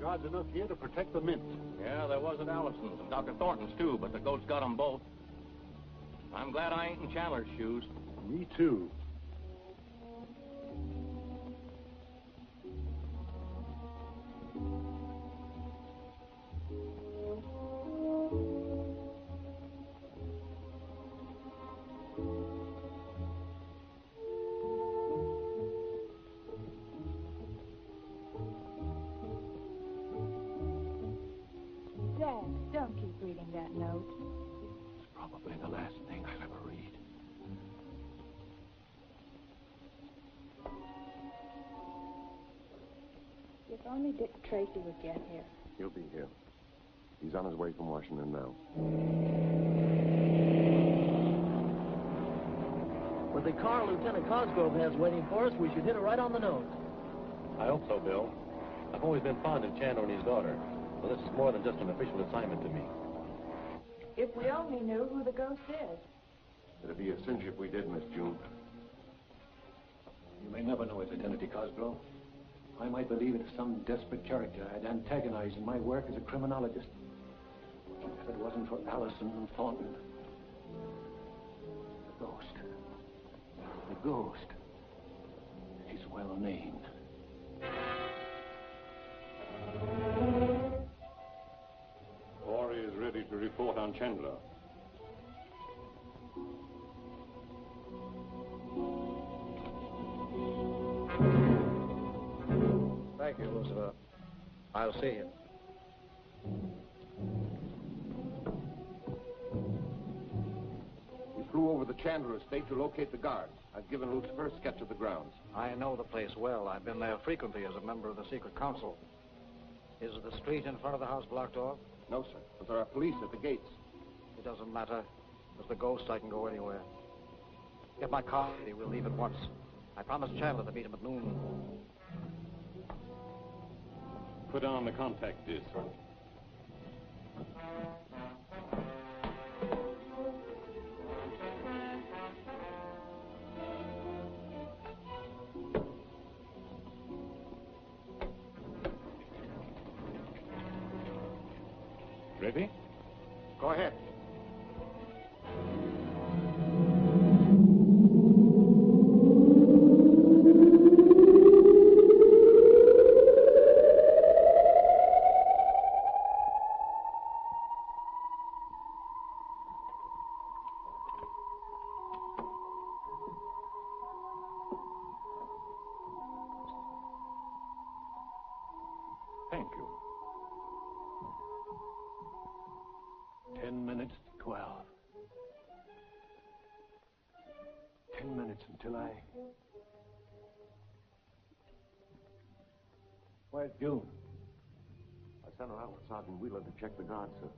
guards enough here to protect the mint. Yeah, there was at Allison's and Dr. Thornton's, too, but the ghost got them both. I'm glad I ain't in Chandler's shoes. Me too. Don't keep reading that note. It's probably the last thing I'll ever read. If only Dick Tracy would get here. He'll be here. He's on his way from Washington now. With the car Lieutenant Cosgrove has waiting for us, we should hit it right on the nose. I hope so, Bill. I've always been fond of Chandler and his daughter. Well, this is more than just an official assignment to me. If we only knew who the ghost is. It'd be a cinch if we did, Miss June. You may never know his identity, Cosgrove. I might believe it is some desperate character I'd antagonize in my work as a criminologist. If it wasn't for Allison and Thornton. The ghost. The ghost. He's well named. Ori is ready to report on Chandler. Thank you, Lucifer. I'll see you. We flew over the Chandler estate to locate the guards. I've given Lucifer a sketch of the grounds. I know the place well. I've been there frequently as a member of the secret council. Is the street in front of the house blocked off? No, sir, but there are police at the gates. It doesn't matter. With the ghost, I can go anywhere. Get my car ready. We'll leave at once. I promised Chandler to meet him at noon. Put on the contact disc. Ready? Go ahead. Thank you. 10 minutes to 12. 10 minutes until I... Where's June? I sent her out with Sergeant Wheeler to check the guards, sir.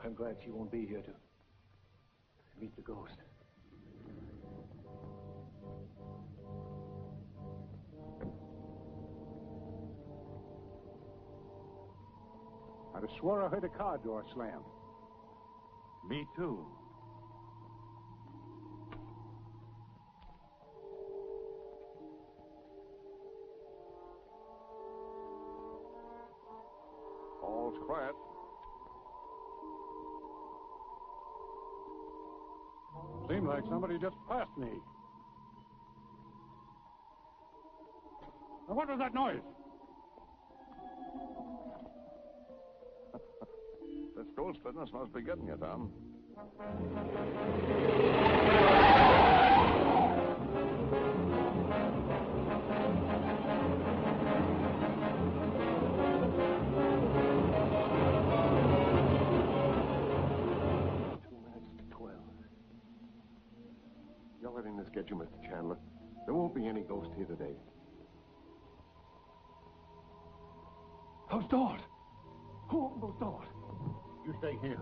I'm glad she won't be here to meet the ghost. I'd have swore I heard a car door slam. Me too. All's quiet. Seemed like somebody just passed me. Now, what was that noise? This ghost business must be getting you, Tom. You're letting this get you, Mr. Chandler. There won't be any ghost here today. Those doors! Who opened those doors? You stay here.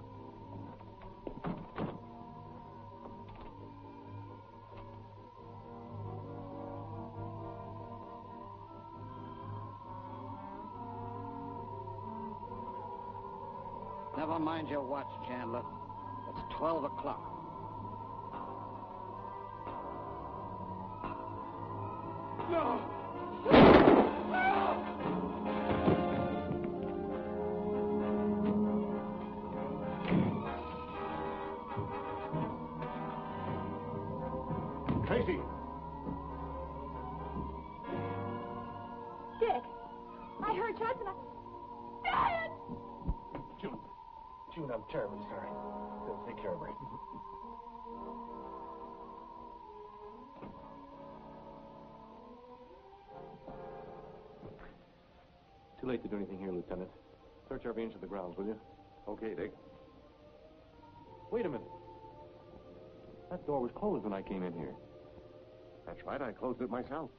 Never mind your watch, Chandler. It's 12 o'clock. No! I'm terribly sorry. They'll take care of her. Too late to do anything here, Lieutenant. Search every inch of the grounds, will you? Okay, Dick. Wait a minute. That door was closed when I came in here. That's right, I closed it myself.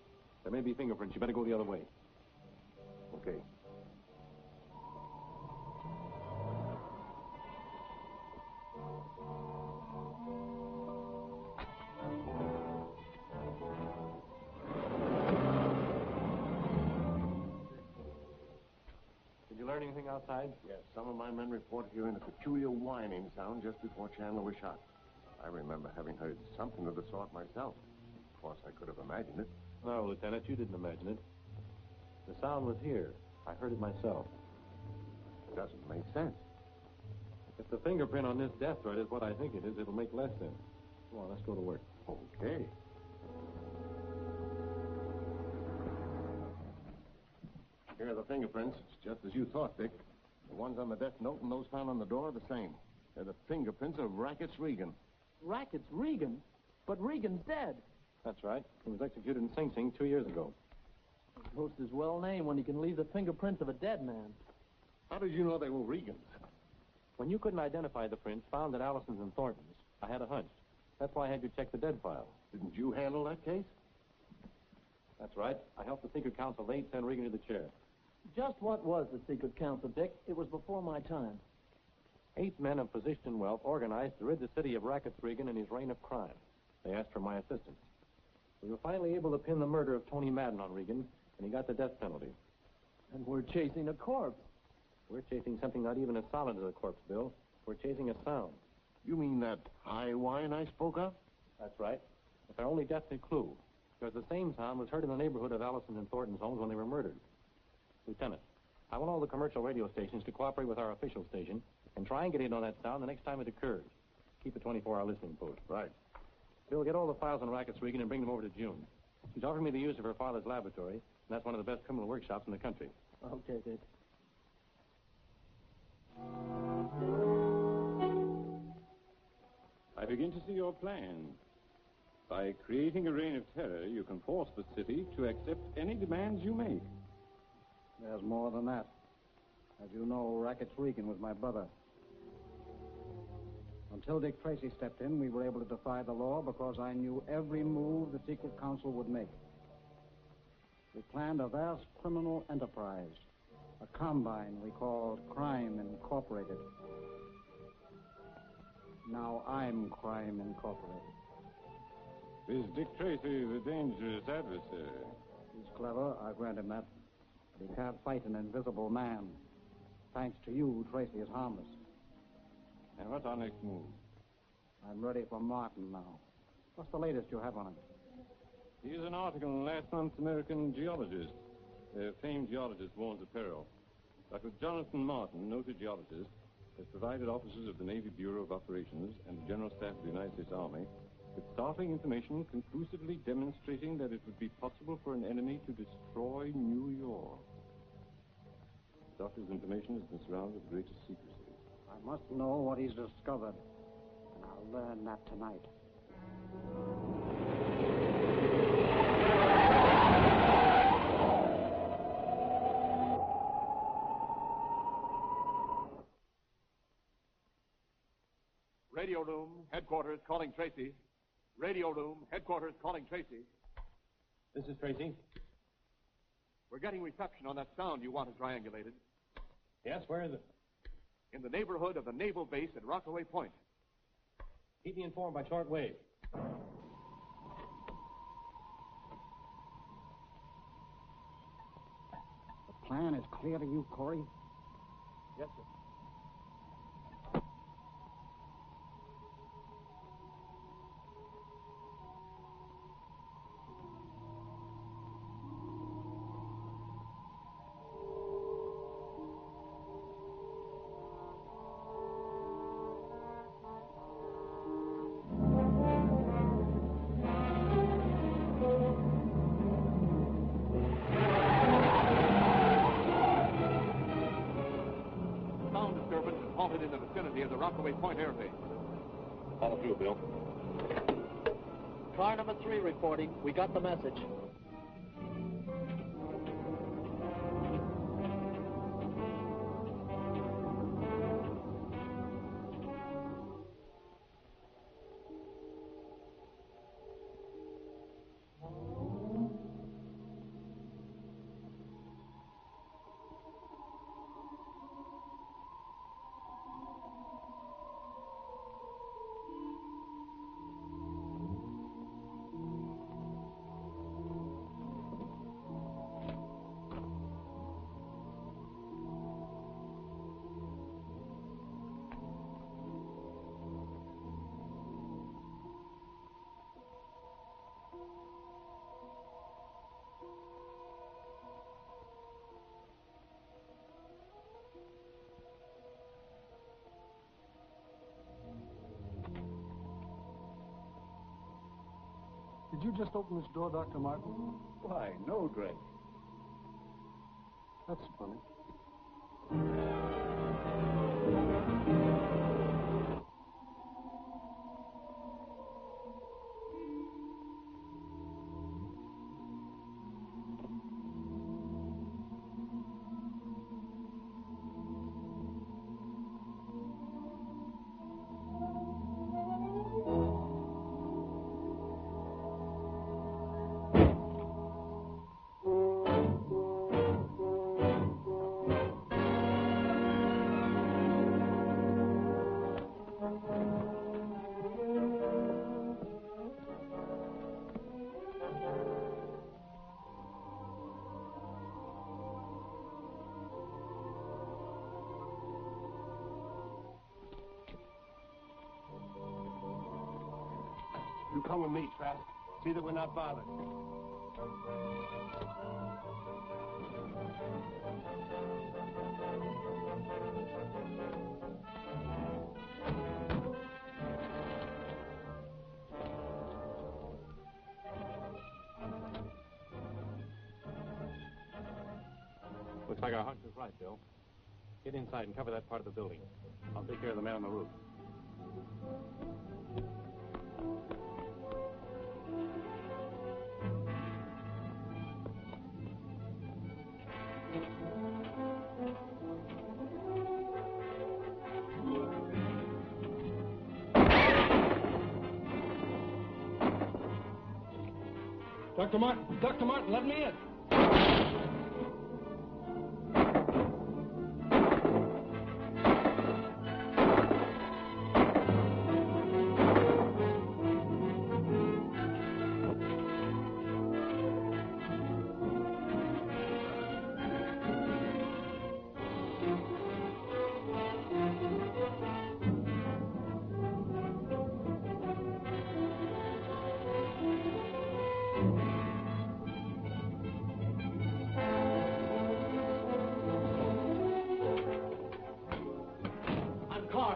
There may be fingerprints. You better go the other way. Okay. Did you learn anything outside? Yes, some of my men reported hearing a peculiar whining sound just before Chandler was shot. I remember having heard something of the sort myself. Of course, I could have imagined it. No, Lieutenant, you didn't imagine it. The sound was here. I heard it myself. It doesn't make sense. If the fingerprint on this death thread is what I think it is, it'll make less sense. Come on, let's go to work. Okay. Here are the fingerprints. It's just as you thought, Dick. The ones on the death note and those found on the door are the same. They're the fingerprints of Rackets Regan. Rackets Regan? But Regan's dead. That's right. He was executed in Sing Sing 2 years ago. The post is well named when he can leave the fingerprints of a dead man. How did you know they were Regan's? When you couldn't identify the prints found at Allison's and Thornton's, I had a hunch. That's why I had you check the dead file. Didn't you handle that case? That's right. I helped the secret counsel late send Regan to the chair. Just what was the secret counsel, Dick? It was before my time. 8 men of position and wealth organized to rid the city of Rackets Regan and his reign of crime. They asked for my assistance. We were finally able to pin the murder of Tony Madden on Regan, and he got the death penalty. And we're chasing a corpse. We're chasing something not even as solid as a corpse, Bill. We're chasing a sound. You mean that high whine I spoke of? That's right. It's our only definite clue, because the same sound was heard in the neighborhood of Allison and Thornton's homes when they were murdered. Lieutenant, I want all the commercial radio stations to cooperate with our official station and try and get in on that sound the next time it occurs. Keep a 24-hour listening post. Right. Bill, get all the files on Rackets Regan and bring them over to June. She's offered me the use of her father's laboratory, and that's one of the best criminal workshops in the country. Okay, Dick. I begin to see your plan. By creating a reign of terror, you can force the city to accept any demands you make. There's more than that. As you know, Rackets Regan was my brother. Until Dick Tracy stepped in, we were able to defy the law because I knew every move the secret counsel would make. We planned a vast criminal enterprise, a combine we called Crime Incorporated. Now I'm Crime Incorporated. Is Dick Tracy the dangerous adversary? He's clever, I grant him that. But he can't fight an invisible man. Thanks to you, Tracy is harmless. And what's our next move? I'm ready for Martin now. What's the latest you have on him? Here's an article in last month's American Geologist. The famed geologist warns of peril. Dr. Jonathan Martin, noted geologist, has provided officers of the Navy Bureau of Operations and the General Staff of the United States Army with startling information conclusively demonstrating that it would be possible for an enemy to destroy New York. The doctor's information has been surrounded with the greatest secrecy. I must know what he's discovered, and I'll learn that tonight. Radio room, headquarters, calling Tracy. Radio room, headquarters, calling Tracy. This is Tracy. We're getting reception on that sound you wanted triangulated. Yes, where is it? In the neighborhood of the naval base at Rockaway Point. Keep me informed by short wave. The plan is clear to you, Corey? Yes, sir. halted in the vicinity of the Rockaway Point air base. Follow through, Bill. Car number 3 reporting. We got the message. Did you just open this door, Dr. Martin? Why, no, Greg. That's funny. You come with me, Trask. See that we're not bothered. Looks like our hunch is right, Bill. Get inside and cover that part of the building. I'll take care of the man on the roof. Dr. Martin, let me in.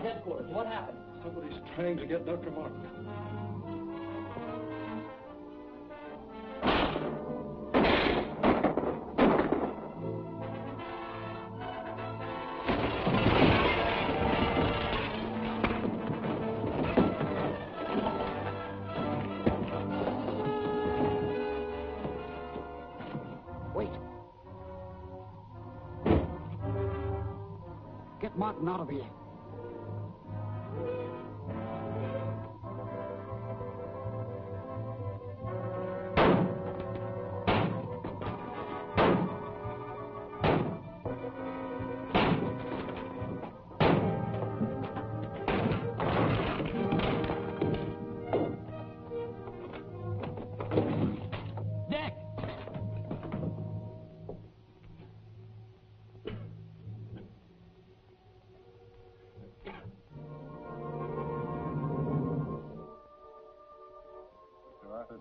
Headquarters, what happened? Somebody's trying to get Dr. Martin. Wait. Get Martin out of here.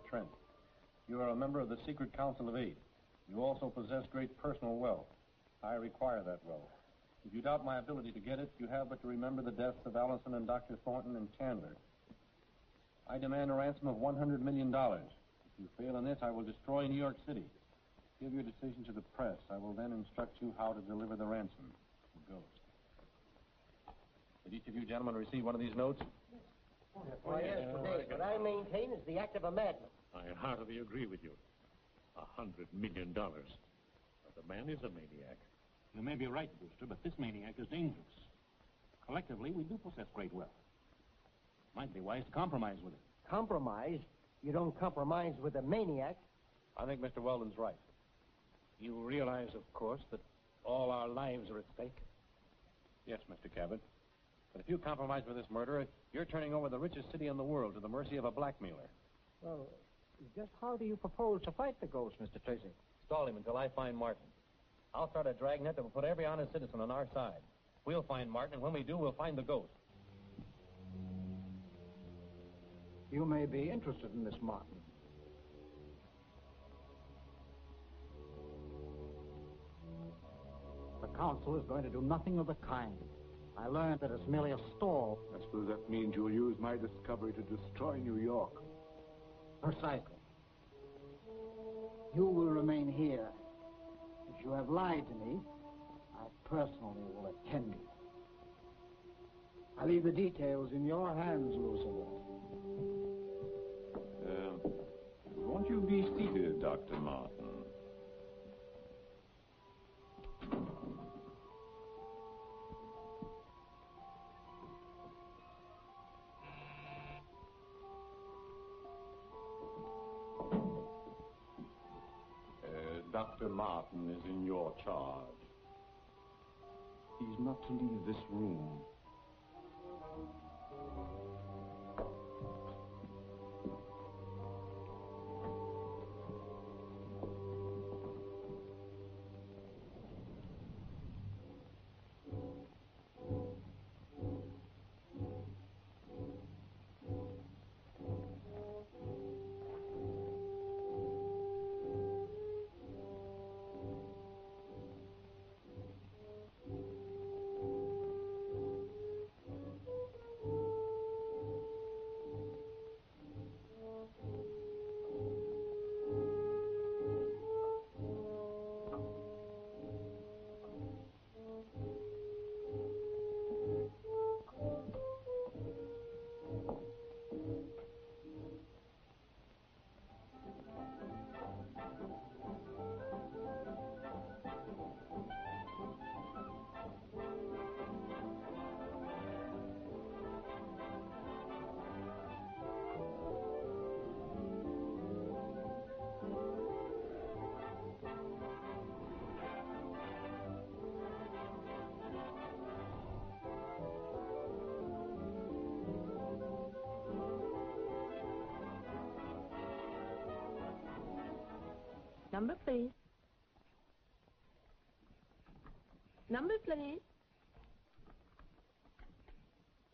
Trent. You are a member of the Secret Council of Eight. You also possess great personal wealth. I require that wealth. If you doubt my ability to get it, you have but to remember the deaths of Allison and Dr. Thornton and Chandler. I demand a ransom of $100 million. If you fail in this, I will destroy New York City. Give your decision to the press. I will then instruct you how to deliver the ransom. The ghost. Did each of you gentlemen receive one of these notes? Why, yes, today. What I maintain is the act of a madman. I heartily agree with you. $100 million. But the man is a maniac. You may be right, Brewster, but this maniac is dangerous. Collectively, we do possess great wealth. Might be wise to compromise with it. Compromise? You don't compromise with a maniac. I think Mr. Weldon's right. You realize, of course, that all our lives are at stake? Yes, Mr. Cabot. But if you compromise with this murderer, you're turning over the richest city in the world to the mercy of a blackmailer. Well, just how do you propose to fight the ghost, Mr. Tracy? Stall him until I find Martin. I'll start a dragnet that will put every honest citizen on our side. We'll find Martin, and when we do, we'll find the ghost. You may be interested in this Martin. The council is going to do nothing of the kind. I learned that it's merely a stall. I suppose that means you'll use my discovery to destroy New York. Precisely. You will remain here. If you have lied to me, I personally will attend you. I leave the details in your hands, Lucifer. Won't you be seated, Dr. Martin? Dr. Martin is in your charge. He's not to leave this room. Number, please. Number, please.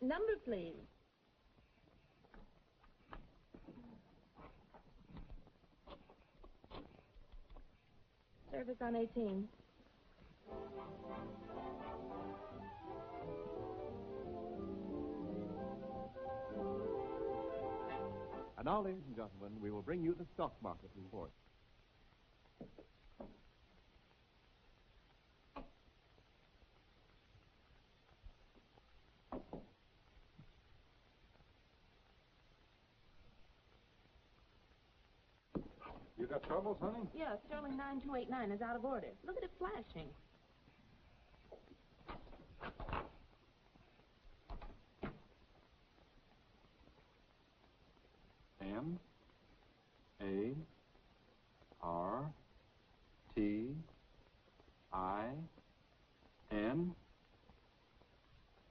Number, please. Service on 18. And now, ladies and gentlemen, we will bring you the stock market report. You got troubles, honey? Yeah, Sterling 9289 is out of order. Look at it flashing. M-A-R-T-I-N.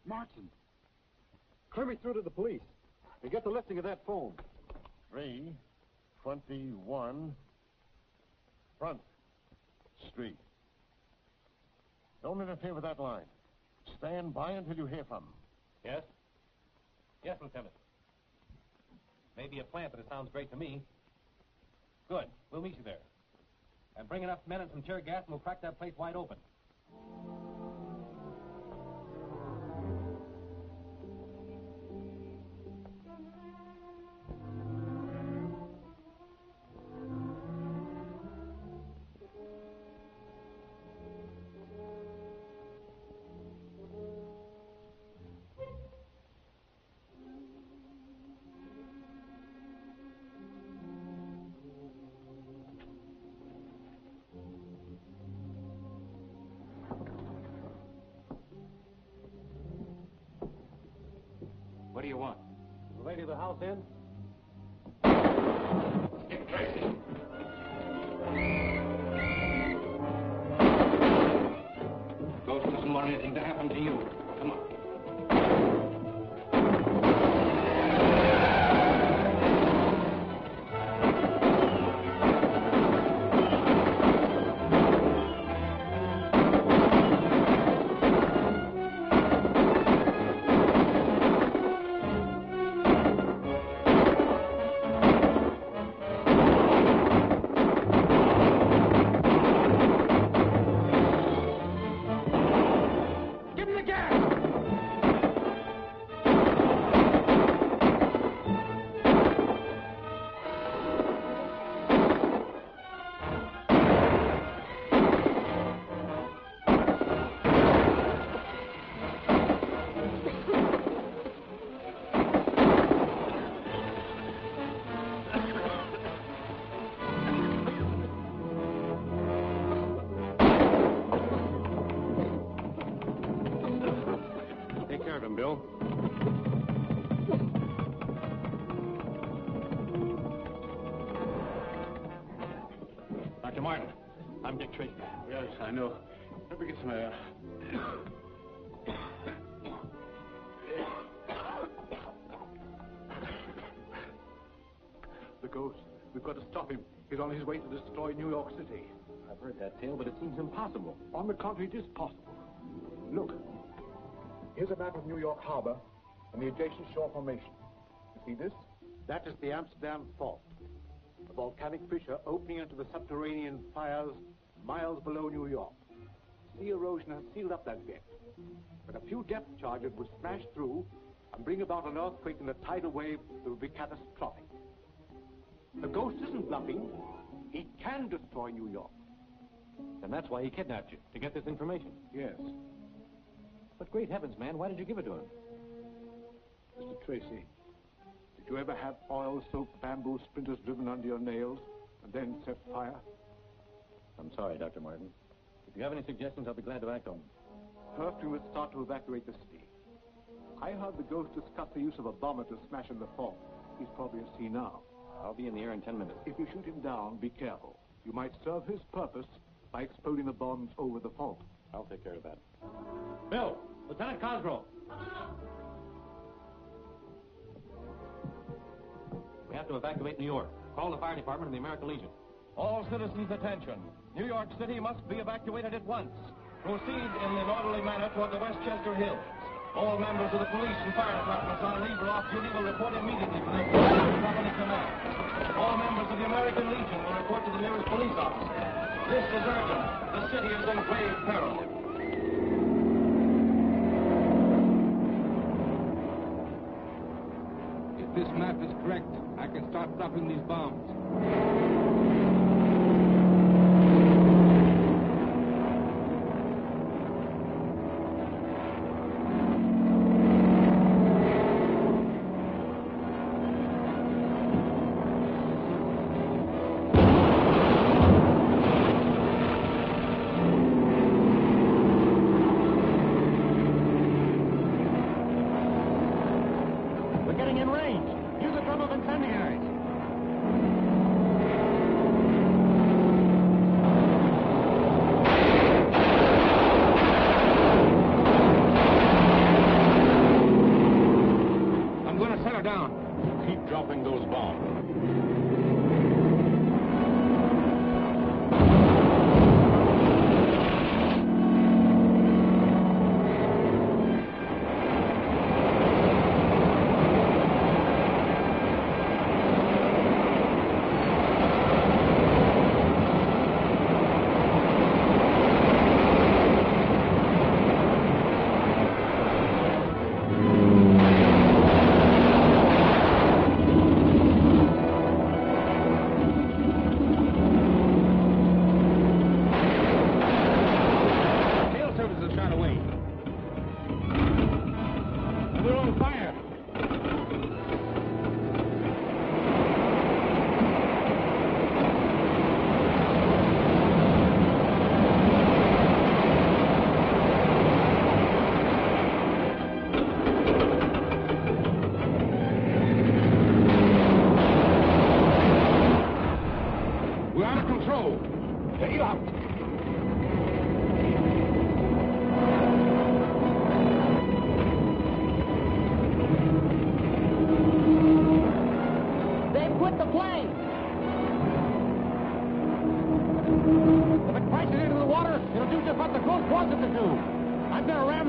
Martin. Clear me through to the police. And get the listing of that phone. 321 Front Street. Don't interfere with that line. Stand by until you hear from them. Yes? Yes, Lieutenant. Maybe a plant, but it sounds great to me. Good. We'll meet you there. And bring enough men and some tear gas, and we'll crack that place wide open. do you want? Is the lady of the house in? Dick Tracy. Ghost doesn't want anything to happen to you. Come on. Bill. Dr. Martin, I'm Dick Tracy. Yes, I know. Let me get some air. The ghost. We've got to stop him. He's on his way to destroy New York City. I've heard that tale, but it seems impossible. On the contrary, it is possible. Look. Here's a map of New York Harbor and the adjacent shore formation. You see this? That is the Amsterdam Fault, a volcanic fissure opening into the subterranean fires miles below New York. Sea erosion has sealed up that bit, but a few depth charges would smash through and bring about an earthquake and a tidal wave that would be catastrophic. The ghost isn't bluffing. He can destroy New York. And that's why he kidnapped you, to get this information. Yes. But great heavens, man, why did you give it to him? Mr. Tracy, did you ever have oil-soaked bamboo splinters driven under your nails and then set fire? I'm sorry, Dr. Martin. If you have any suggestions, I'll be glad to act on them. First, we must start to evacuate the city. I heard the ghost discuss the use of a bomber to smash in the fault. He's probably at sea now. I'll be in the air in 10 minutes. If you shoot him down, be careful. You might serve his purpose by exploding the bombs over the fault. I'll take care of that. Bill! Lieutenant Cosgrove! We have to evacuate New York. Call the fire department and the American Legion. All citizens, attention. New York City must be evacuated at once. Proceed in an orderly manner toward the Westchester Hills. All members of the police and fire departments on leave or off duty will report immediately to their company command. All members of the American Legion will report to the nearest police officer. This is urgent. The city is in grave peril. If this map is correct, I can start dropping these bombs.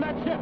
ram that ship!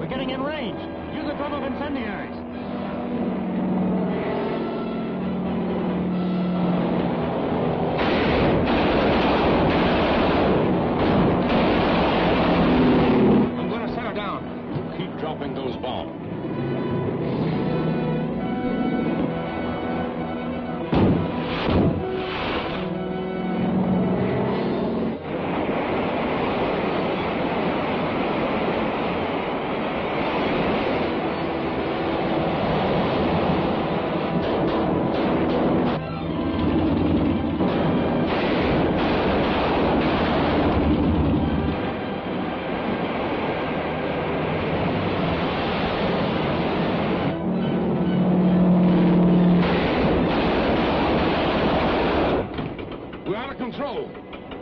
Getting in range. Use a drum of incendiaries. I'm going to set her down. Keep dropping those bombs.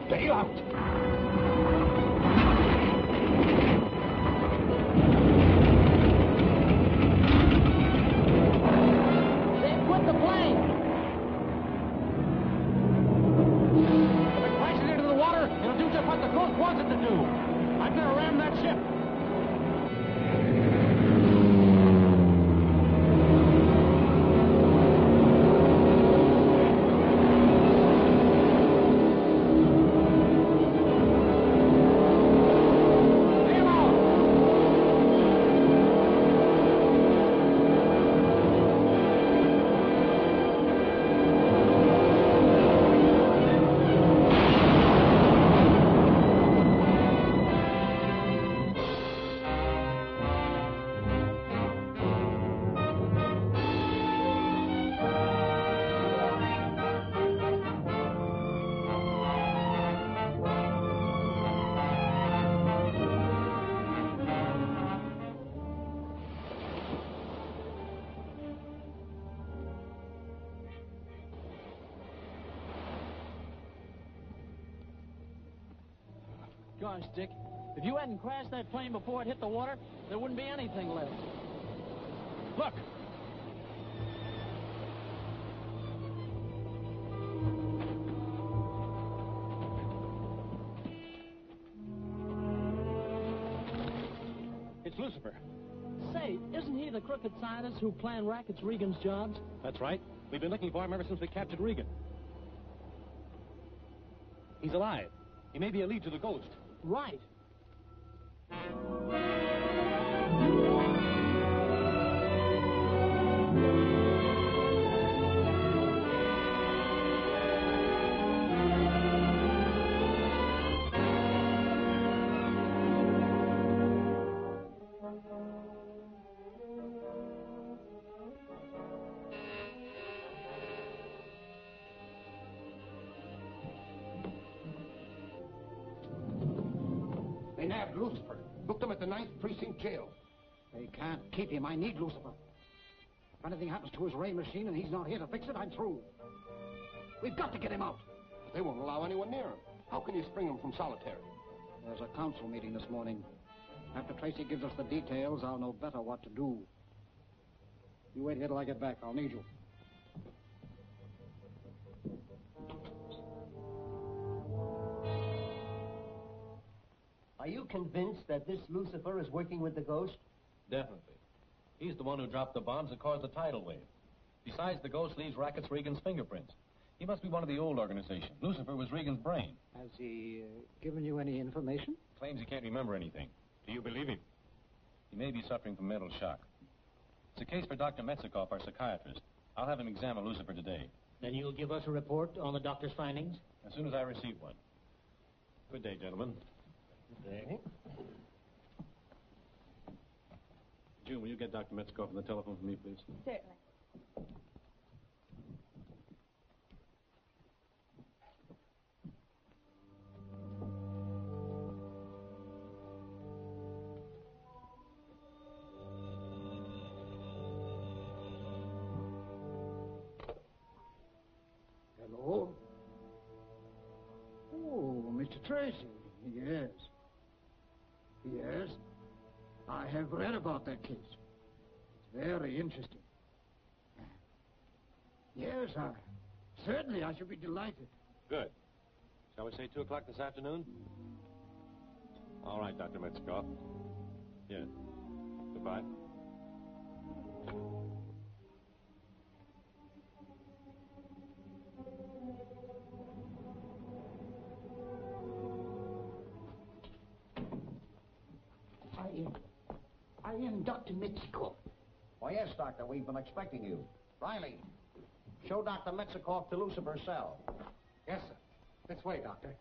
Bail out. They've quit the plane. If it crashes into the water, it'll do just what the coast wants it to do. I'd better ram that ship. Gosh, Dick, if you hadn't crashed that plane before it hit the water, there wouldn't be anything left. Look! It's Lucifer. Say, isn't he the crooked scientist who planned Racket's Regan's jobs? That's right. We've been looking for him ever since we captured Regan. He's alive. He may be a lead to the ghost. Right. They nabbed Lucifer. Booked him at the 9th Precinct Jail. They can't keep him. I need Lucifer. If anything happens to his ray machine and he's not here to fix it, I'm through. We've got to get him out. They won't allow anyone near him. How can you spring him from solitary? There's a council meeting this morning. After Tracy gives us the details, I'll know better what to do. You wait here till I get back. I'll need you. Are you convinced that this Lucifer is working with the ghost? Definitely. He's the one who dropped the bombs that caused the tidal wave. Besides, the ghost leaves Rackett's Regan's fingerprints. He must be one of the old organization. Lucifer was Regan's brain. Has he given you any information? Claims he can't remember anything. Do you believe him? He may be suffering from mental shock. It's a case for Dr. Metzikoff, our psychiatrist. I'll have him examine Lucifer today. Then you'll give us a report on the doctor's findings? As soon as I receive one. Good day, gentlemen. Good day. June, will you get Dr. Metzikoff on the telephone for me, please? Certainly. Hello? Oh, Mr. Tracy. Yes. Yes. I have read about that case. It's very interesting. Yes, certainly I should be delighted. Good. Shall we say 2 o'clock this afternoon? All right, Dr. Metzikoff. Yes. Goodbye. I am Dr. Metzikoff. Oh, yes, Doctor. We've been expecting you. Riley, show Dr. Metzikoff to Lucifer's cell. Yes, sir. This way, Doctor.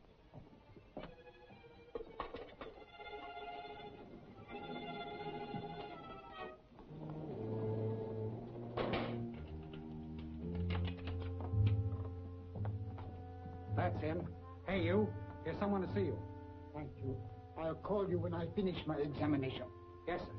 That's him. Hey, you. Here's someone to see you. Thank you. I'll call you when I finish my examination. Yes, sir.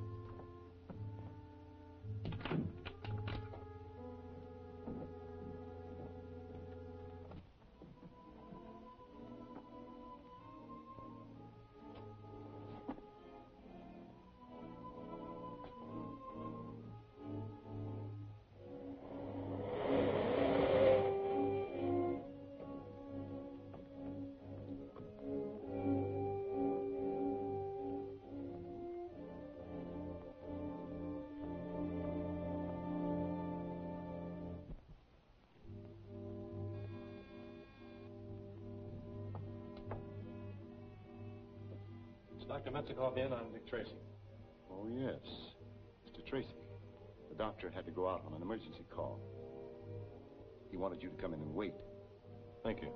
Dr. Metzikoff in, I'm Dick Tracy. Oh, yes. Mr. Tracy. The doctor had to go out on an emergency call. He wanted you to come in and wait. Thank you.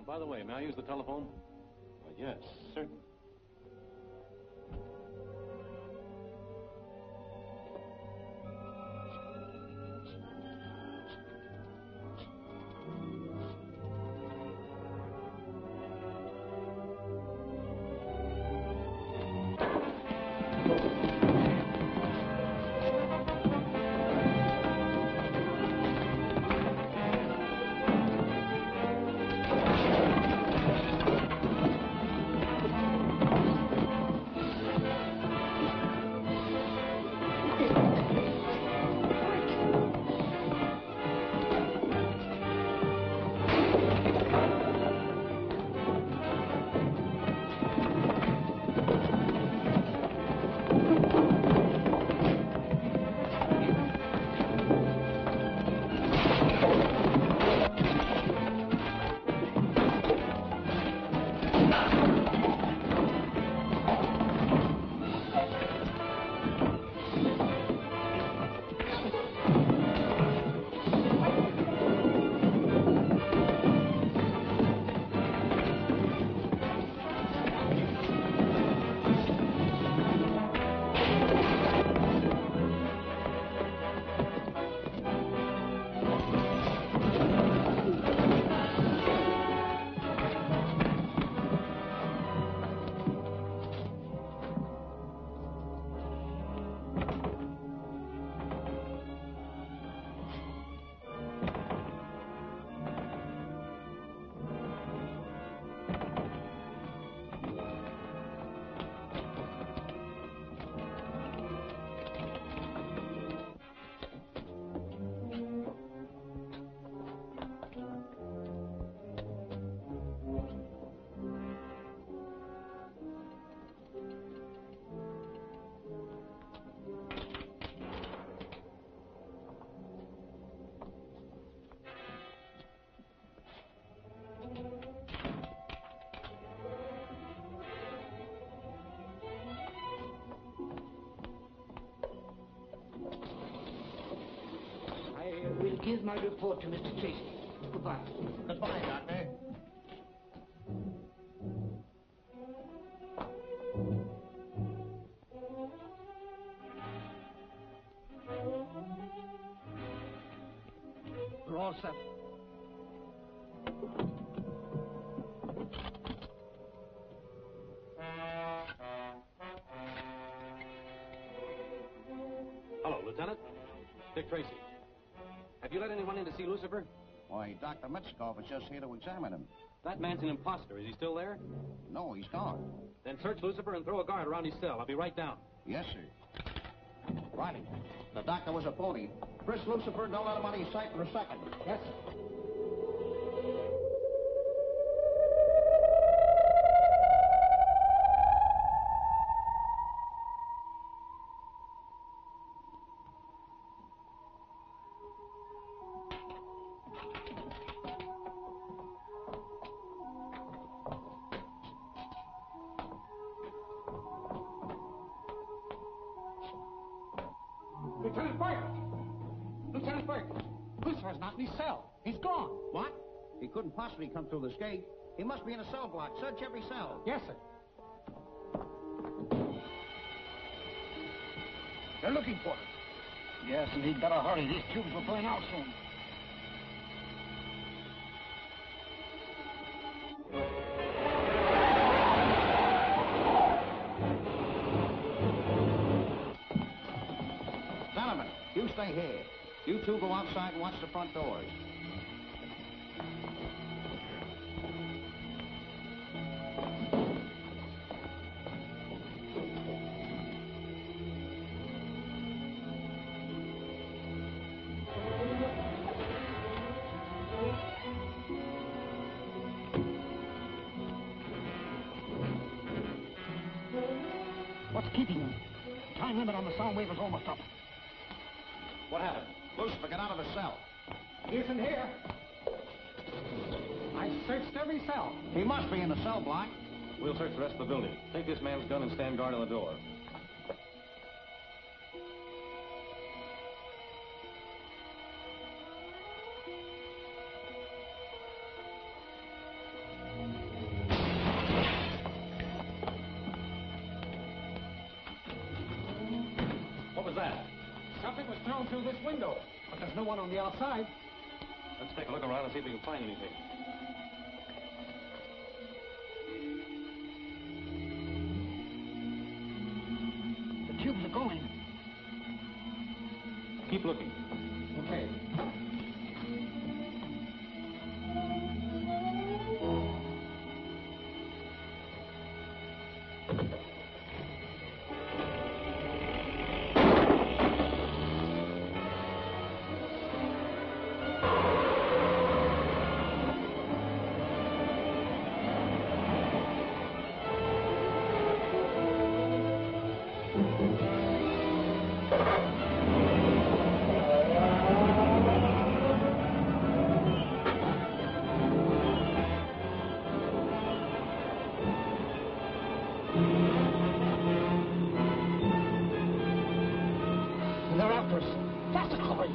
By the way, may I use the telephone? Well, yes, certainly. Here's my report to Mr. Tracy. Goodbye. Goodbye, Doctor. We're all set. Hello, Lieutenant. Dick Tracy. Have you let anyone in to see Lucifer? Why, Dr. Metzikoff is just here to examine him. That man's an imposter. Is he still there? No, he's gone. Then search Lucifer and throw a guard around his cell. I'll be right down. Yes, sir. Riley, the doctor was a phony. Frisk Lucifer, don't let him out of your sight for a second. Yes, sir. Lieutenant Byrd! Lieutenant Byrd! Lucifer's not in his cell. He's gone. What? He couldn't possibly come through this gate. He must be in a cell block. Search every cell. Yes, sir. They're looking for him. Yes, and he'd better hurry. These tubes will burn out soon. Gentlemen, you stay here. You two go outside and watch the front doors. What's keeping him? The time limit on the sound wave is almost up. What happened? Lucifer, get out of his cell. He isn't here. I searched every cell. He must be in the cell block. We'll search the rest of the building. Take this man's gun and stand guard on the door. What was that? Something was thrown through this window, but there's no one on the outside. Let's take a look around and see if we can find anything. The tubes are going. Keep looking. Okay. They're after us. Faster, Chloe.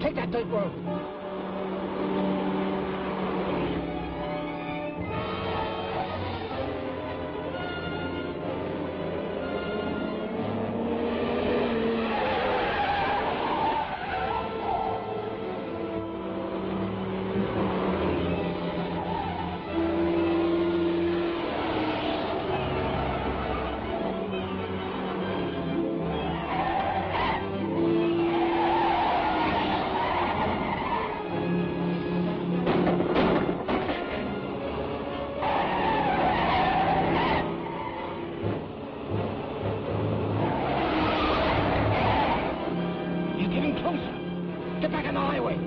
Take that dirt road. Get back on the highway.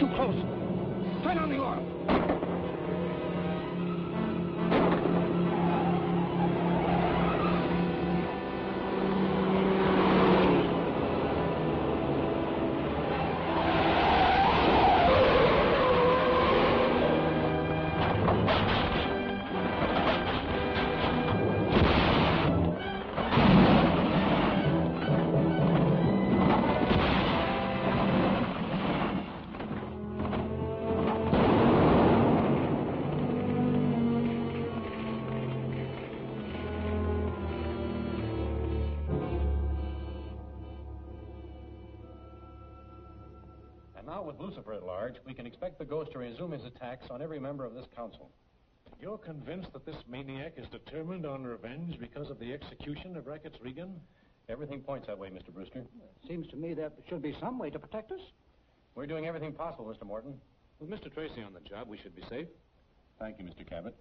too close. Turn on the oil. Now, with Lucifer at large, we can expect the ghost to resume his attacks on every member of this council. You're convinced that this maniac is determined on revenge because of the execution of Rackett's Regan? Everything points that way, Mr. Brewster. It seems to me there should be some way to protect us. We're doing everything possible, Mr. Morton. With Mr. Tracy on the job, we should be safe. Thank you, Mr. Cabot.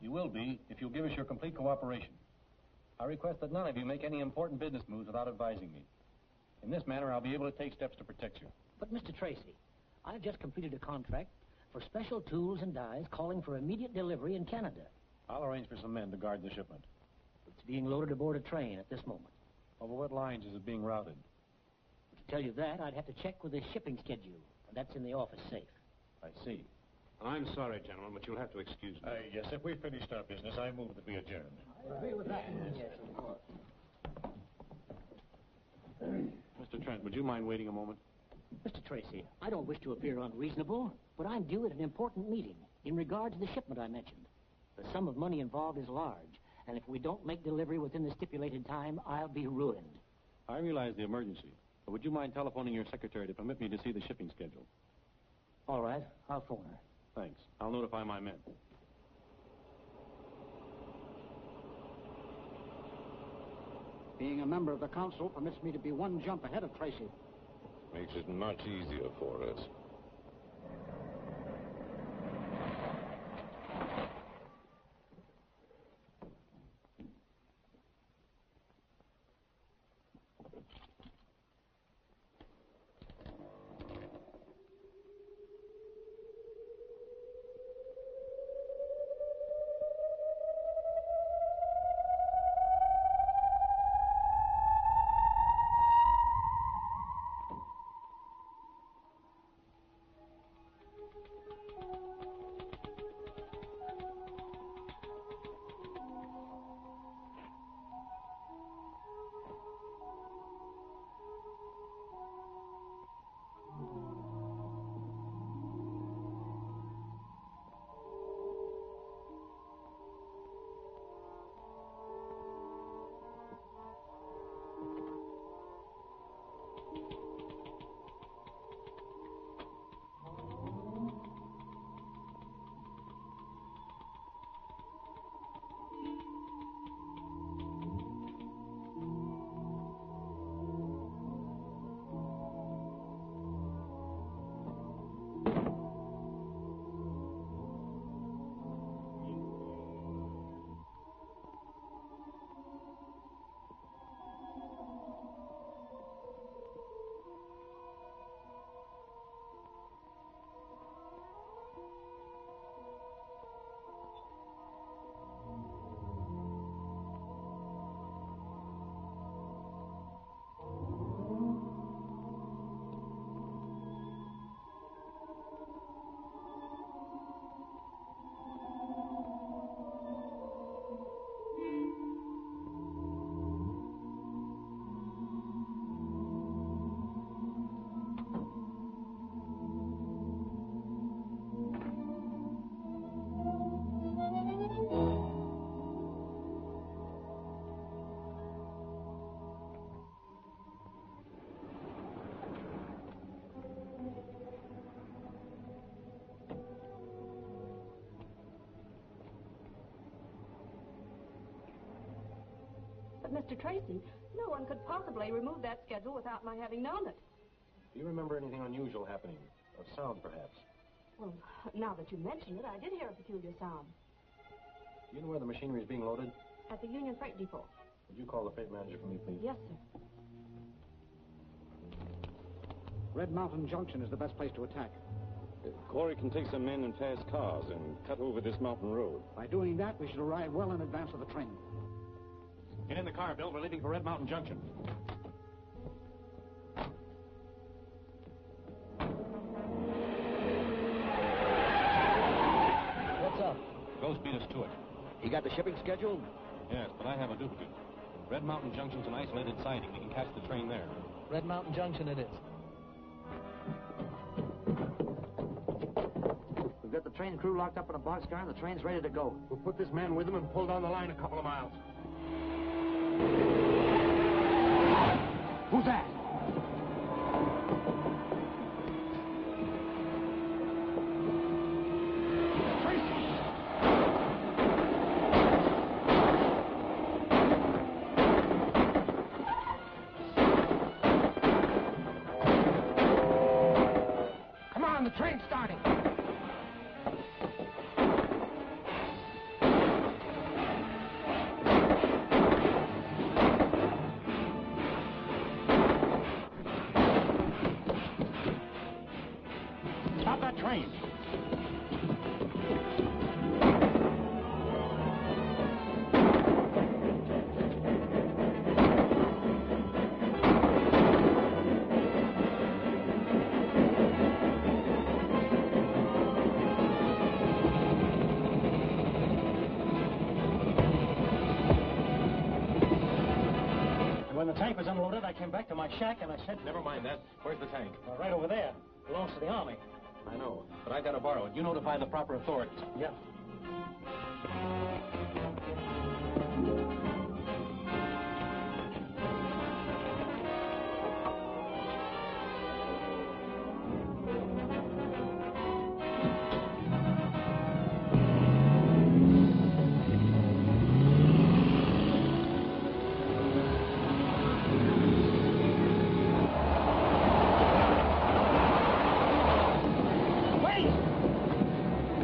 You will be if you'll give us your complete cooperation. I request that none of you make any important business moves without advising me. In this manner, I'll be able to take steps to protect you. But, Mr. Tracy, I've just completed a contract for special tools and dies calling for immediate delivery in Canada. I'll arrange for some men to guard the shipment. It's being loaded aboard a train at this moment. Over what lines is it being routed? To tell you that, I'd have to check with the shipping schedule. That's in the office safe. I see. I'm sorry, gentlemen, but you'll have to excuse me. Yes, if we've finished our business, I move that we adjourn. I agree with that. Yes, of course. Mr. Trent, would you mind waiting a moment? Mr. Tracy, I don't wish to appear unreasonable, but I'm due at an important meeting in regard to the shipment I mentioned. The sum of money involved is large, and if we don't make delivery within the stipulated time, I'll be ruined. I realize the emergency, but would you mind telephoning your secretary to permit me to see the shipping schedule? All right, I'll phone her. Thanks. I'll notify my men. Being a member of the council permits me to be one jump ahead of Tracy. Makes it much easier for us. But, Mr. Tracy, no one could possibly remove that schedule without my having known it. Do you remember anything unusual happening? Of sound, perhaps? Well, now that you mention it, I did hear a peculiar sound. Do you know where the machinery is being loaded? At the Union Freight Depot. Would you call the freight manager for me, please? Yes, sir. Red Mountain Junction is the best place to attack. Corey can take some men and fast cars and cut over this mountain road. By doing that, we should arrive well in advance of the train. Get in the car, Bill. We're leaving for Red Mountain Junction. What's up? Ghost beat us to it. You got the shipping schedule? Yes, but I have a duplicate. Red Mountain Junction's an isolated siding. We can catch the train there. Red Mountain Junction it is. We've got the train crew locked up in a boxcar and the train's ready to go. We'll put this man with him and pull down the line a couple of miles. Who's that? Come on, the train's starting. Stop that train. When the tank was unloaded, I came back to my shack and I said... Never mind that. Where's the tank? Well, right over there. Belongs to the Army. I know, but I gotta borrow it. You notify the proper authorities. Yeah.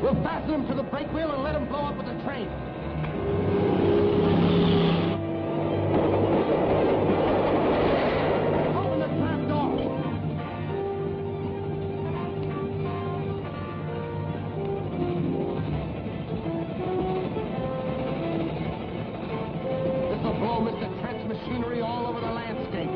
We'll fasten him to the brake wheel and let him blow up with the train. Open the trap door. This'll blow Mr. Trent's machinery all over the landscape.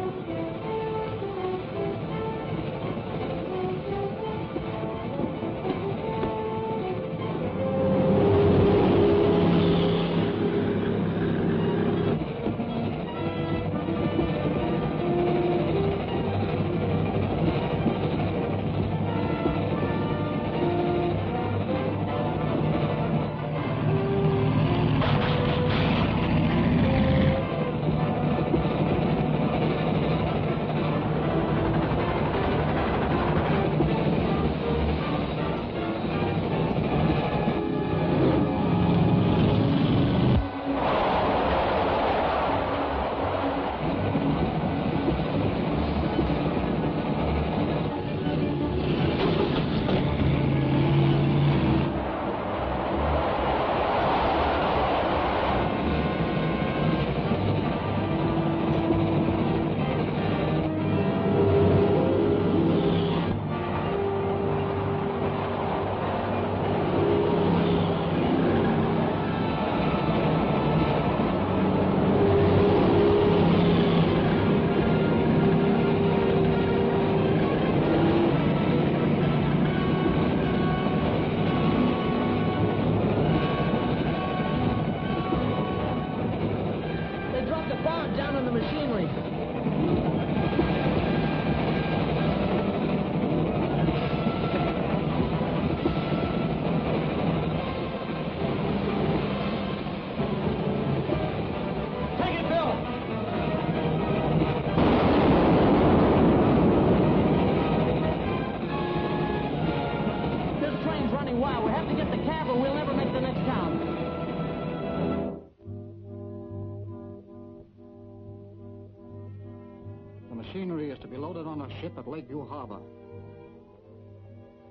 Machinery is to be loaded on a ship at Lakeview Harbor.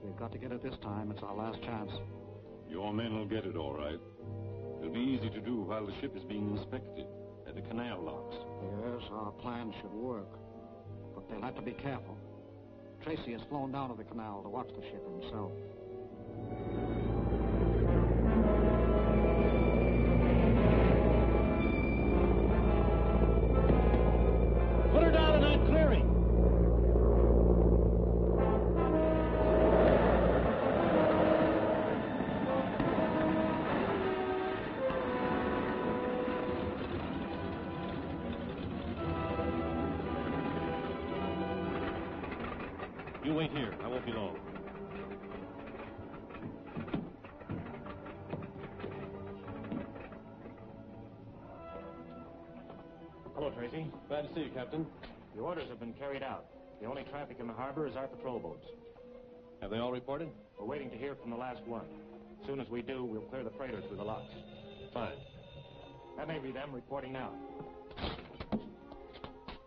We've got to get it this time. It's our last chance. Your men will get it all right. It'll be easy to do while the ship is being inspected at the canal locks. Yes, our plan should work. But they'll have to be careful. Tracy has flown down to the canal to watch the ship himself. Put her down in that clearing. You wait here. I won't be long. Hello, Tracy. Glad to see you, Captain. The orders have been carried out. The only traffic in the harbor is our patrol boats. Have they all reported? We're waiting to hear from the last one. As soon as we do, we'll clear the freighter through the locks. Fine. That may be them reporting now.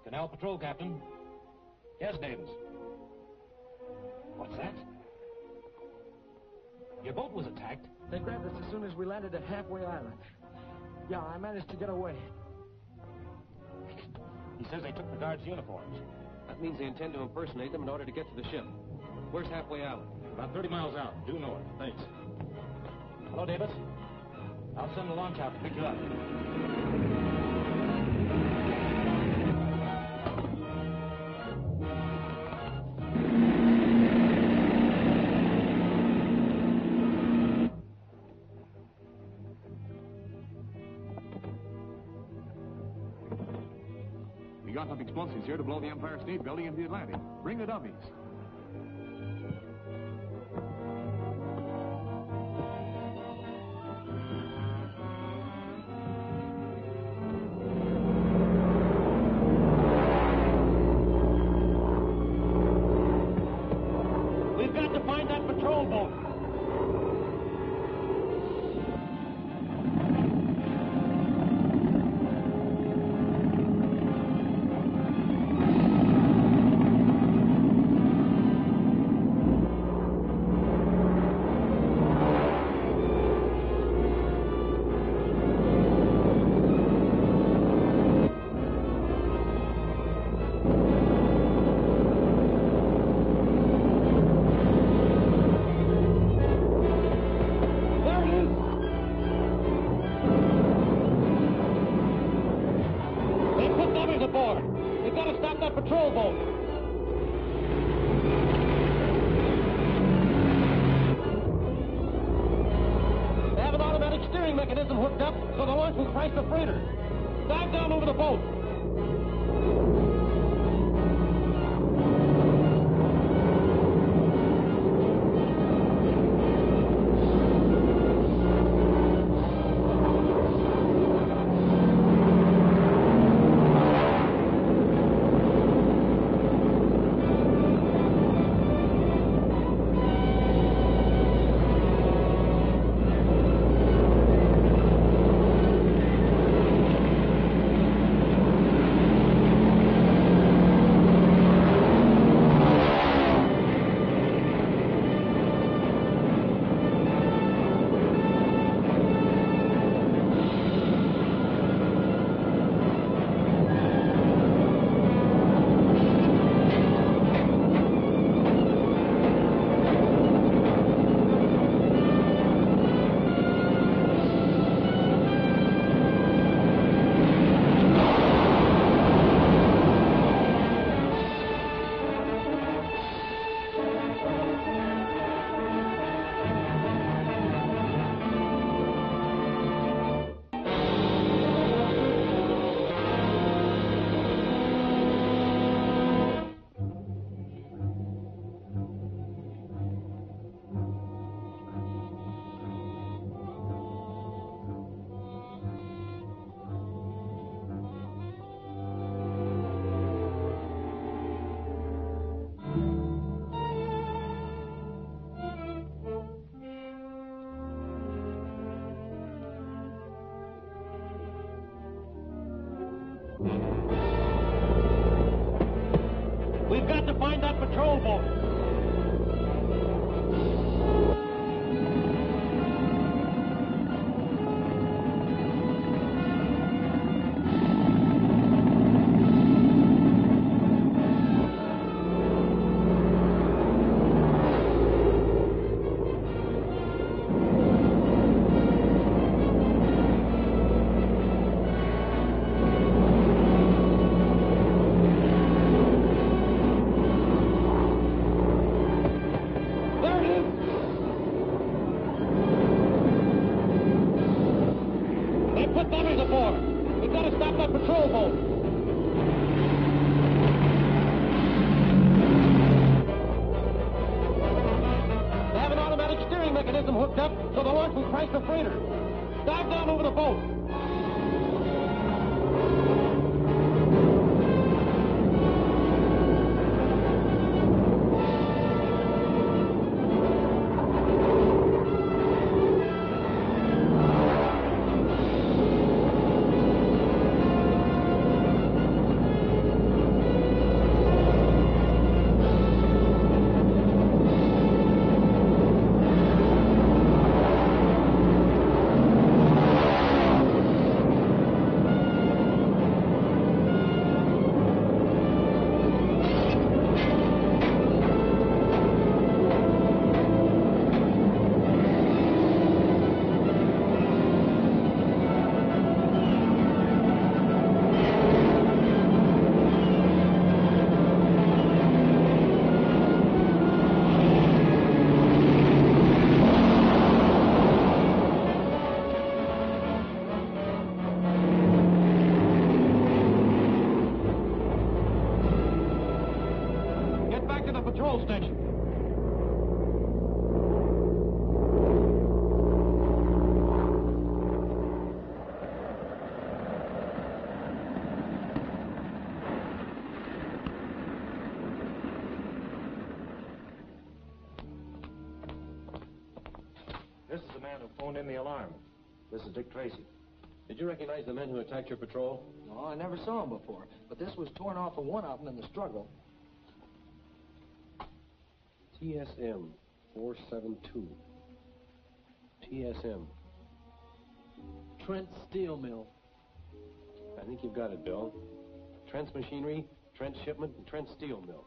Canal Patrol, Captain. Yes, Davis. What's that? Your boat was attacked. They grabbed us as soon as we landed at Halfway Island. Yeah, I managed to get away. He says they took the guards' uniforms. That means they intend to impersonate them in order to get to the ship. Where's Halfway Island? About 30 miles out, due north. Thanks. Hello, Davis. I'll send the launch out to pick you up. We got enough explosives here to blow the Empire State Building into the Atlantic. Bring the dummies. We've got to find that patrol boat. mechanism hooked up so the launch will crash the freighter. Dive down over the boat. step so the launch will crash the freighter. Dive down over the boat. Patrol station. This is the man who phoned in the alarm. This is Dick Tracy. Did you recognize the men who attacked your patrol? No, I never saw him before, but this was torn off of one of them in the struggle. TSM 472. TSM. Trent Steel Mill. I think you've got it, Bill. Trent's Machinery, Trent's Shipment, and Trent's Steel Mill.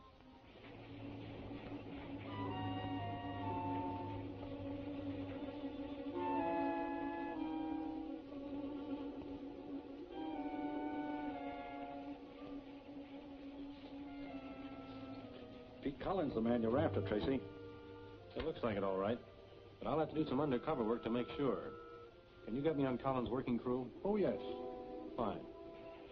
Pete Collins, the man you're after, Tracy. It looks like it, all right. But I'll have to do some undercover work to make sure. Can you get me on Collins' working crew? Oh, yes. Fine.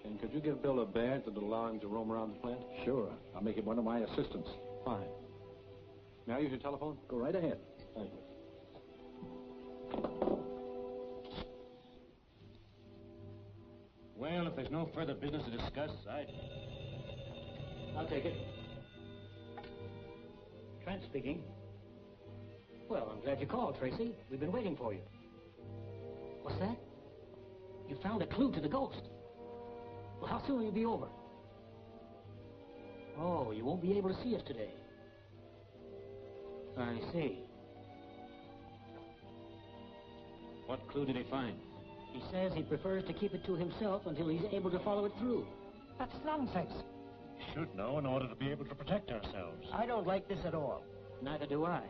And could you give Bill a badge that will allow him to roam around the plant? Sure. I'll make him one of my assistants. Fine. May I use your telephone? Go right ahead. Thank you. Well, if there's no further business to discuss, I'll take it. Trent speaking. Well, I'm glad you called, Tracy. We've been waiting for you. What's that? You found a clue to the ghost. Well, how soon will you be over? Oh, you won't be able to see us today. I see. What clue did he find? He says he prefers to keep it to himself until he's able to follow it through. That's nonsense. Should know in order to be able to protect ourselves. I don't like this at all. Neither do I.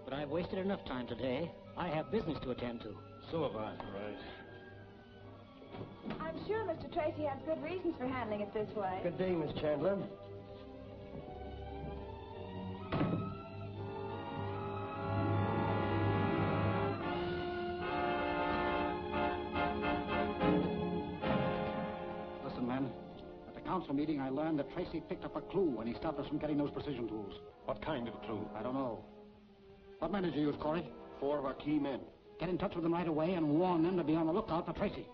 But I've wasted enough time today. I have business to attend to. So have I. Right. I'm sure Mr. Tracy has good reasons for handling it this way. Good day, Miss Chandler. Listen, men. At the council meeting, I learned that Tracy picked up a clue when he stopped us from getting those precision tools. What kind of clue? I don't know. What men did you use, Corey? 4 of our key men. Get in touch with them right away and warn them to be on the lookout for Tracy.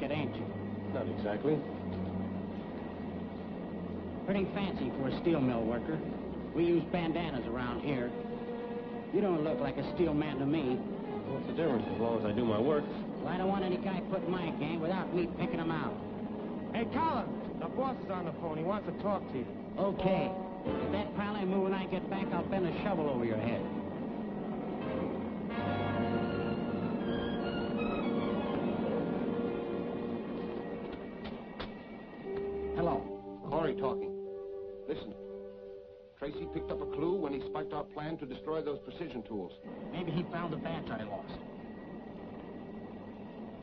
it, ain't you? Not exactly. Pretty fancy for a steel mill worker. We use bandanas around here. You don't look like a steel man to me. What's the difference as long as I do my work? Well, I don't want any guy put in my gang without me picking him out. Hey, Colin, the boss is on the phone. He wants to talk to you. Okay. If that pile ain't moving when I get back, I'll bend a shovel over your head. Hello. Corey talking. Listen. Tracy picked up a clue when he spiked our plan to destroy those precision tools. Maybe he found the badge I lost.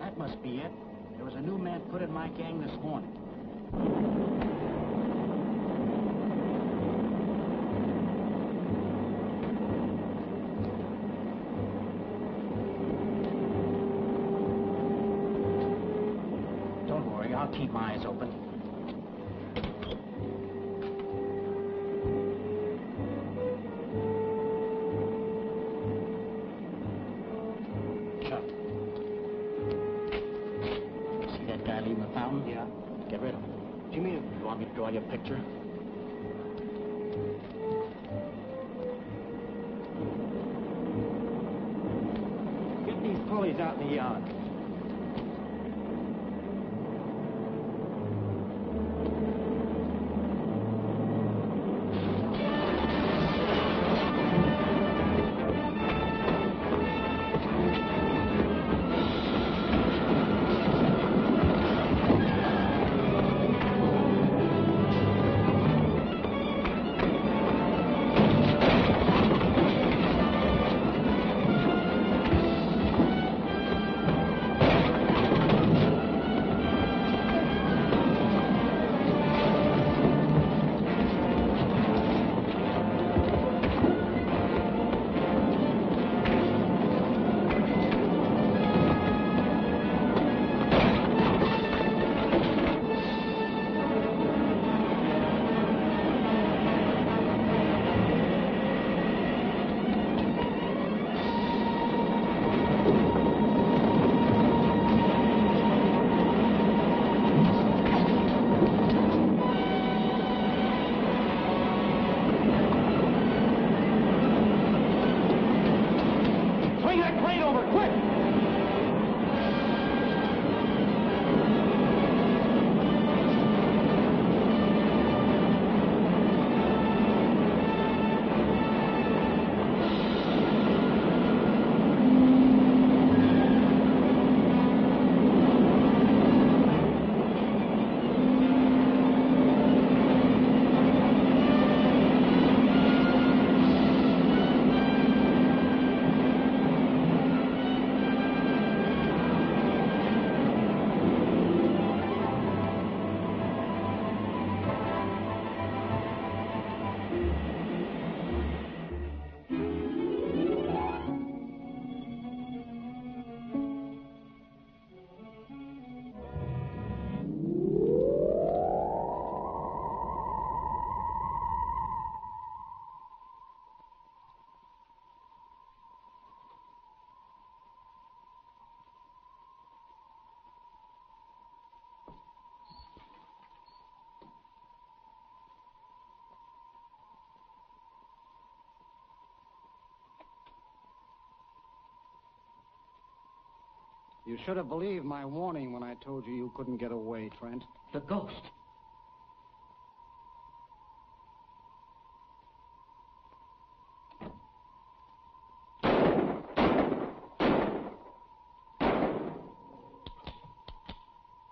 That must be it. There was a new man put in my gang this morning. Don't worry, I'll keep my eyes open. Yeah. Get rid of him. Do you mean you want me to draw your picture? Get these pulleys out in the yard. You should have believed my warning when I told you couldn't get away, Trent. The ghost.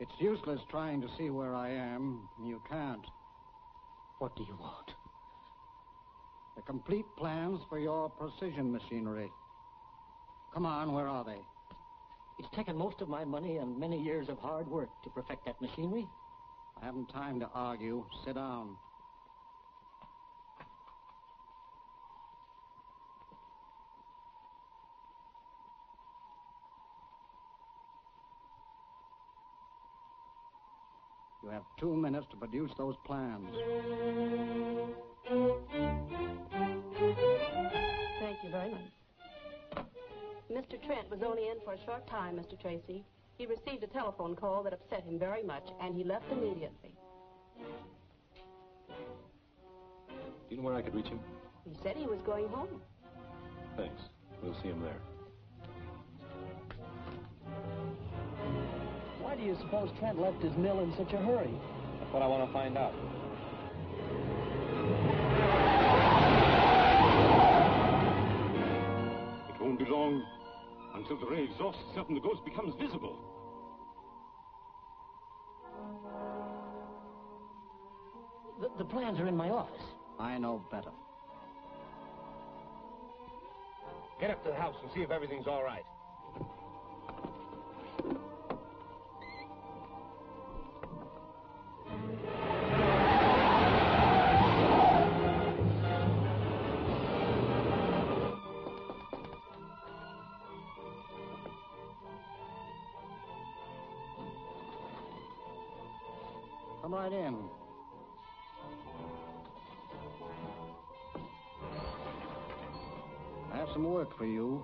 It's useless trying to see where I am. You can't. What do you want? The complete plans for your precision machinery. Come on, where are they? It's taken most of my money and many years of hard work to perfect that machinery. I haven't time to argue. Sit down. You have 2 minutes to produce those plans. Thank you very much. Mr. Trent was only in for a short time, Mr. Tracy. He received a telephone call that upset him very much, and he left immediately. Do you know where I could reach him? He said he was going home. Thanks. We'll see him there. Why do you suppose Trent left his mill in such a hurry? That's what I want to find out. It won't be long until the ray exhausts itself and the ghost becomes visible. The plans are in my office. I know better. Get up to the house and see if everything's all right. Come right in. I have some work for you.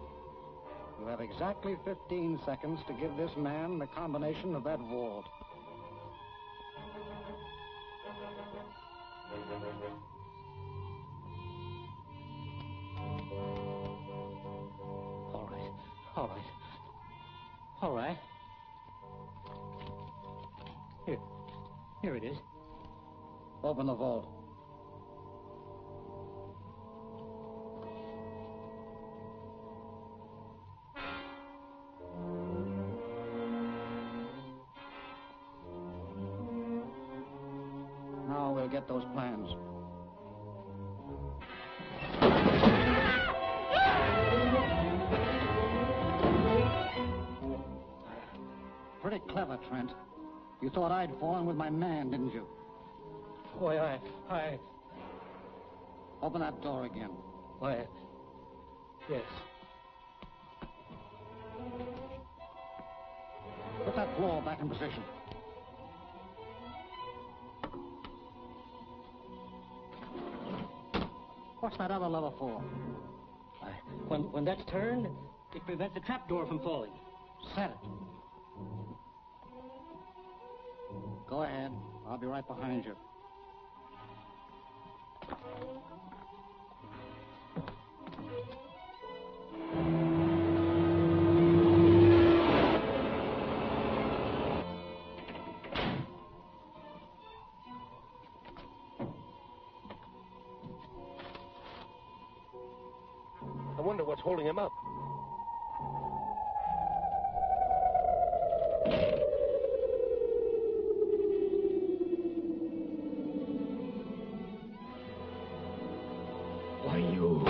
You have exactly 15 seconds to give this man the combination of that vault. All right. All right. All right. Here it is. Open the vault. Now we'll get those plans. Pretty clever, Trent. You thought I'd fallen with my man, didn't you? Boy, I... Open that door again. Why, yes. Put that floor back in position. What's that other lever for? When that's turned, it prevents the trapdoor from falling. Set it. Go ahead. I'll be right behind you. I wonder what's holding him up. Why, you...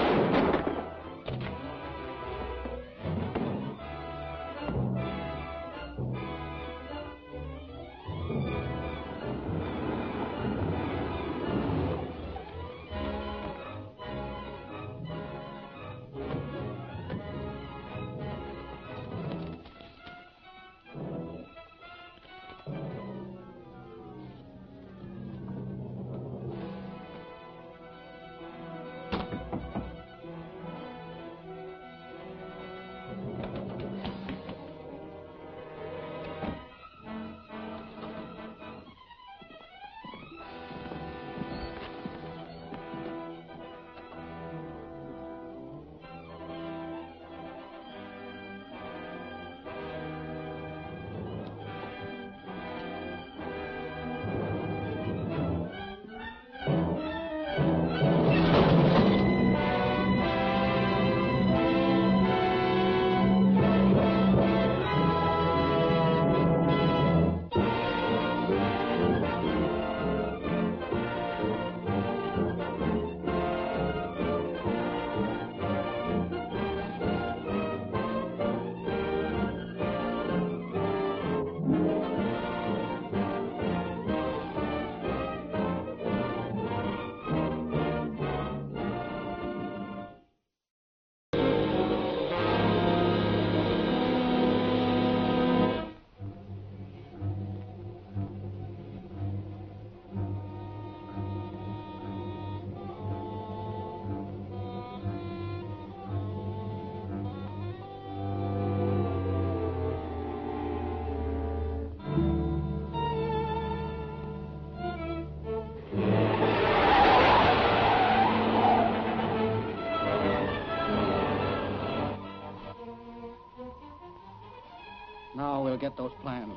Now we'll get those plans.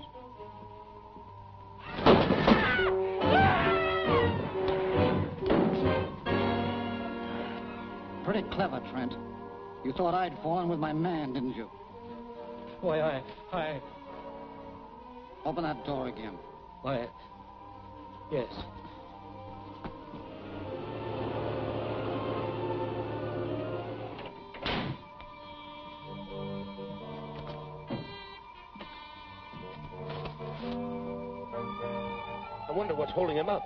Pretty clever, Trent. You thought I'd fallen with my man, didn't you? Why, I... Open that door again. Why, yes. I wonder what's holding him up.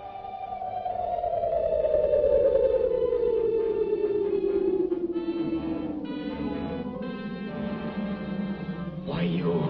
Why, you...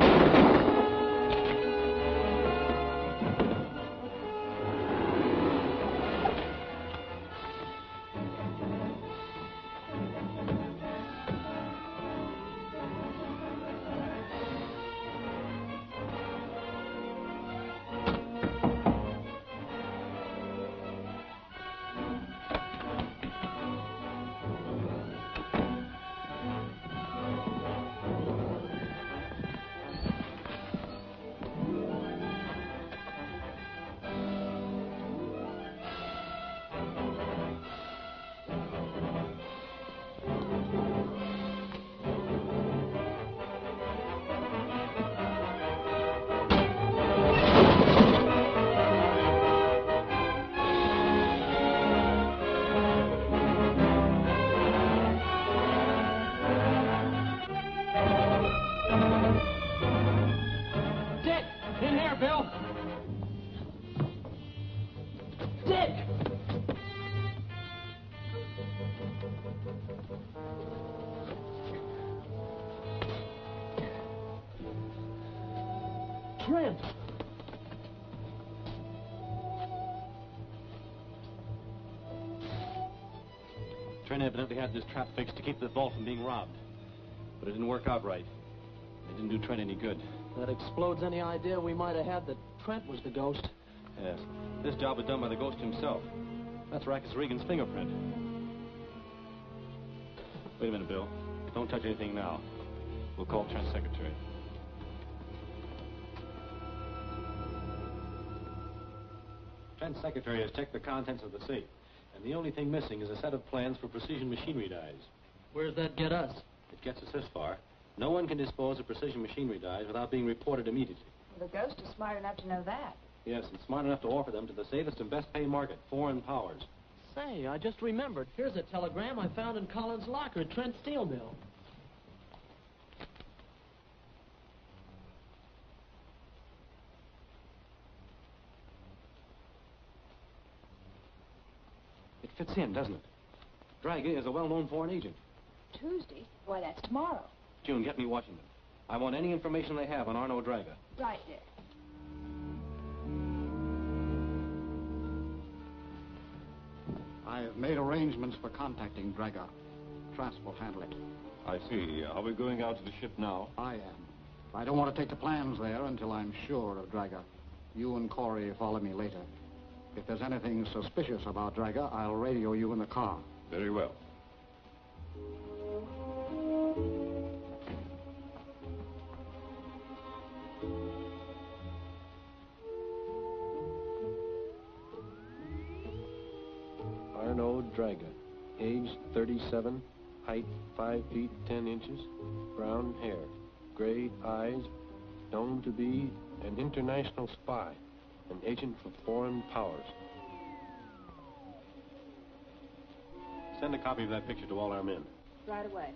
Trent! Trent evidently had this trap fixed to keep the vault from being robbed. But it didn't work out right. It didn't do Trent any good. That explodes any idea we might have had that Trent was the ghost. Yes. This job was done by the ghost himself. That's Rackus Regan's fingerprint. Wait a minute, Bill. Don't touch anything now. We'll call Trent's secretary. Trent's secretary has checked the contents of the safe. And the only thing missing is a set of plans for precision machinery dies. Where's that get us? It gets us this far. No one can dispose of precision machinery dies without being reported immediately. Well, the ghost is smart enough to know that. Yes, and smart enough to offer them to the safest and best paying market, foreign powers. Say, I just remembered. Here's a telegram I found in Collins' locker at Trent's steel mill. It fits in, doesn't it? Draga is a well-known foreign agent. Tuesday? Why, that's tomorrow. June, get me Washington. I want any information they have on Arno Draga. Right, Dick. I have made arrangements for contacting Draga. Trask will handle it. I see. Are we going out to the ship now? I am. I don't want to take the plans there until I'm sure of Draga. You and Corey follow me later. If there's anything suspicious about Draga, I'll radio you in the car. Very well. Arno Draga, age 37, height 5 feet 10 inches, brown hair, gray eyes, known to be an international spy, an agent for foreign powers. Send a copy of that picture to all our men. Right away.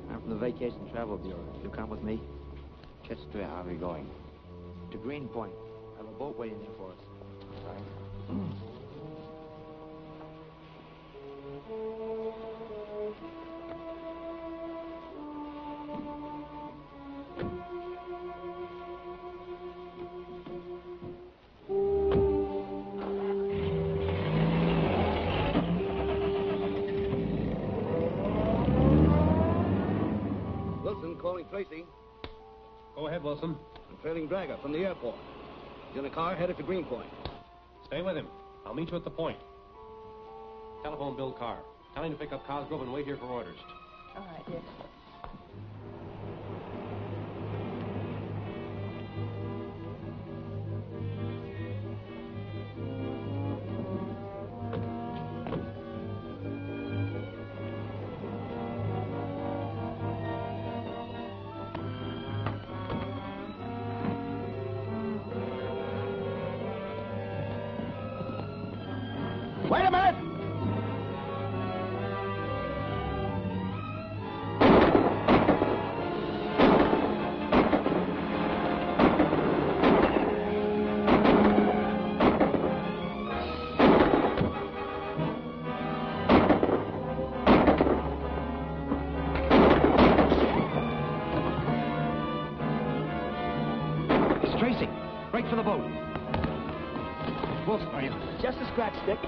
I'm from the Vacation Travel Bureau. You come with me? Just where are we going? To Greenpoint. I have a boat waiting there for us. All right. Dick Tracy. Go ahead, Wilson. I'm trailing Draga from the airport. He's in a car headed to Greenpoint. Stay with him. I'll meet you at the point. Telephone Bill Carr. Tell him to pick up Cosgrove and wait here for orders. All right, Dick. Wait a minute! It's Tracy. Break for the boat. Wilson, are you? Just a scratch, Dick.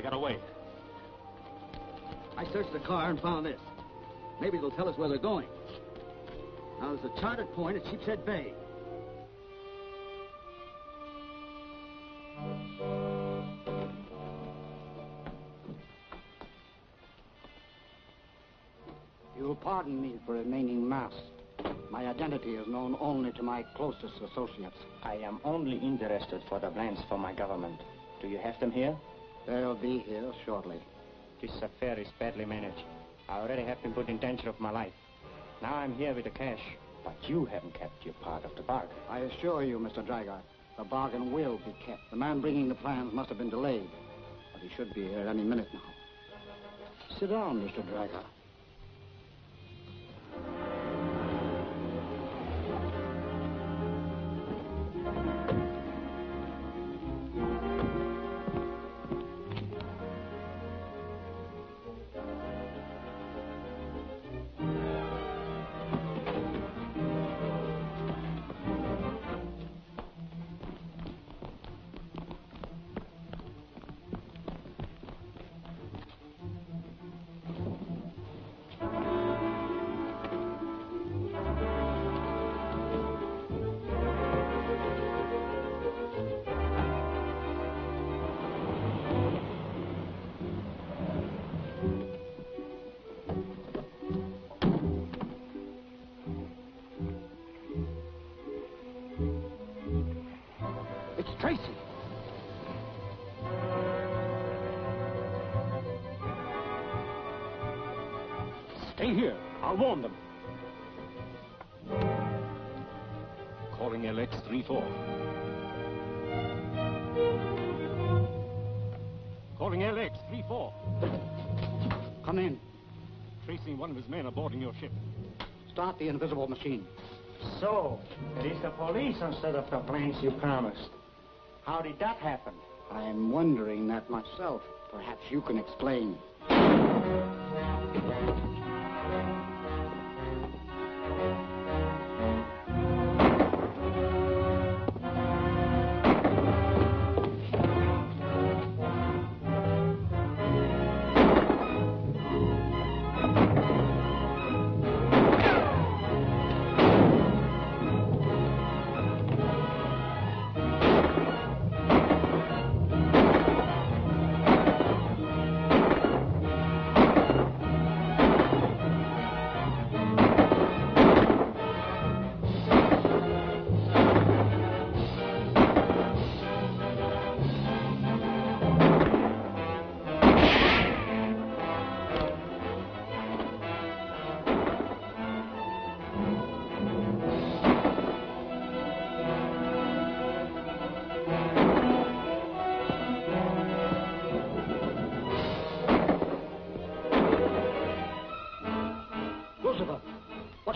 They got away. I searched the car and found this. Maybe they'll tell us where they're going. Now, there's a charted point at Sheepshead Bay. You'll pardon me for remaining masked. My identity is known only to my closest associates. I am only interested for the plans for my government. Do you have them here? They'll be here shortly. This affair is badly managed. I already have been put in danger of my life. Now I'm here with the cash, but you haven't kept your part of the bargain. I assure you, Mr. Draga, the bargain will be kept. The man bringing the plans must have been delayed, but he should be here any minute now. Sit down, Mr. Draga. Tracy! Stay here. I'll warn them. Calling LX-34. Calling LX-34. Come in. Tracy and one of his men are boarding your ship. Start the invisible machine. So, it is the police instead of the plans you promised. How did that happen? I'm wondering that myself. Perhaps you can explain.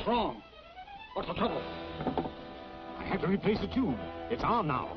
What's wrong? What's the trouble? I had to replace the tube. It's on now.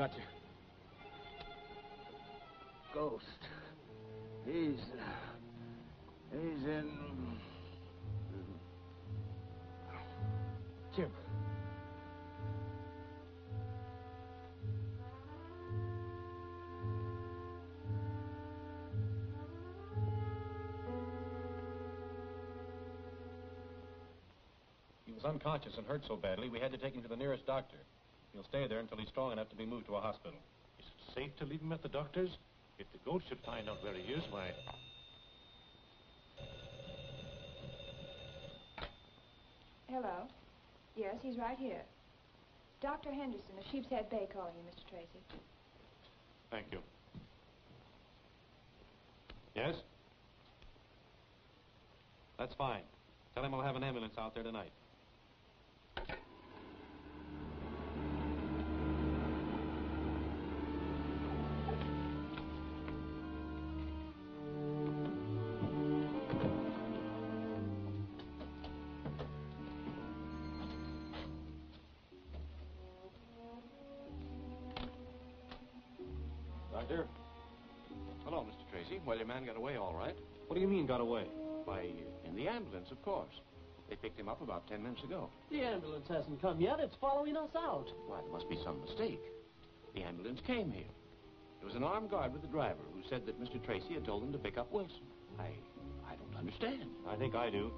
Doctor. Ghost. He's in... Jim. He was unconscious and hurt so badly, we had to take him to the nearest doctor. He'll stay there until he's strong enough to be moved to a hospital. Is it safe to leave him at the doctor's? If the ghost should find out where he is, why... Hello. Yes, he's right here. Dr. Henderson of Sheepshead Bay calling you, Mr. Tracy. Thank you. Yes? That's fine. Tell him I'll have an ambulance out there tonight. Doctor? Hello, Mr. Tracy. Well, your man got away all right. What do you mean, got away? Why, in the ambulance, of course. They picked him up about 10 minutes ago. The ambulance hasn't come yet. It's following us out. Why, there must be some mistake. The ambulance came here. There was an armed guard with the driver who said that Mr. Tracy had told them to pick up Wilson. I don't understand. I think I do.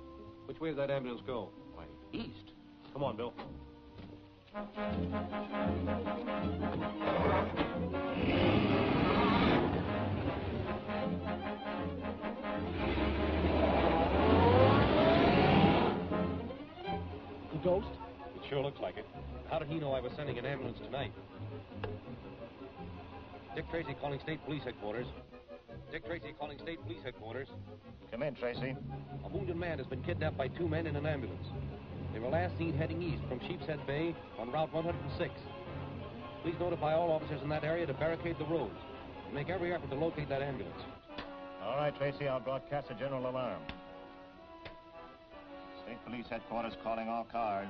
Which way does that ambulance go? Why, east. Come on, Bill. The ghost? It sure looks like it. How did he know I was sending an ambulance tonight? Dick Tracy calling State Police Headquarters. Dick Tracy calling State Police Headquarters. Come in, Tracy. A wounded man has been kidnapped by two men in an ambulance. They were last seen heading east from Sheepshead Bay on Route 106. Please notify all officers in that area to barricade the roads and make every effort to locate that ambulance. All right, Tracy, I'll broadcast a general alarm. State Police Headquarters calling all cars.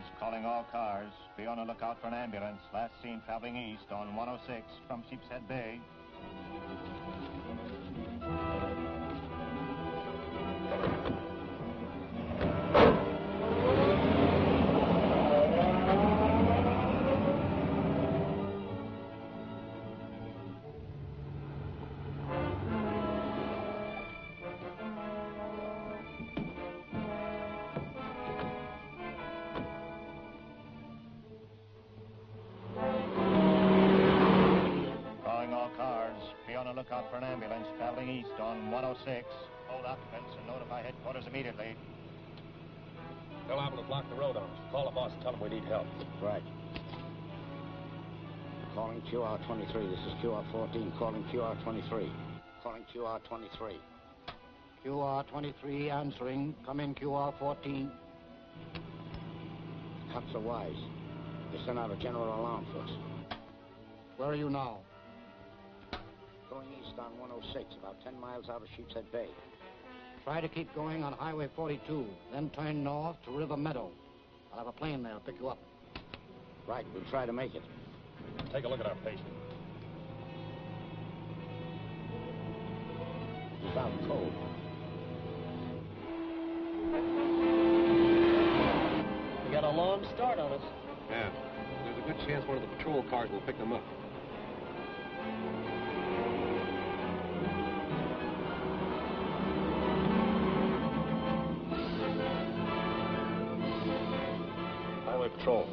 Be on the lookout for an ambulance. Last seen traveling east on 106 from Sheepshead Bay. Look out for an ambulance traveling east on 106. Hold occupants and notify headquarters immediately. Tell Apple to block the road on us. Call the boss and tell him we need help. Right. Calling QR-23. This is QR-14. Calling QR-23. Calling QR-23. QR-23 answering. Come in, QR-14. Cops are wise. They sent out a general alarm for us. Where are you now? Going east on 106, about 10 miles out of Sheepshead Bay. Try to keep going on Highway 42, then turn north to River Meadow. I'll have a plane there to pick you up. Right, we'll try to make it. Take a look at our patient. He's out cold. We got a long start on us. Yeah. There's a good chance one of the patrol cars will pick them up. Highway Patrol.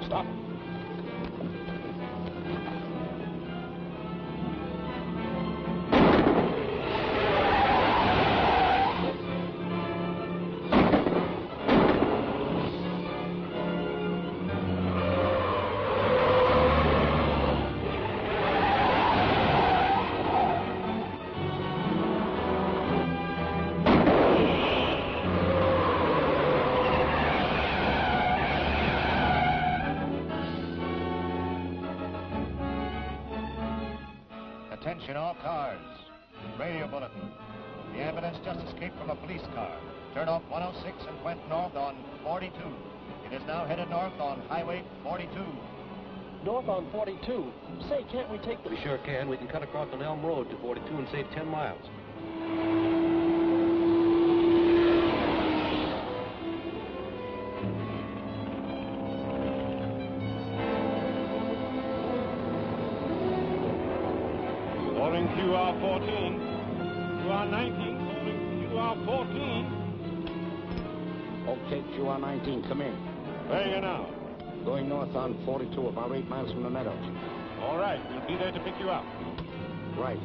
Stop. Attention all cars. Radio bulletin. The ambulance just escaped from a police car. Turned off 106 and went north on 42. It is now headed north on Highway 42. North on 42? Say, can't we take the... We sure can. We can cut across on Elm Road to 42 and save 10 miles. Calling QR14. QR19. Calling QR14. Okay, QR19, come in. Where are you now? Going north on 42, about 8 miles from the meadows. All right, we'll be there to pick you up. Right.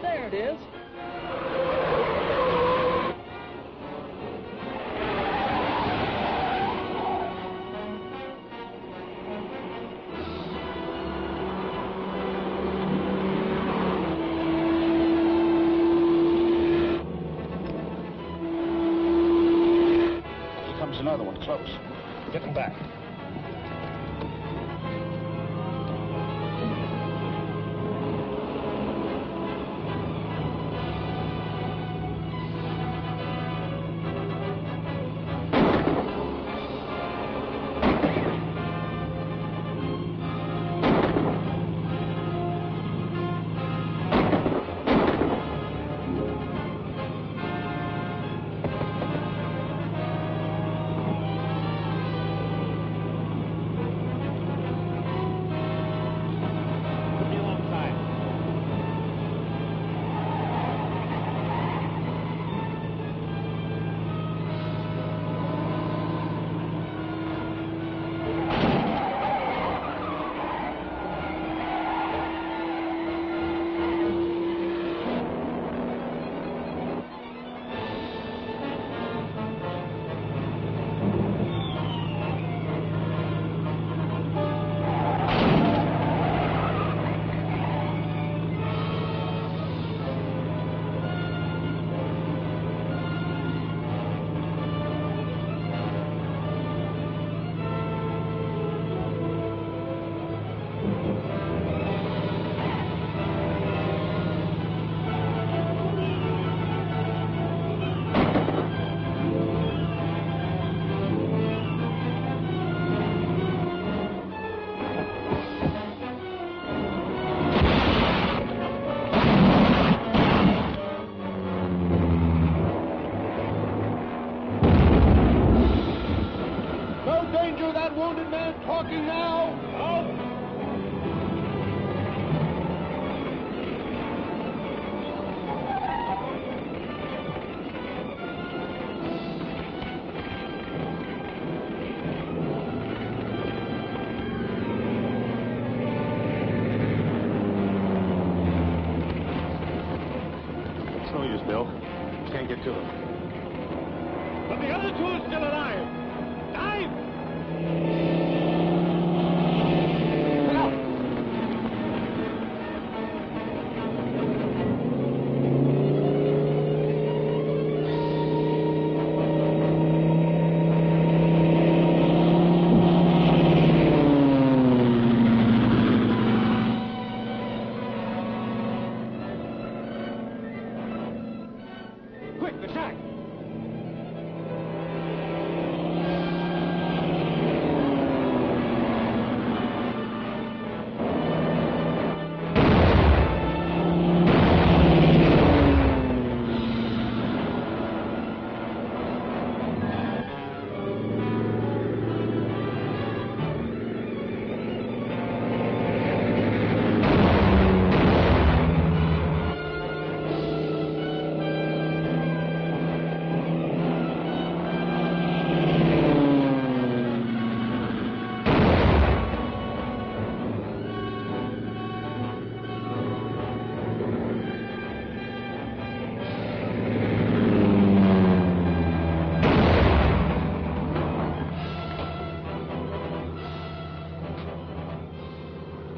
There it is. Another one, close. Getting back. Can't get to them. But the other two are still alive. Dive!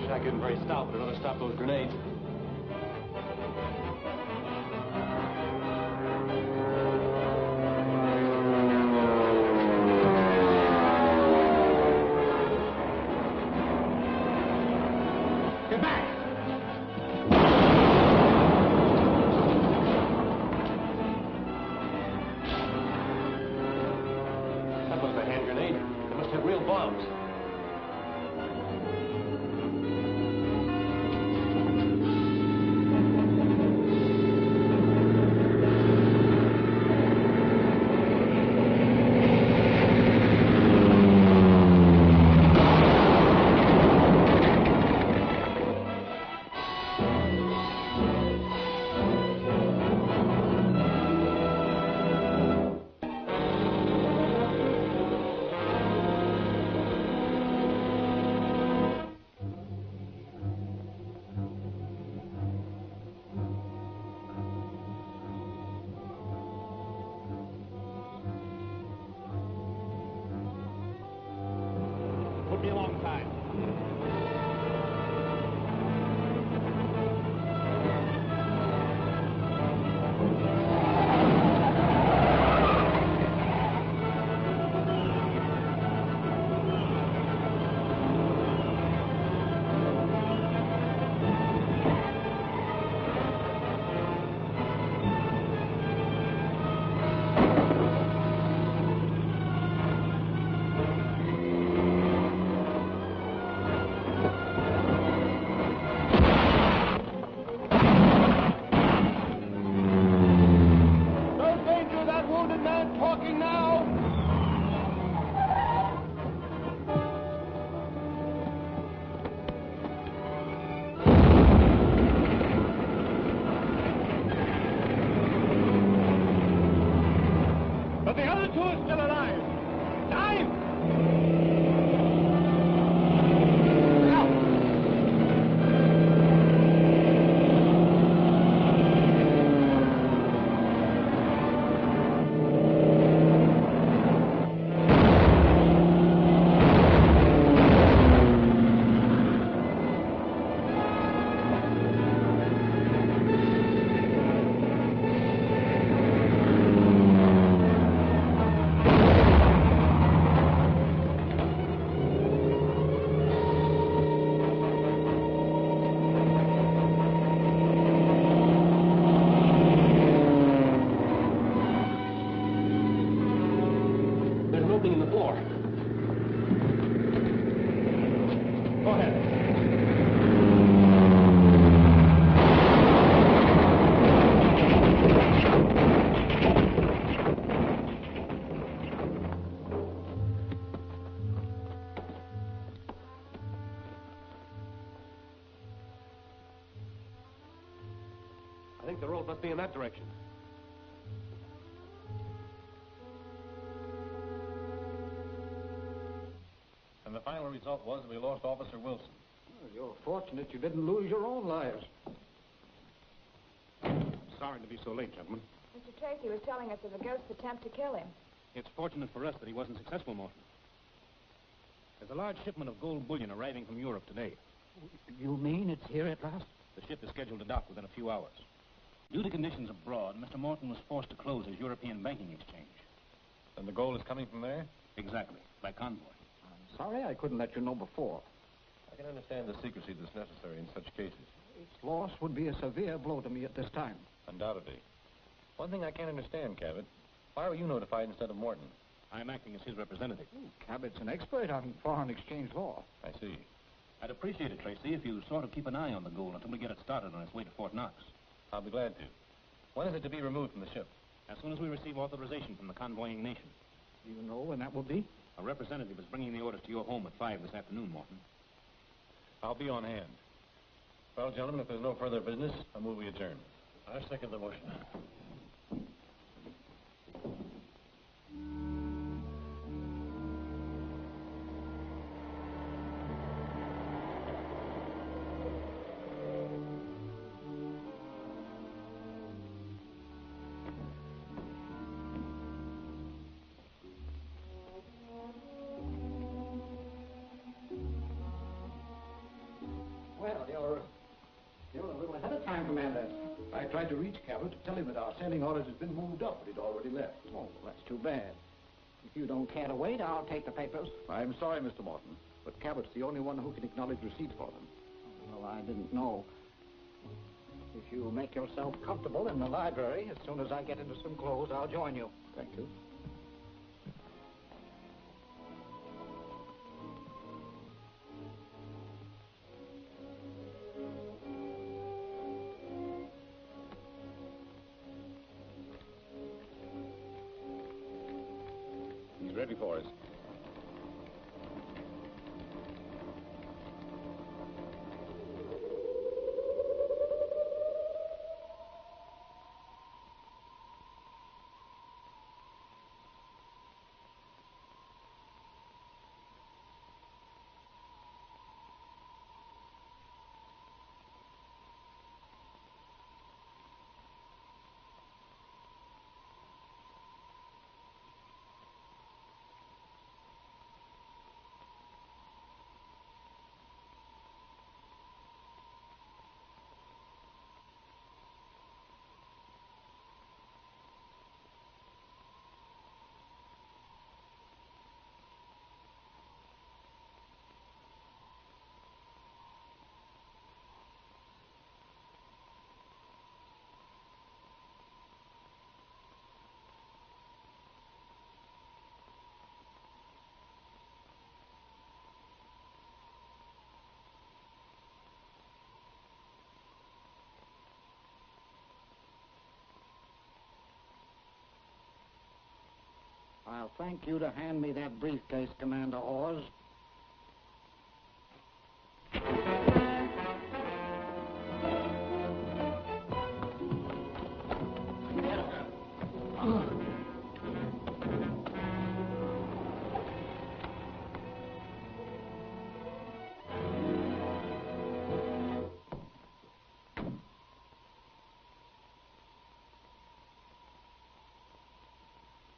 Not getting very stout, but I'd rather stop those grenades. think the road must be in that direction. And the final result was that we lost Officer Wilson. Well, you're fortunate you didn't lose your own lives. Sorry to be so late, gentlemen. Mr. Tracy was telling us of the ghost's attempt to kill him. It's fortunate for us that he wasn't successful, Morton. There's a large shipment of gold bullion arriving from Europe today. You mean it's here at last? The ship is scheduled to dock within a few hours. Due to conditions abroad, Mr. Morton was forced to close his European banking exchange. And the gold is coming from there? Exactly, by convoy. I'm sorry I couldn't let you know before. I can understand the secrecy that's necessary in such cases. Its loss would be a severe blow to me at this time. Undoubtedly. One thing I can't understand, Cabot. Why were you notified instead of Morton? I'm acting as his representative. Cabot's an expert on foreign exchange law. I see. I'd appreciate it, Tracy, if you sort of keep an eye on the gold until we get it started on its way to Fort Knox. I'll be glad to. When is it to be removed from the ship? As soon as we receive authorization from the convoying nation. Do you know when that will be? A representative is bringing the orders to your home at 5 this afternoon, Morton. I'll be on hand. Well, gentlemen, if there's no further business, I move we adjourn. I second the motion. Well, you're a little ahead of time, Commander. I tried to reach Cabot to tell him that our sailing orders had been moved up, but he'd already left. Oh, that's too bad. If you don't care to wait, I'll take the papers. I'm sorry, Mr. Morton, but Cabot's the only one who can acknowledge receipt for them. Well, I didn't know. If you make yourself comfortable in the library, as soon as I get into some clothes, I'll join you. Thank you. He's ready for us. I'll thank you to hand me that briefcase, Commander Oars.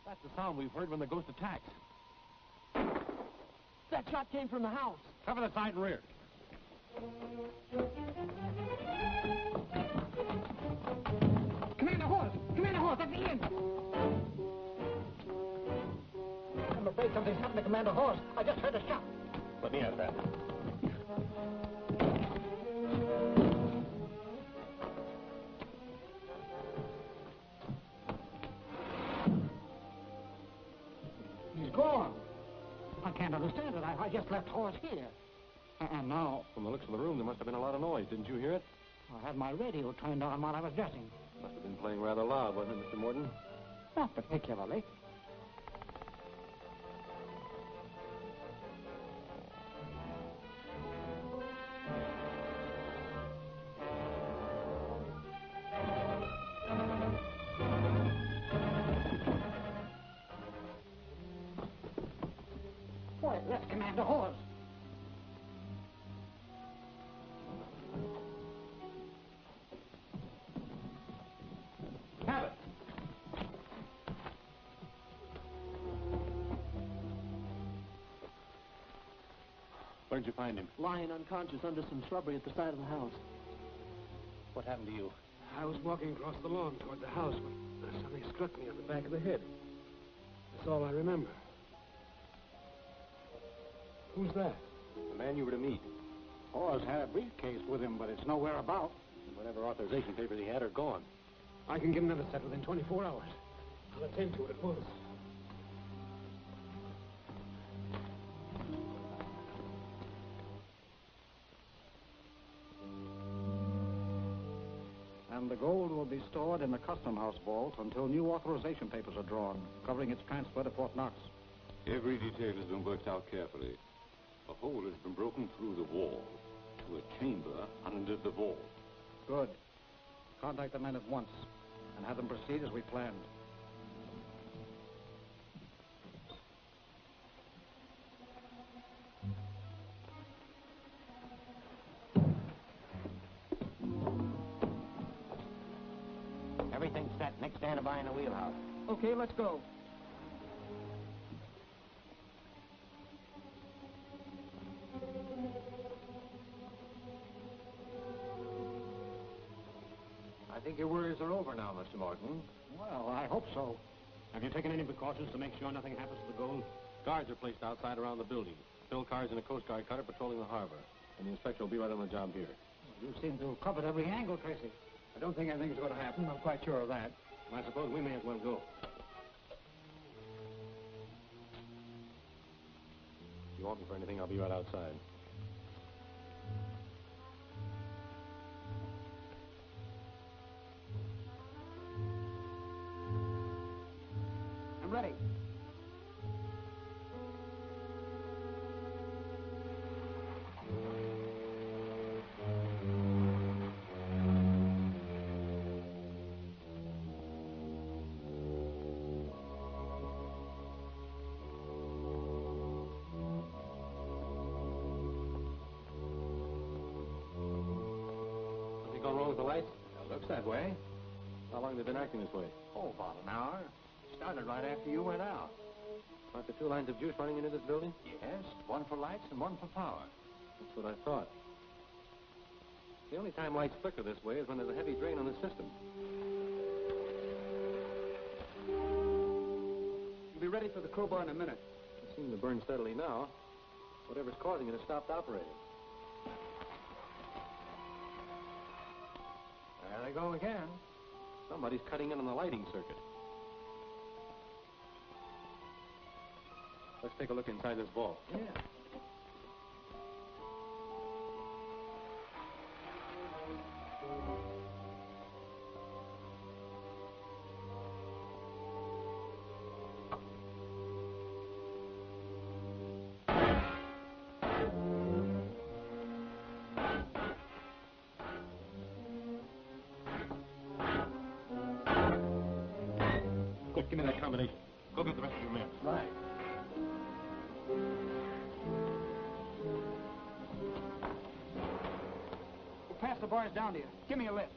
That's the sound we've heard when the ghost attacks. That shot came from the house. Cover the side and rear. Commander Horse! Commander Horse, at the end! I'm afraid something's happened to Commander Horse. I just heard a shot. Let me have that. He's gone. I can't understand it. I just left Horse here. And now... From the looks of the room, there must have been a lot of noise. Didn't you hear it? I had my radio turned on while I was dressing. Must have been playing rather loud, wasn't it, Mr. Morton? Not particularly. Yes, Commander, horse. Have it. Where'd you find him? Lying unconscious under some shrubbery at the side of the house. What happened to you? I was walking across the lawn toward the house when something struck me on the back of the head. That's all I remember. Who's that? The man you were to meet. Hawes had a briefcase with him, but it's nowhere about. Whatever authorization papers he had are gone. I can get another set within 24 hours. I'll attend to it at once. And the gold will be stored in the custom house vault until new authorization papers are drawn, covering its transfer to Fort Knox. Every detail has been worked out carefully. A hole has been broken through the wall to a chamber under the vault. Good. Contact the men at once and have them proceed as we planned. Everything's set. Next stand by in the wheelhouse. Okay, let's go. I think your worries are over now, Mr. Morton. Well, I hope so. Have you taken any precautions to make sure nothing happens to the gold? Guards are placed outside around the building. Bill cars and a Coast Guard cutter patrolling the harbor. And the inspector will be right on the job here. You seem to have covered every angle, Tracy. I don't think anything's going to happen. I'm quite sure of that. I suppose we may as well go. If you want me for anything, I'll be right outside. I'm ready. Gone wrong with the lights? It looks that way. How long have they been acting this way? Oh, about an hour. Started right after you went out. Aren't there two lines of juice running into this building? Yes, one for lights and one for power. That's what I thought. The only time lights flicker this way is when there's a heavy drain on the system. You'll be ready for the crowbar in a minute. It seems to burn steadily now. Whatever's causing it has stopped operating. There they go again. Somebody's cutting in on the lighting circuit. Let's take a look inside this vault. Yeah. Quick, give me that combination. Go get the rest of your men. Right. We'll pass the bars down to you. Give me a lift.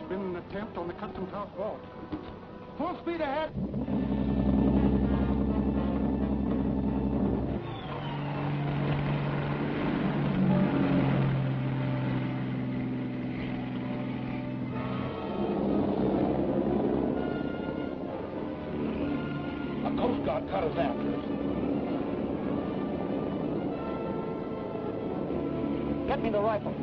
been an attempt on the customs house vault. Full speed ahead! A Coast Guard cut us after us. Get me the rifle.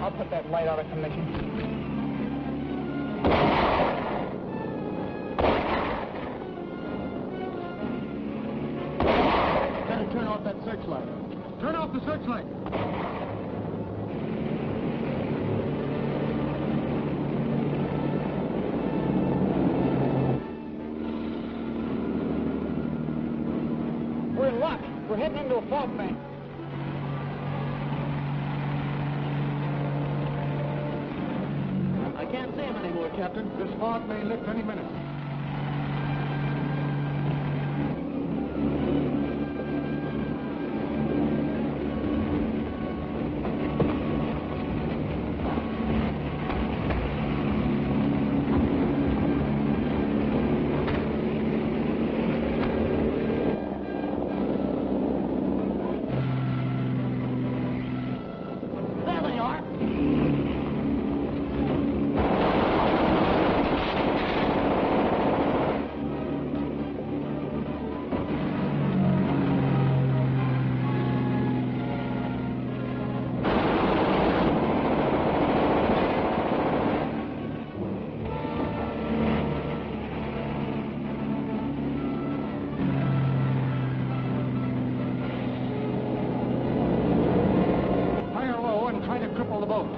I'll put that light out of commission. Better turn off that searchlight. Turn off the searchlight. We're in luck. We're heading into a fog bank. I can't see him anymore, Captain. This fog may lift any minute. There they are. Fire low and try to cripple the boat.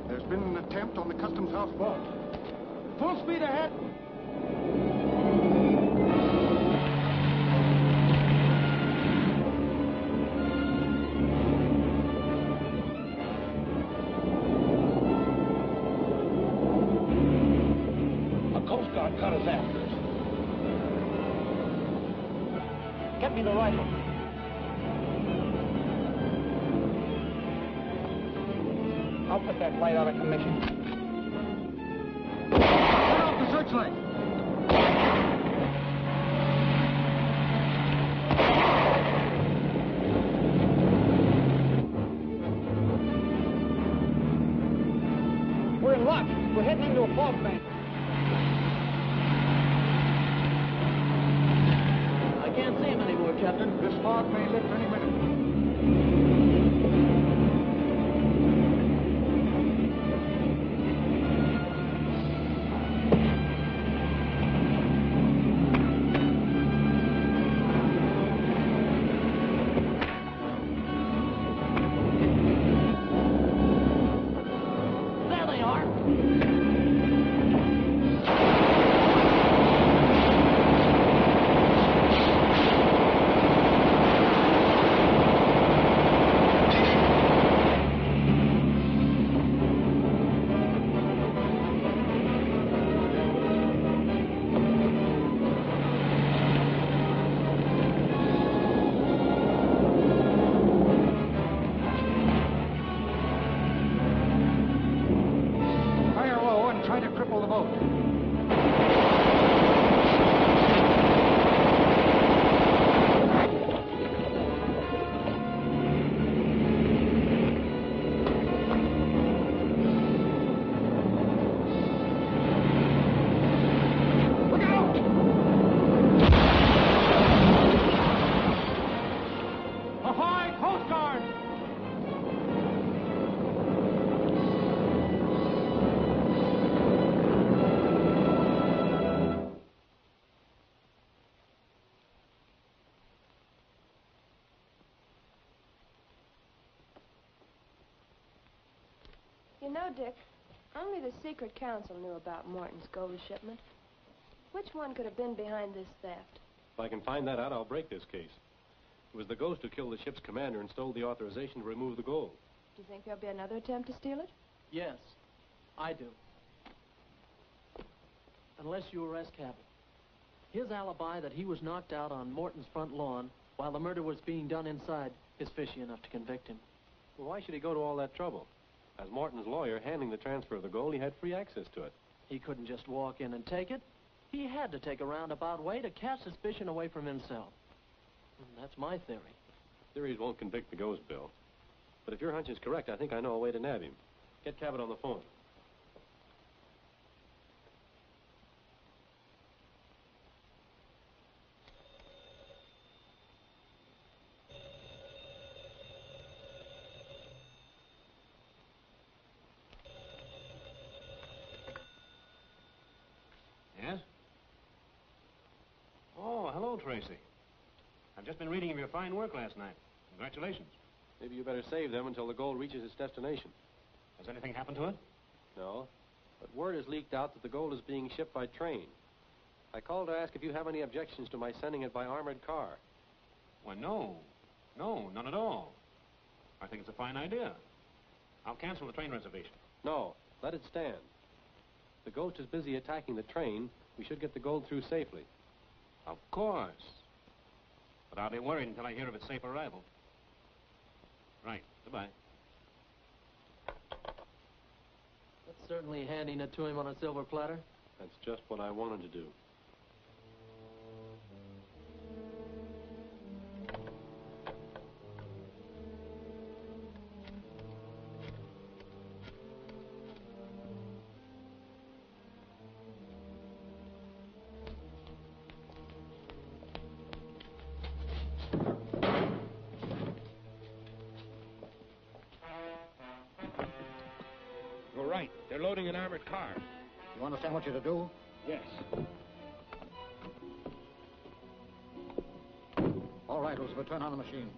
There's been an attempt on the customs house vault. Full speed ahead! A Coast Guard cut us after us. Get me the rifle. I'll put that light out of commission. Turn off the searchlight. We're in luck. We're heading into a fog bank. I can't see him anymore, Captain. This fog may lift any minute. There they are. You know, Dick, only the secret council knew about Morton's gold shipment. Which one could have been behind this theft? If I can find that out, I'll break this case. It was the ghost who killed the ship's commander and stole the authorization to remove the gold. Do you think there'll be another attempt to steal it? Yes, I do. Unless you arrest Cabot. His alibi that he was knocked out on Morton's front lawn while the murder was being done inside is fishy enough to convict him. Well, why should he go to all that trouble? As Morton's lawyer handling the transfer of the gold, he had free access to it. He couldn't just walk in and take it. He had to take a roundabout way to cast suspicion away from himself. And that's my theory. Theories won't convict the ghost, Bill. But if your hunch is correct, I think I know a way to nab him. Get Cabot on the phone. Yes? Oh, hello, Tracy. I've just been reading of your fine work last night. Congratulations. Maybe you better save them until the gold reaches its destination. Has anything happened to it? No, but word has leaked out that the gold is being shipped by train. I called to ask if you have any objections to my sending it by armored car. Why, no. No, none at all. I think it's a fine idea. I'll cancel the train reservation. No, let it stand. The ghost is busy attacking the train. We should get the gold through safely. Of course. But I'll be worried until I hear of its safe arrival. Right. Goodbye. That's certainly handing it to him on a silver platter. That's just what I wanted to do. Right. They're loading an armored car. You understand what you're to do? Yes. All right, Elizabeth, turn on the machine.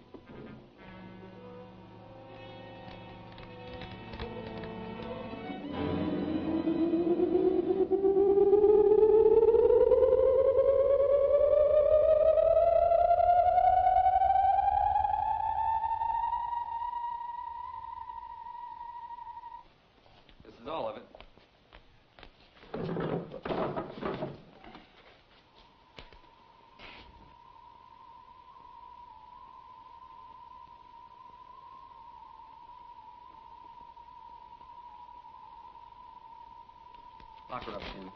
Lock her up, Tim.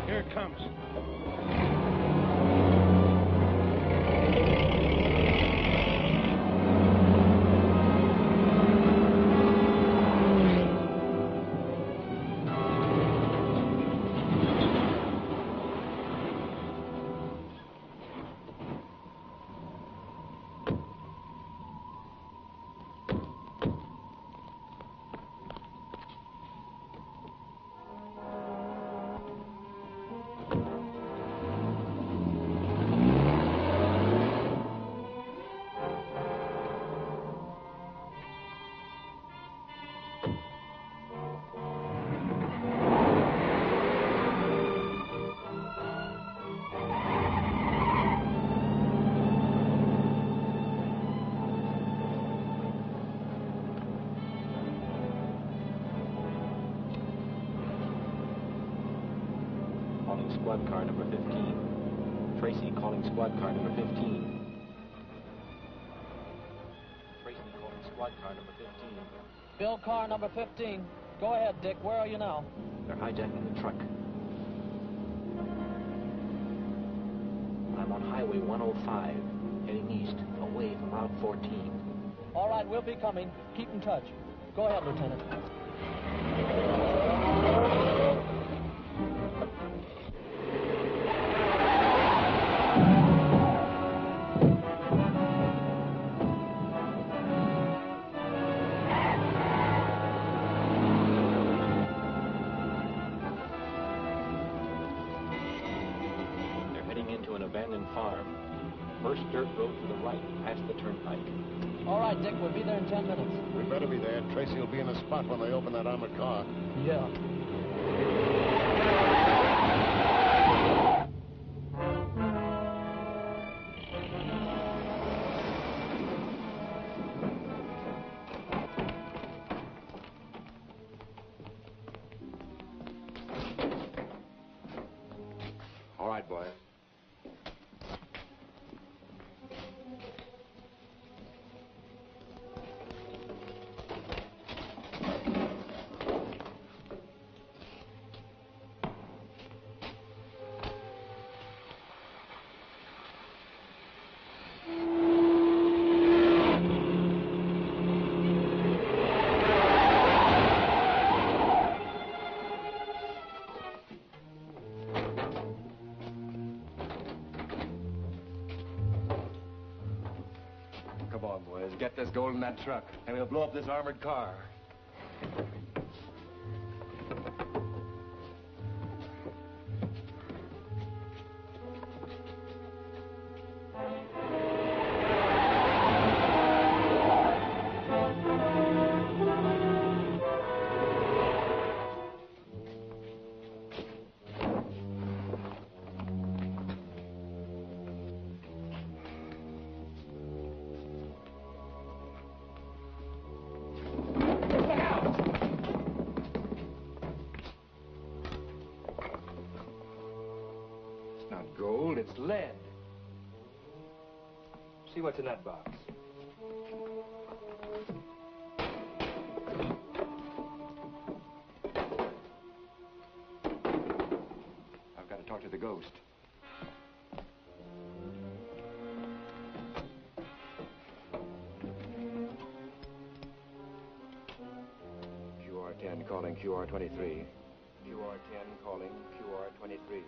Here it comes. Squad car number 15. Tracy calling squad car number 15. Tracy calling squad car number 15. Bill, car number 15. Go ahead, Dick. Where are you now? They're hijacking the truck. I'm on Highway 105, heading east, away from Route 14. All right, we'll be coming. Keep in touch. Go ahead, Lieutenant. abandoned farm. First dirt road to the right, past the turnpike. All right, Dick, we'll be there in 10 minutes. We better be there. Tracy will be in the spot when they open that armored car. Yeah. All right, boy. Come on, boys. Get this gold in that truck, and we'll blow up this armored car. Gold, it's lead. See what's in that box. I've got to talk to the ghost. QR-10 calling QR-23. QR-10 calling QR-23.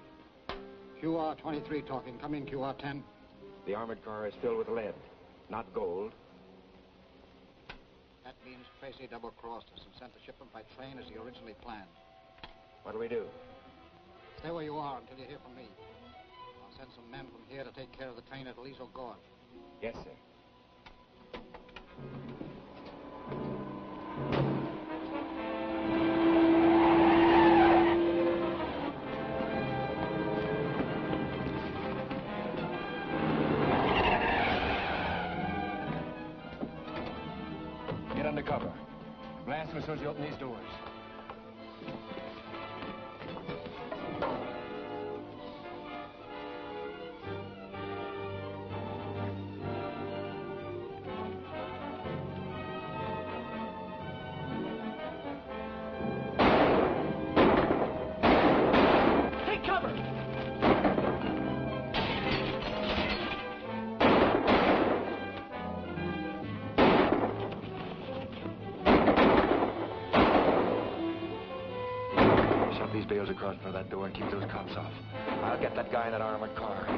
QR-23 talking. Come in, QR-10. The armored car is filled with lead, not gold. That means Tracy double-crossed us and sent the shipment by train as he originally planned. What do we do? Stay where you are until you hear from me. I'll send some men from here to take care of the train at Aliso Gorge. Yes, sir. Get under cover. Blast them as soon as you open these doors. Take cover! Shove these bales across front of that door and keep those cops off. I'll get that guy in that armored car.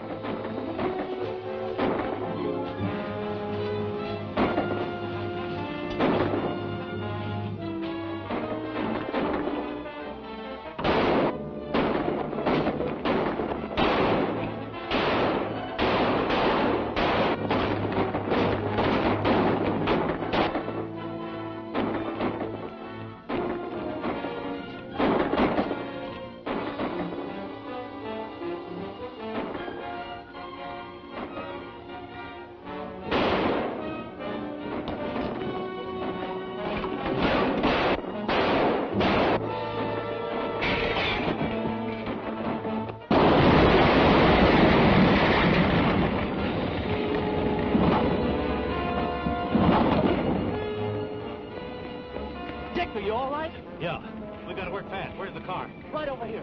Dick, are you all right? Yeah. We gotta work fast. Where's the car? Right over here.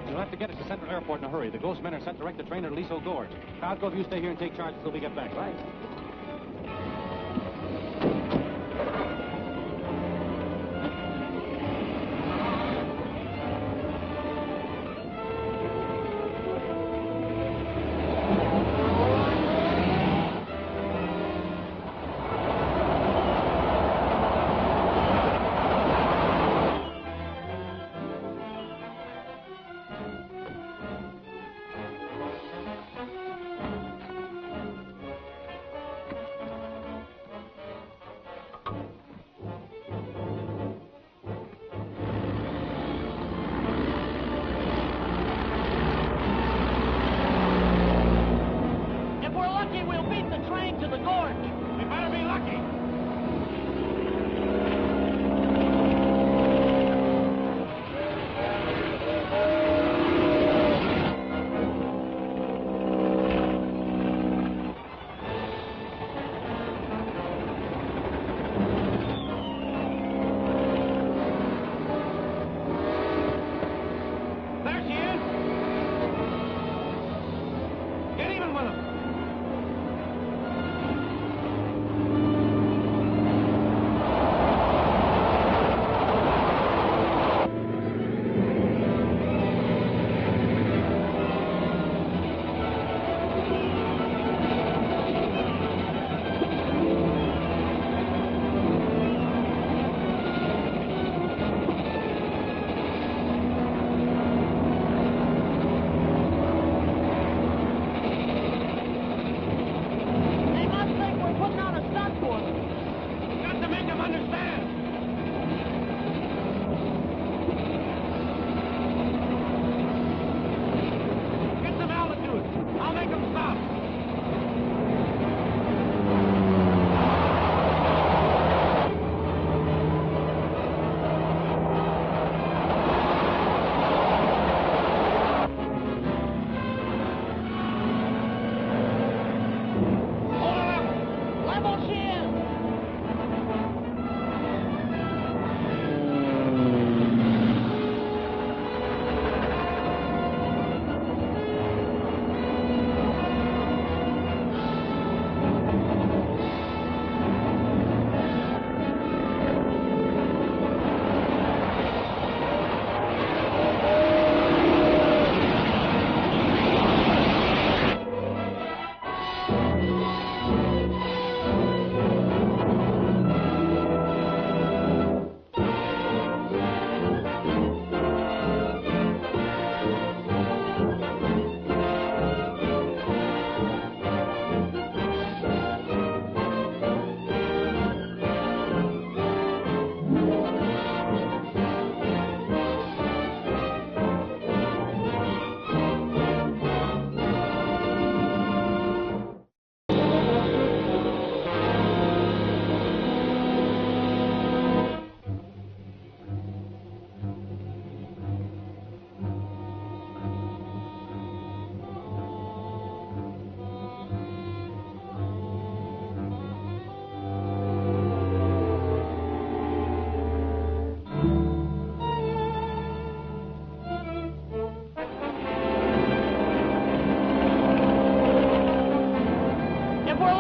You'll have to get us to Central Airport in a hurry. The ghost men are sent direct to train at Aliso Gorge. Cosgrove, you stay here and take charge until we get back. Right.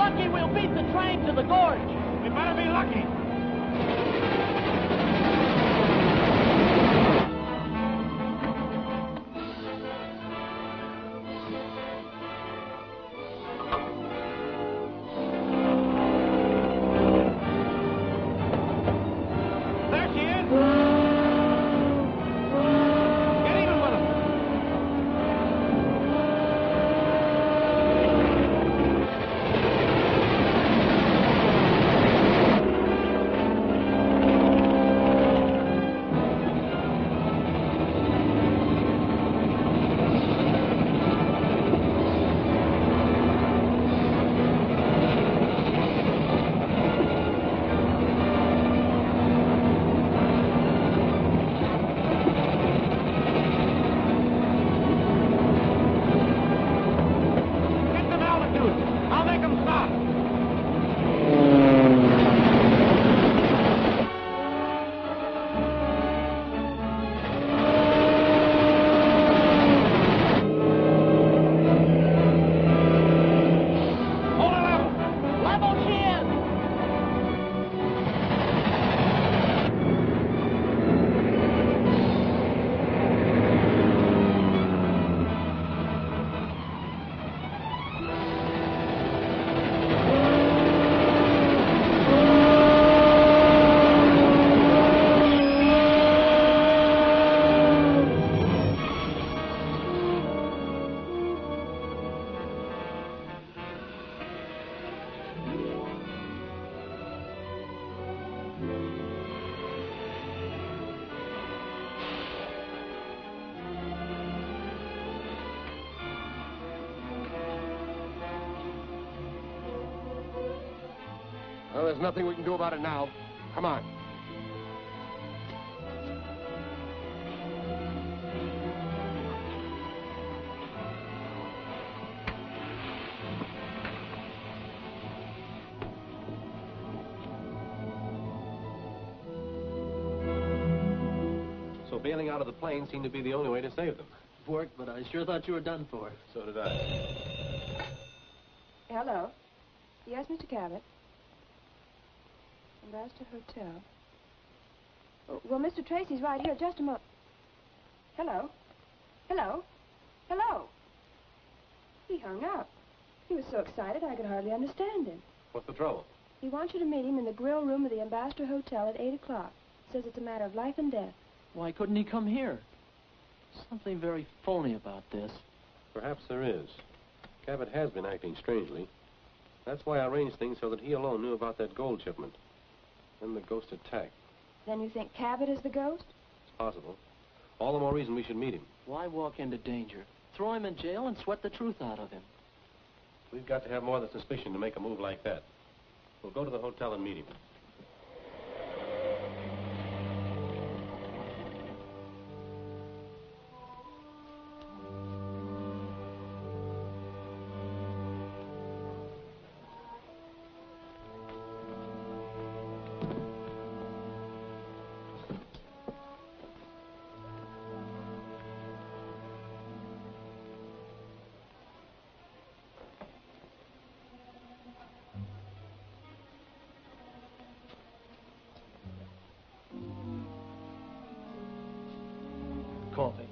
lucky, we'll beat the train to the gorge. We better be lucky. Well, there's nothing we can do about it now. Come on. So bailing out of the plane seemed to be the only way to save them. Worked, but I sure thought you were done for. So did I. Hello. Yes, Mr. Cabot. Ambassador Hotel. Oh, well, Mr. Tracy's right here. Just a moment. Hello? Hello? Hello? He hung up. He was so excited I could hardly understand him. What's the trouble? He wants you to meet him in the grill room of the Ambassador Hotel at 8 o'clock. Says it's a matter of life and death. Why couldn't he come here? Something very phony about this. Perhaps there is. Cabot has been acting strangely. That's why I arranged things so that he alone knew about that gold shipment. Then the ghost attack. Then you think Cabot is the ghost? It's possible. All the more reason we should meet him. Why walk into danger? Throw him in jail and sweat the truth out of him. We've got to have more than suspicion to make a move like that. We'll go to the hotel and meet him. Coffee.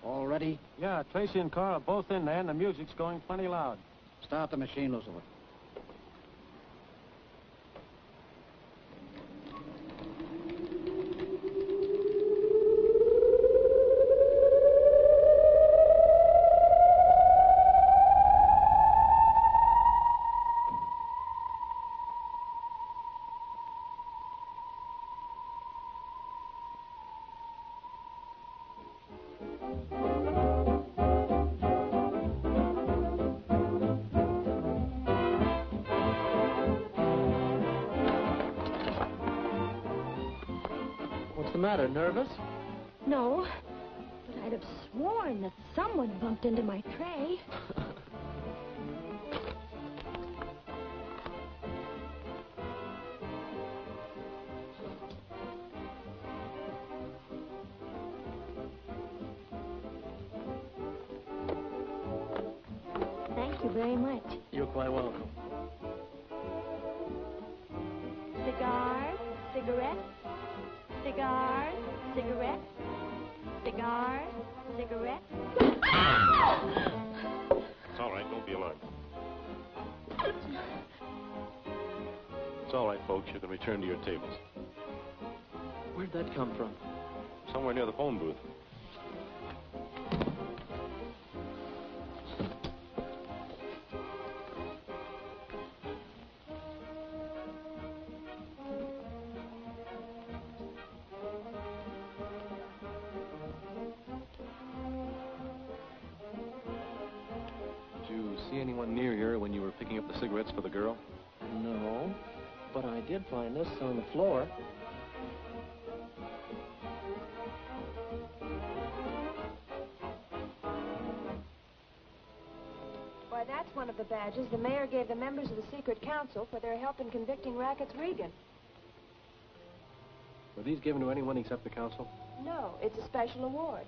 All ready? Yeah, Tracy and Carl are both in there, and the music's going plenty loud. Start the machine, Lucifer. the matter, nervous? No, but I'd have sworn that someone bumped into my tray. Thank you very much. You're quite welcome. Cigars, cigarettes, cigars, cigarettes, cigars, cigarettes. It's all right. Don't be alarmed. It's all right, folks. You can return to your tables. Where'd that come from? Somewhere near the phone booth. Picking up the cigarettes for the girl? No, but I did find this on the floor. Why, that's one of the badges the mayor gave the members of the secret council for their help in convicting Rackets Regan. Were these given to anyone except the council? No, it's a special award.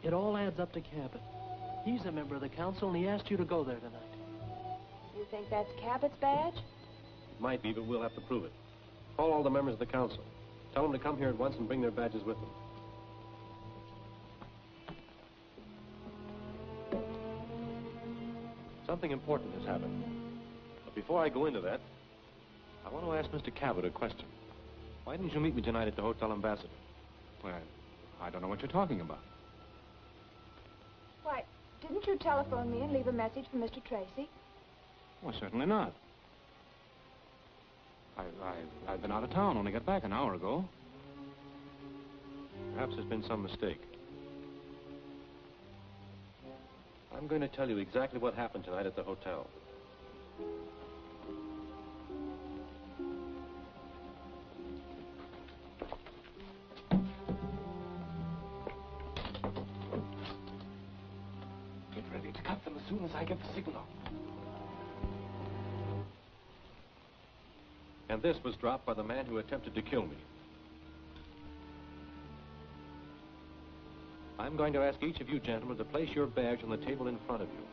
It all adds up to Cabot. He's a member of the council, and he asked you to go there tonight. You think that's Cabot's badge? It might be, but we'll have to prove it. Call all the members of the council. Tell them to come here at once and bring their badges with them. Something important has happened. But before I go into that, I want to ask Mr. Cabot a question. Why didn't you meet me tonight at the Hotel Ambassador? Well, I don't know what you're talking about. Why, didn't you telephone me and leave a message for Mr. Tracy? Well, certainly not. I've been out of town, only got back an hour ago. Perhaps there's been some mistake. I'm going to tell you exactly what happened tonight at the hotel. Get ready to cut them as soon as I get the signal. And this was dropped by the man who attempted to kill me. I'm going to ask each of you gentlemen to place your badge on the table in front of you.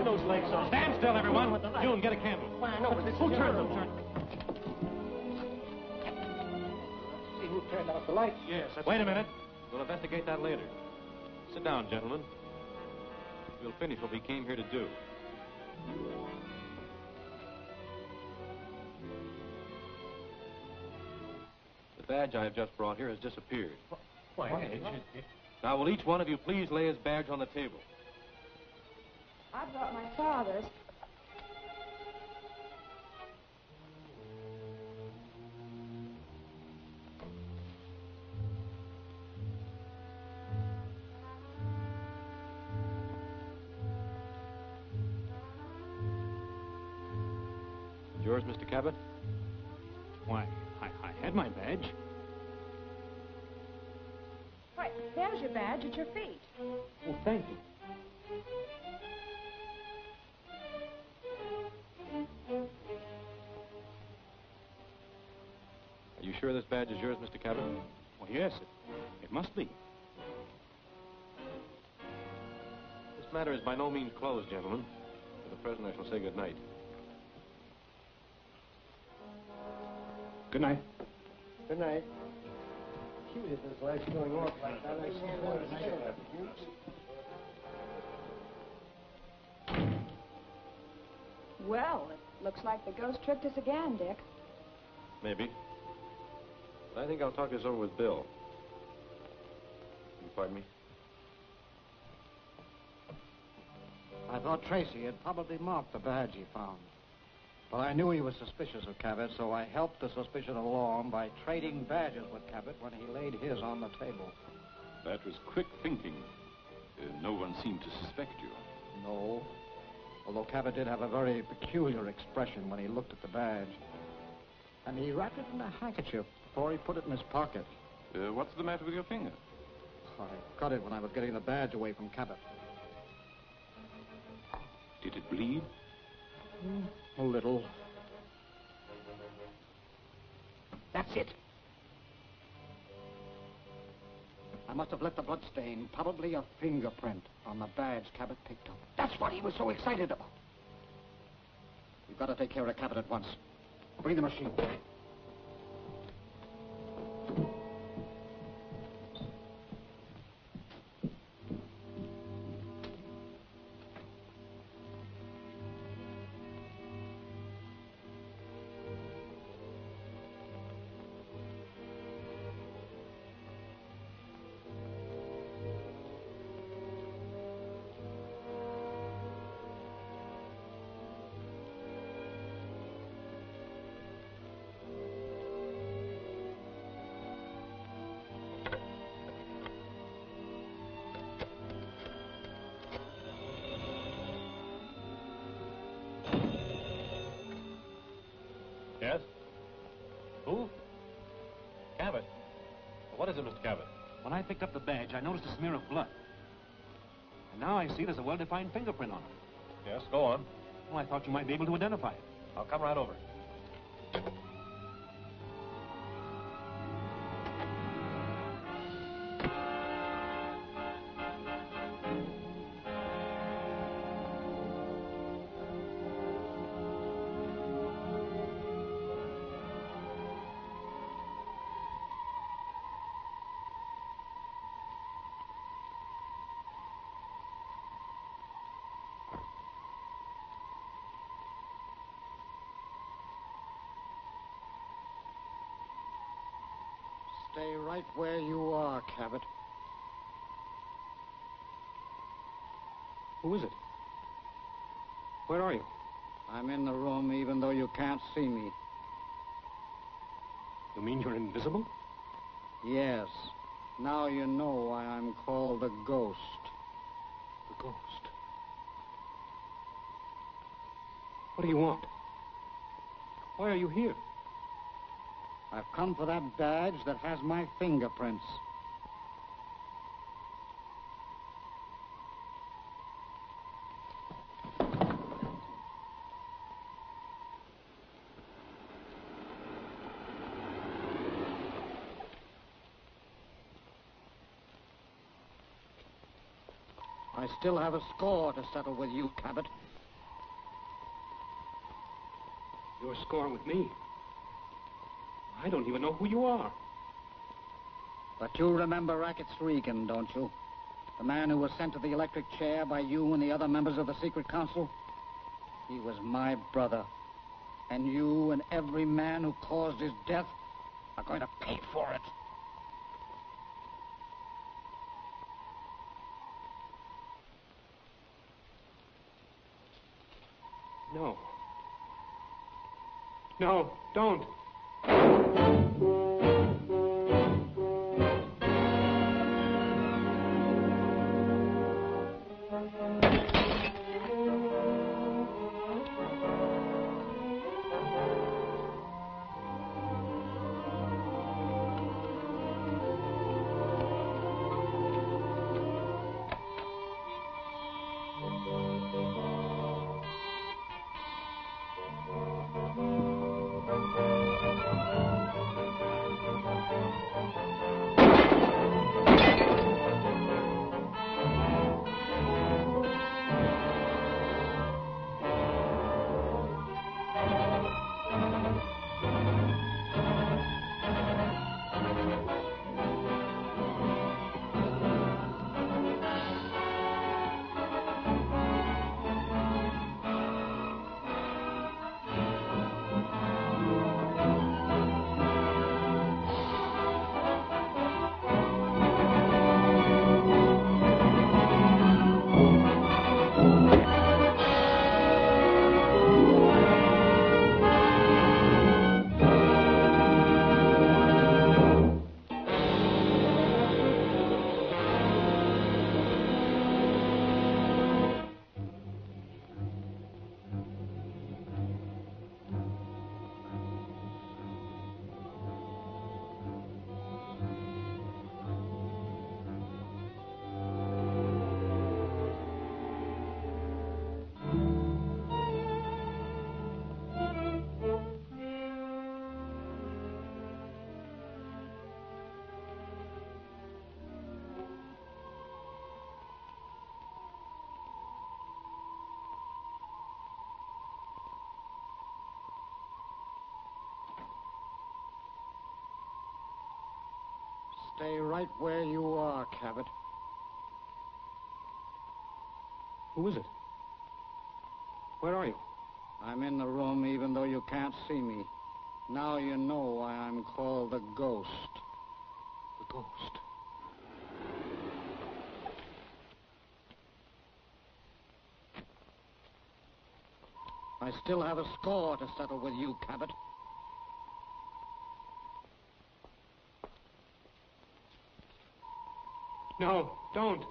Turn those legs off. Stand still, everyone. June, get a candle. Why, no, but this Who is turned your- them? See who turned out the lights? Yes. Wait a minute. We'll investigate that later. Sit down, gentlemen. We'll finish what we came here to do. The badge I have just brought here has disappeared. Why? Now, will each one of you please lay his badge on the table? I brought my father's. Yours, Mr. Cabot? Why, I had my badge. Why, there's your badge at your feet. Oh, thank you. Are you sure this badge is yours, Mr. Cabot? Well, yes, it must be. This matter is by no means closed, gentlemen. For the present, I shall say good night. Good night. Good night. Gee, with those lights going off like that, I see what it's Well, it looks like the ghost tricked us again, Dick. Maybe. But I think I'll talk this over with Bill. You pardon me? I thought Tracy had probably marked the badge he found. But I knew he was suspicious of Cabot, so I helped the suspicion along by trading badges with Cabot when he laid his on the table. That was quick thinking. No one seemed to suspect you. No. Although Cabot did have a very peculiar expression when he looked at the badge. And he wrapped it in a handkerchief before he put it in his pocket. What's the matter with your finger? I cut it when I was getting the badge away from Cabot. Did it bleed? A little. That's it. I must have left a blood stain, probably a fingerprint, on the badge Cabot picked up. That's what he was so excited about. We've got to take care of Cabot at once. Bring the machine. Yes? Who? Cabot. What is it, Mr. Cabot? When I picked up the badge, I noticed a smear of blood. And now I see there's a well-defined fingerprint on it. Yes, go on. Well, I thought you might be able to identify it. I'll come right over. Stay right where you are, Cabot. Who is it? Where are you? I'm in the room even though you can't see me. You mean you're invisible? Yes. Now you know why I'm called the Ghost. The Ghost? What do you want? Why are you here? I've come for that badge that has my fingerprints. I still have a score to settle with you, Cabot. Your score with me? I don't even know who you are. But you remember Rackets Regan, don't you? The man who was sent to the electric chair by you and the other members of the Secret Council? He was my brother. And you and every man who caused his death are going to pay for it. No. No, don't. Stay right where you are, Cabot. Who is it? Where are you? I'm in the room even though you can't see me. Now you know why I'm called the Ghost. The Ghost. I still have a score to settle with you, Cabot. No, don't.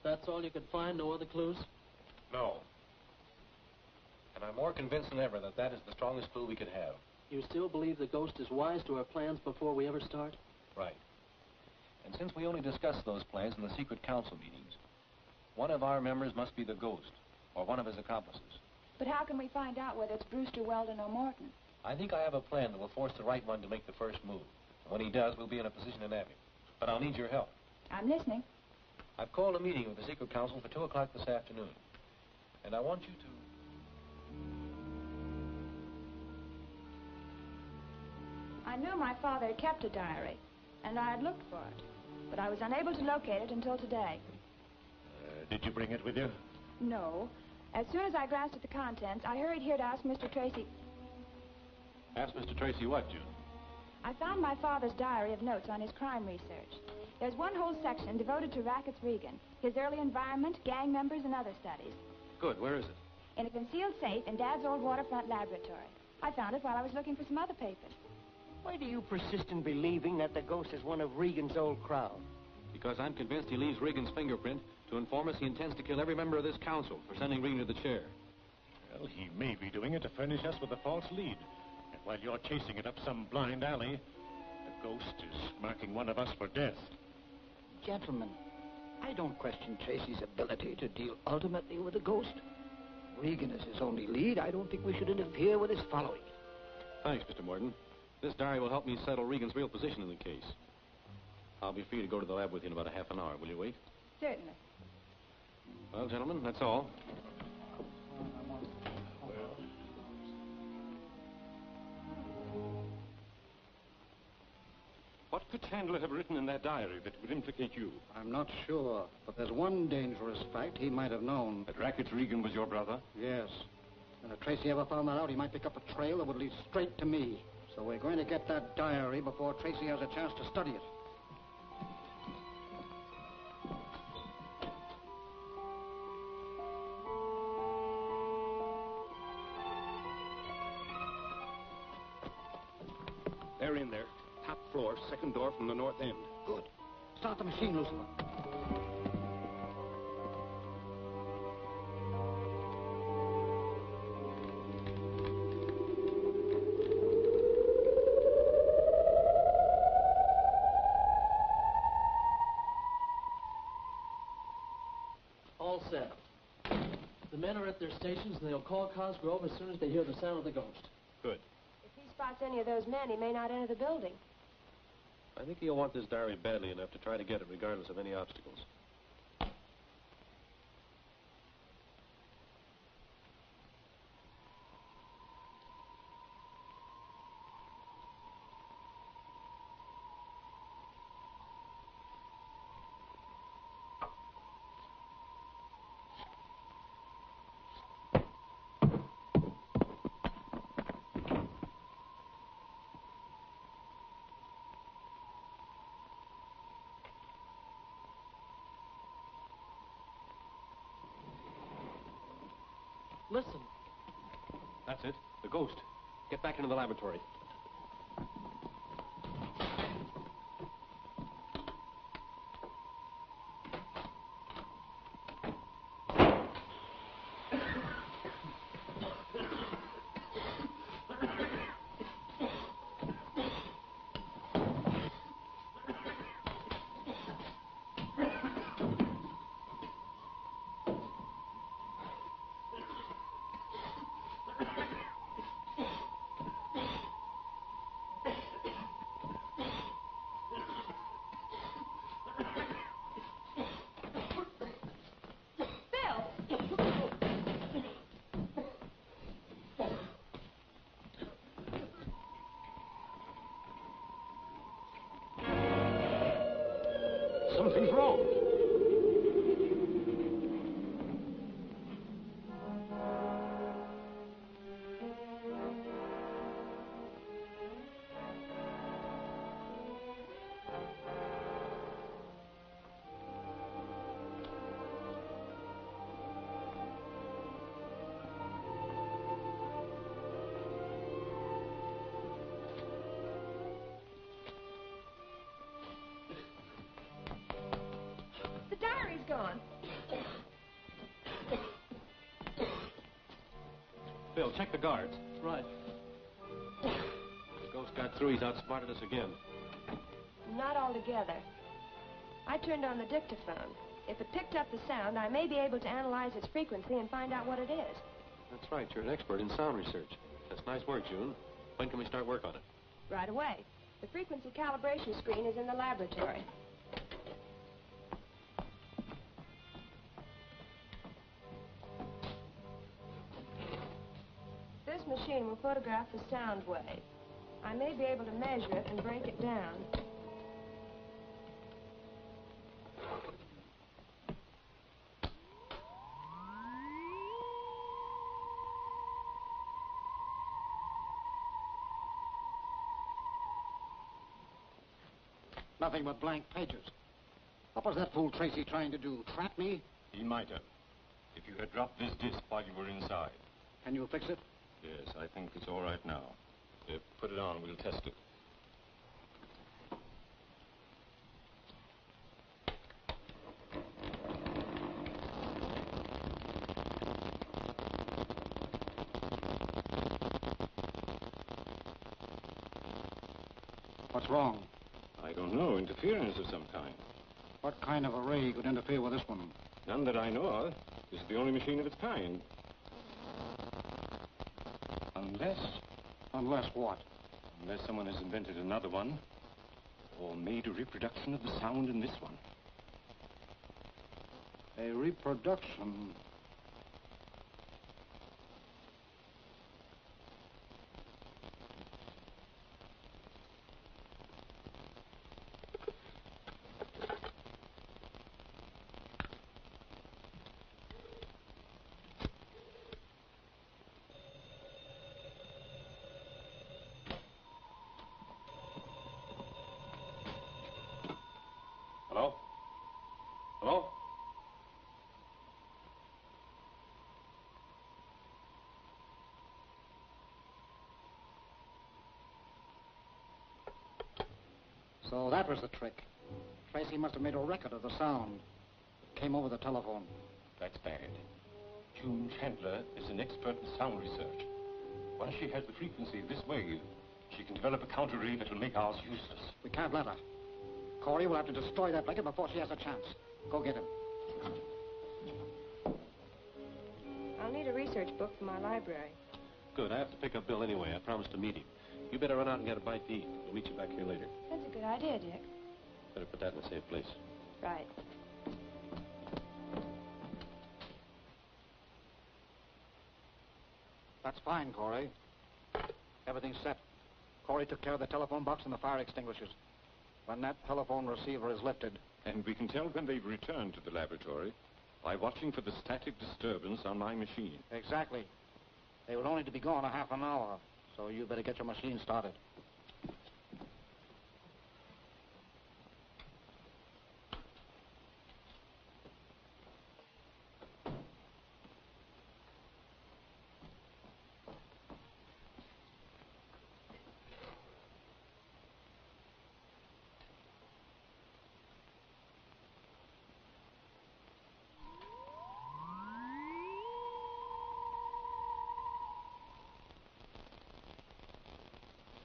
That's all you could find? No other clues? No. And I'm more convinced than ever that that is the strongest clue we could have. You still believe the ghost is wise to our plans before we ever start? Right. And since we only discussed those plans in the secret council meetings, one of our members must be the ghost, or one of his accomplices. But how can we find out whether it's Brewster, Weldon, or Morton? I think I have a plan that will force the right one to make the first move. And when he does, we'll be in a position to nab him. But I'll need your help. I'm listening. I've called a meeting with the secret council for 2 o'clock this afternoon. And I want you to... I knew my father had kept a diary, and I had looked for it. But I was unable to locate it until today. Did you bring it with you? No. As soon as I glanced at the contents, I hurried here to ask Mr. Tracy. Ask Mr. Tracy what, June? I found my father's diary of notes on his crime research. There's one whole section devoted to Rackets Regan, his early environment, gang members, and other studies. Good. Where is it? In a concealed safe in Dad's old waterfront laboratory. I found it while I was looking for some other papers. Why do you persist in believing that the ghost is one of Regan's old crowd? Because I'm convinced he leaves Regan's fingerprint to inform us he intends to kill every member of this council for sending Regan to the chair. Well, he may be doing it to furnish us with a false lead. And while you're chasing it up some blind alley, the ghost is marking one of us for death. Gentlemen, I don't question Tracy's ability to deal ultimately with the ghost. Regan is his only lead. I don't think we should interfere with his following. Thanks, Mr. Morton. This diary will help me settle Regan's real position in the case. I'll be free to go to the lab with you in about a half an hour. Will you wait? Certainly. Well, gentlemen, that's all. What could Chandler have written in that diary that would implicate you? I'm not sure, but there's one dangerous fact he might have known. That Rackets Regan was your brother? Yes. And if Tracy ever found that out, he might pick up a trail that would lead straight to me. So we're going to get that diary before Tracy has a chance to study it. They're in there. Top floor, second door from the north end. Good. Start the machine, Lucifer. All set. The men are at their stations, and they'll call Cosgrove as soon as they hear the sound of the ghost. Good. If spots any of those men, he may not enter the building. I think he'll want this diary badly enough to try to get it regardless of any obstacles. Listen. That's it. The ghost. Get back into the laboratory. Something's wrong. The diary's gone. Bill, check the guards. Right. The ghost got through. He's outsmarted us again. Not altogether. I turned on the dictaphone. If it picked up the sound, I may be able to analyze its frequency and find out what it is. That's right. You're an expert in sound research. That's nice work, June. When can we start work on it? Right away. The frequency calibration screen is in the laboratory. This machine will photograph the sound wave. I may be able to measure it and break it down. Nothing but blank pages. What was that fool Tracy trying to do? Trap me? He might have. If you had dropped this disc while you were inside. Can you fix it? Yes, I think it's all right now. Put it on, we'll test it. What's wrong? I don't know. Interference of some kind. What kind of a ray could interfere with this one? None that I know of. This is the only machine of its kind. Unless... Unless what? Unless someone has invented another one, or made a reproduction of the sound in this one. A reproduction? Hello? Hello? So that was the trick. Tracy must have made a record of the sound. It came over the telephone. That's bad. June Chandler is an expert in sound research. Once she has the frequency of this wave, she can develop a counter ray that'll make ours useless. We can't let her. Corey will have to destroy that record before she has a chance. Go get him. I'll need a research book for my library. Good. I have to pick up Bill anyway. I promised to meet him. You better run out and get a bite to eat. We'll meet you back here later. That's a good idea, Dick. Better put that in a safe place. Right. That's fine, Corey. Everything's set. Corey took care of the telephone box and the fire extinguishers. When that telephone receiver is lifted... And we can tell when they've returned to the laboratory by watching for the static disturbance on my machine. Exactly. They will only be gone a half an hour, so you better get your machine started.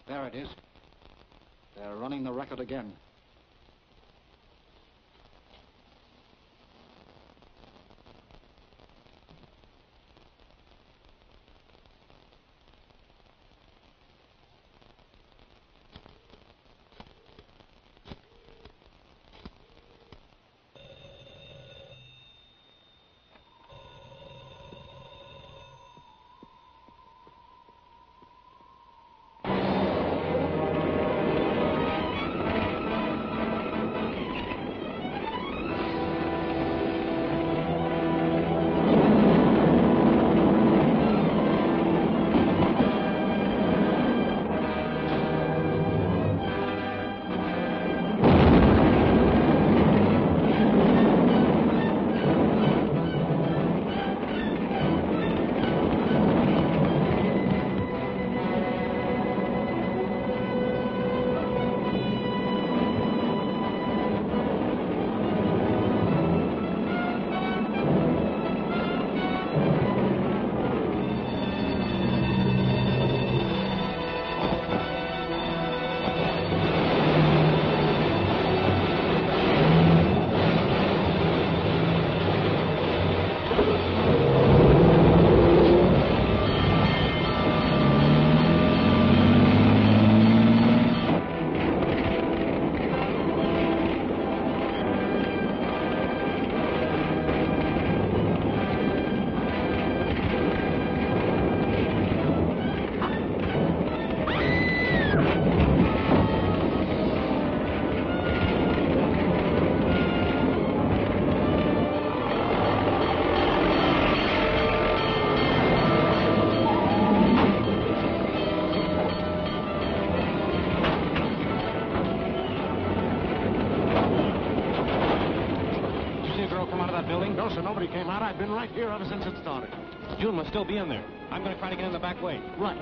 There it is. They're running the record again. Nobody came out. I've been right here ever since it started. June must still be in there. I'm going to try to get in the back way. Right.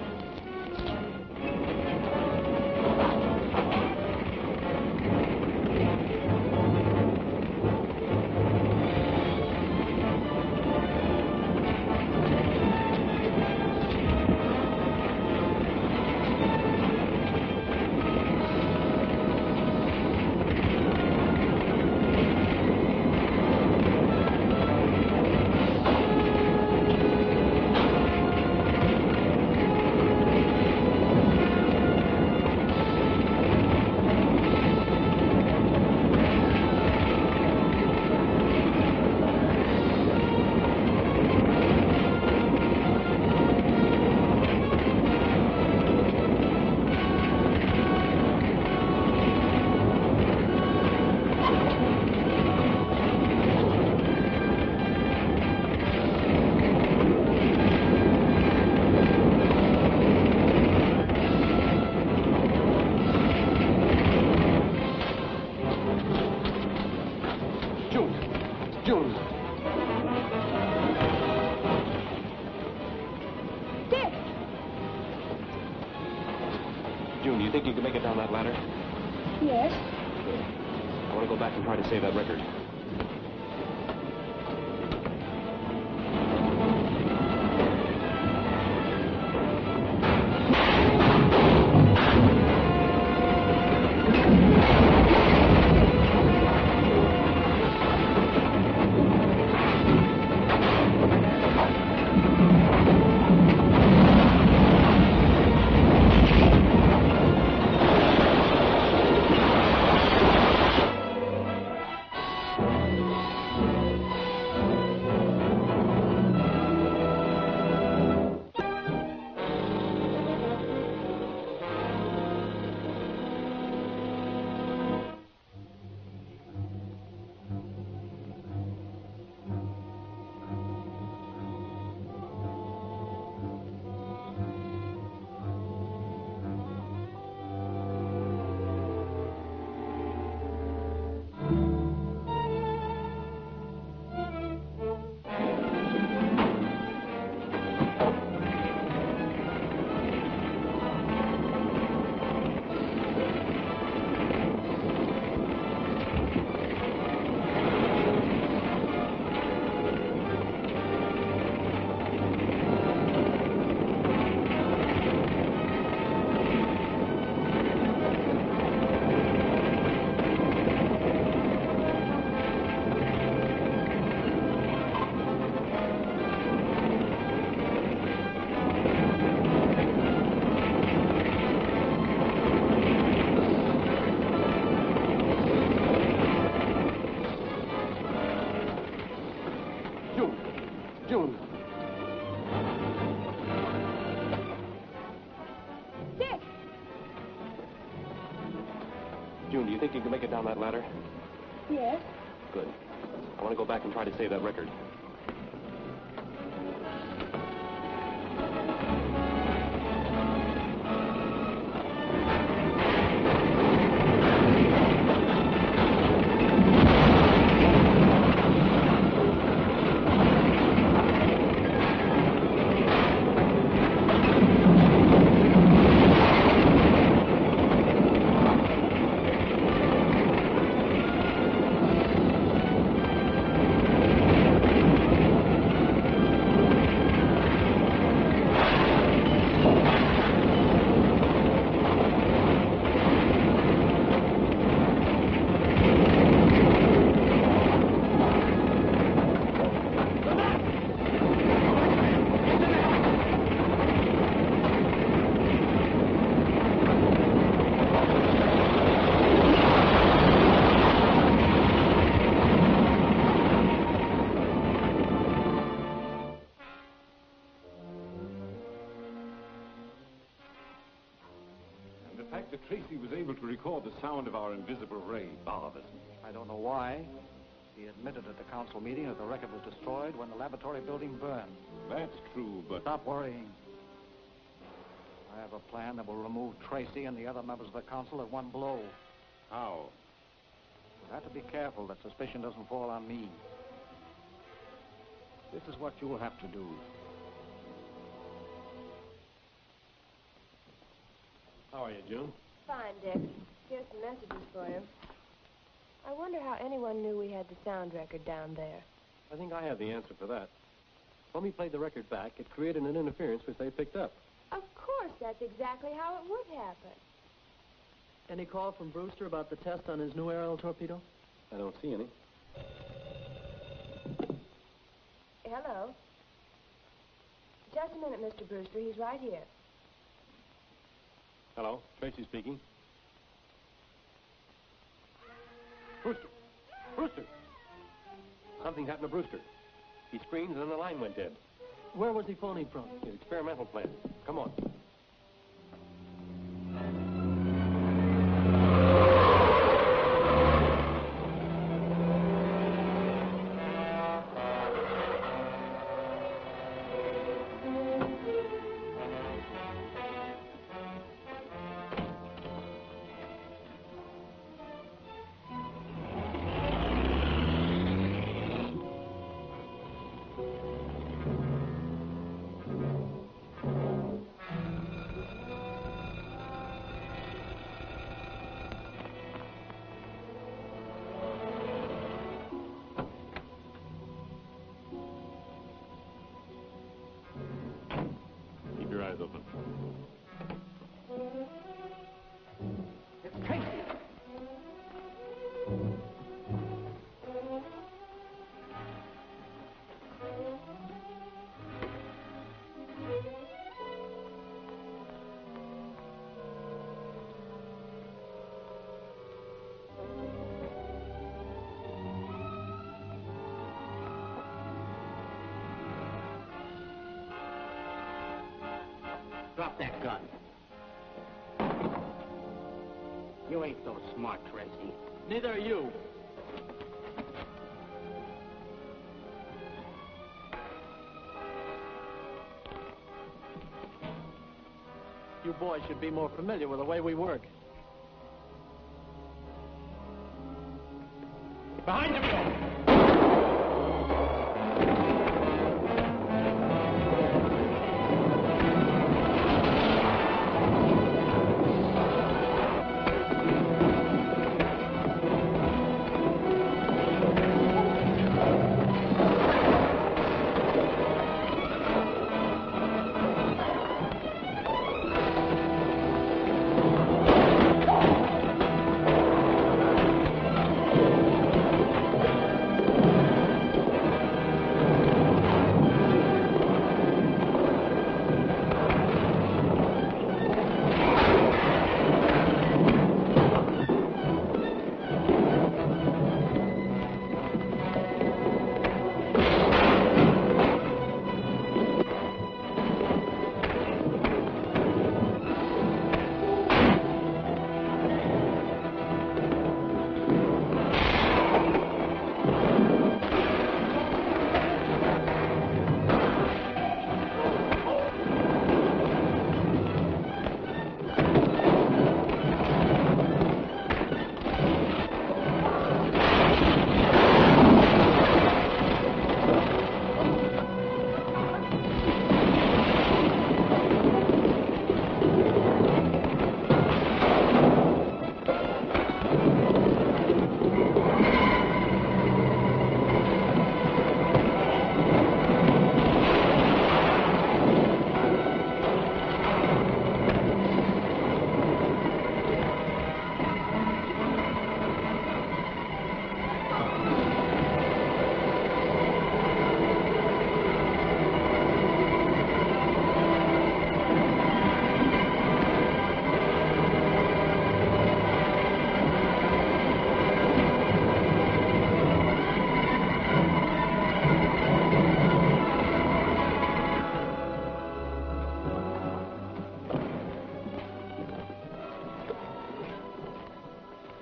June. Dick! June, do you think you can make it down that ladder? Yes. Good. I want to go back and try to save that record. June, do you think you can make it down that ladder? Yes. Good. I want to go back and try to save that record. The fact that Tracy was able to record the sound of our invisible ray bothers me. I don't know why. He admitted at the council meeting that the record was destroyed when the laboratory building burned. That's true, but... Stop worrying. I have a plan that will remove Tracy and the other members of the council at one blow. How? You'll have to be careful that suspicion doesn't fall on me. This is what you'll have to do. How are you, June? Fine, Dick. Here's some messages for you. I wonder how anyone knew we had the sound record down there. I think I have the answer for that. When we played the record back, it created an interference which they picked up. Of course, that's exactly how it would happen. Any call from Brewster about the test on his new aerial torpedo? I don't see any. Hello. Just a minute, Mr. Brewster. He's right here. Hello, Tracy speaking. Brewster! Brewster! Something happened to Brewster. He screamed and then the line went dead. Where was he phoning from? His experimental plant. Come on. Open. It's Tracy. Drop that gun. You ain't so smart, Tracy. Neither are you. You boys should be more familiar with the way we work. Behind you, Bill!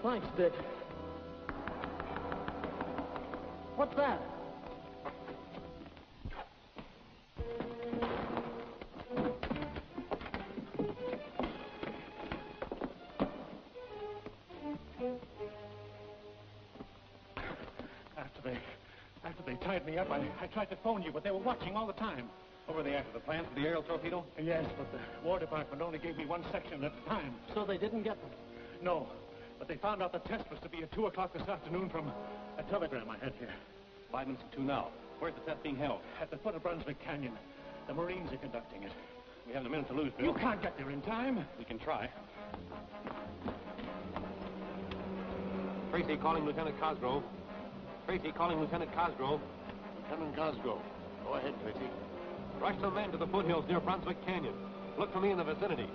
Thanks, Dick. What's that? After they tied me up, I tried to phone you, but they were watching all the time. What were they after, the plans for the aerial torpedo? Yes, but the War Department only gave me one section at a time. So they didn't get them? No, but they found out the test was to be at 2 o'clock this afternoon from a telegram I had here. 5 minutes to 2 now. Where's the test being held? At the foot of Brunswick Canyon. The Marines are conducting it. We haven't a minute to lose, Bill. You can't get there in time. We can try. Tracy calling Lieutenant Cosgrove. Tracy calling Lieutenant Cosgrove. Lieutenant Cosgrove. Go ahead, Tracy. Rush some men to the foothills near Brunswick Canyon. Look for me in the vicinity.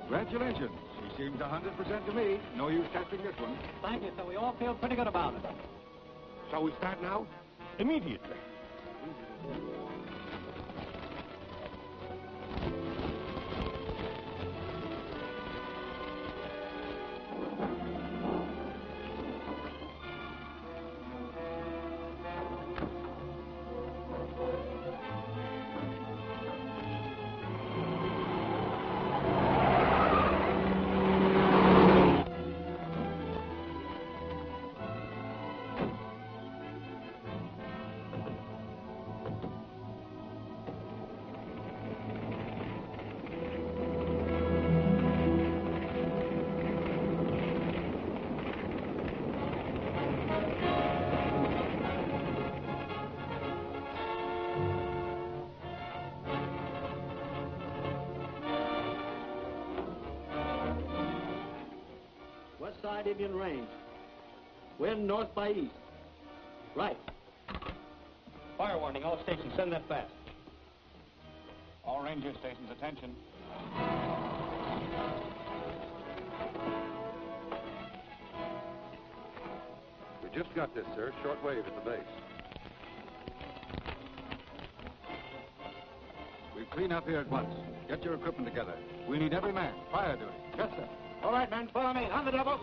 Congratulations. She seems 100% to me. No use testing this one. Thank you, sir. We all feel pretty good about it. Shall we start now? Immediately. Side Indian Range. Wind north by east. Right. Fire warning, all stations, send that fast. All ranger stations, attention. We just got this, sir. Short wave at the base. We clean up here at once. Get your equipment together. We need every man. Fire duty. Yes, sir. All right, men, follow me. On the double.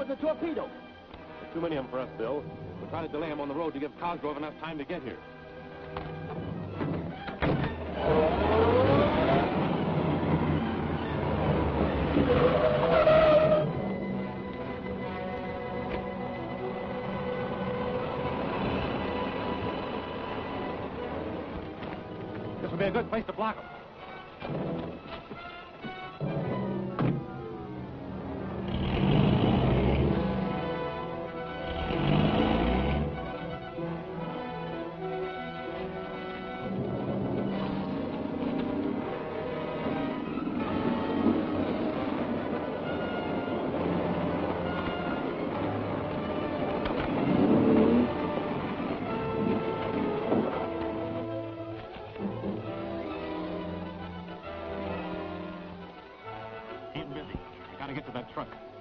The torpedo. There's too many of them for us, Bill. We're trying to delay them on the road to give Cosgrove enough time to get here. be a good place to block them.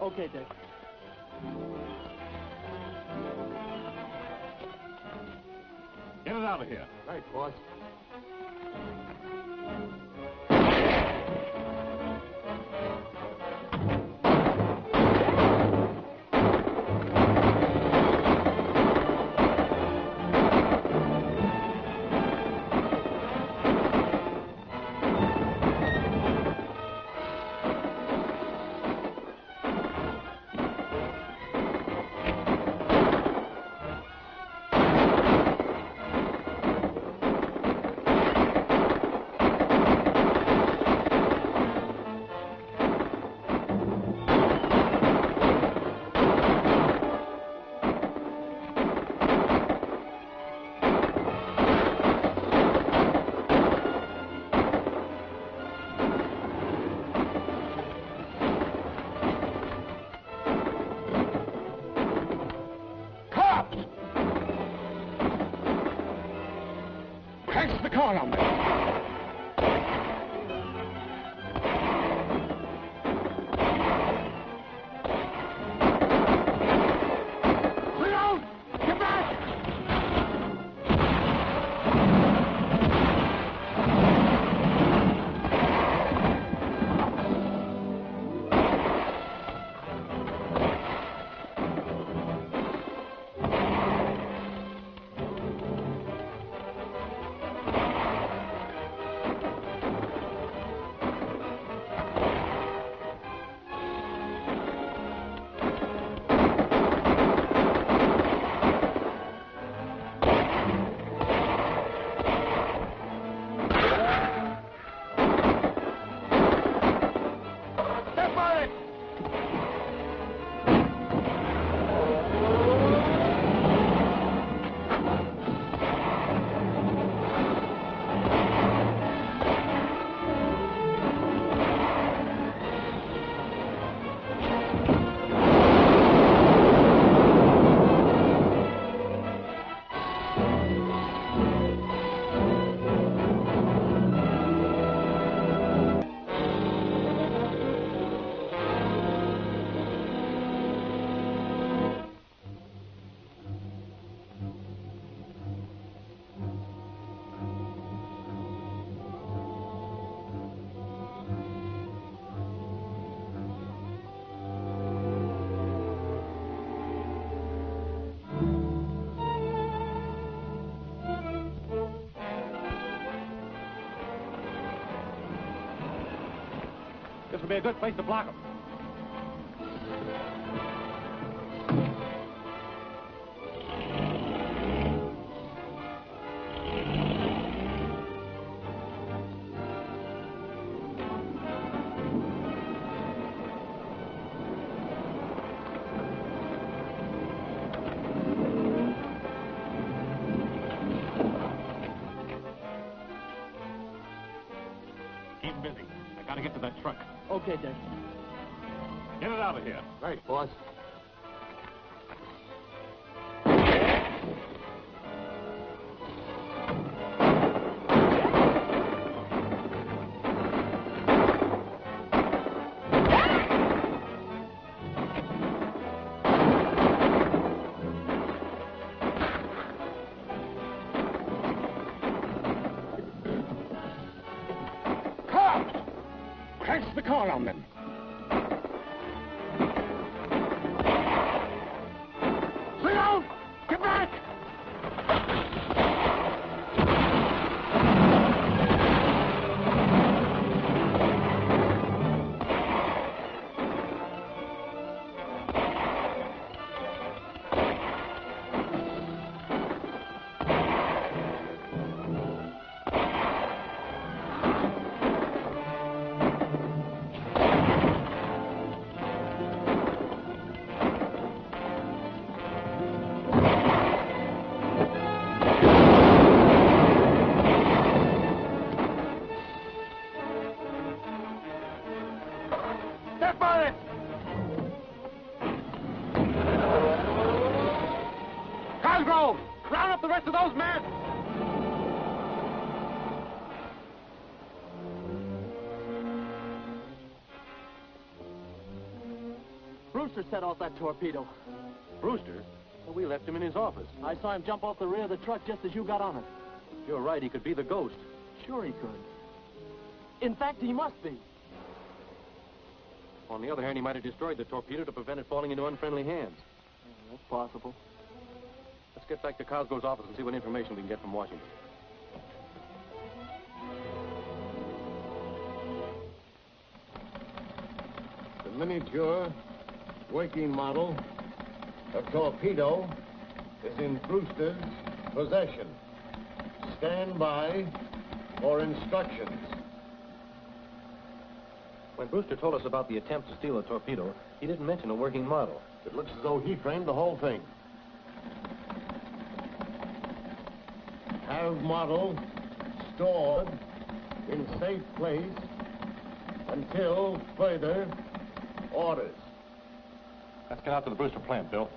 Okay, Dick. Get it out of here. Right, boss. The car on me. Reload! Get back! This would be a good place to block them. Keep busy. I gotta get to that truck. Okay, Dick. Get it out of here. Right, boss. Cops! Crash the car on them. Reload! Get back! Cosgrove! Round up the rest of those men! Brewster set off that torpedo. Brewster? Well, we left him in his office. I saw him jump off the rear of the truck just as you got on it. You're right, he could be the ghost. Sure he could. In fact, he must be. On the other hand, he might have destroyed the torpedo to prevent it falling into unfriendly hands. That's possible. Let's get back to Cosgrove's office and see what information we can get from Washington. The miniature working model of torpedo is in Brewster's possession. Stand by for instructions. When Brewster told us about the attempt to steal a torpedo, he didn't mention a working model. It looks as though he framed the whole thing. Have model stored in safe place until further orders. Let's get out to the Brewster plant, Bill.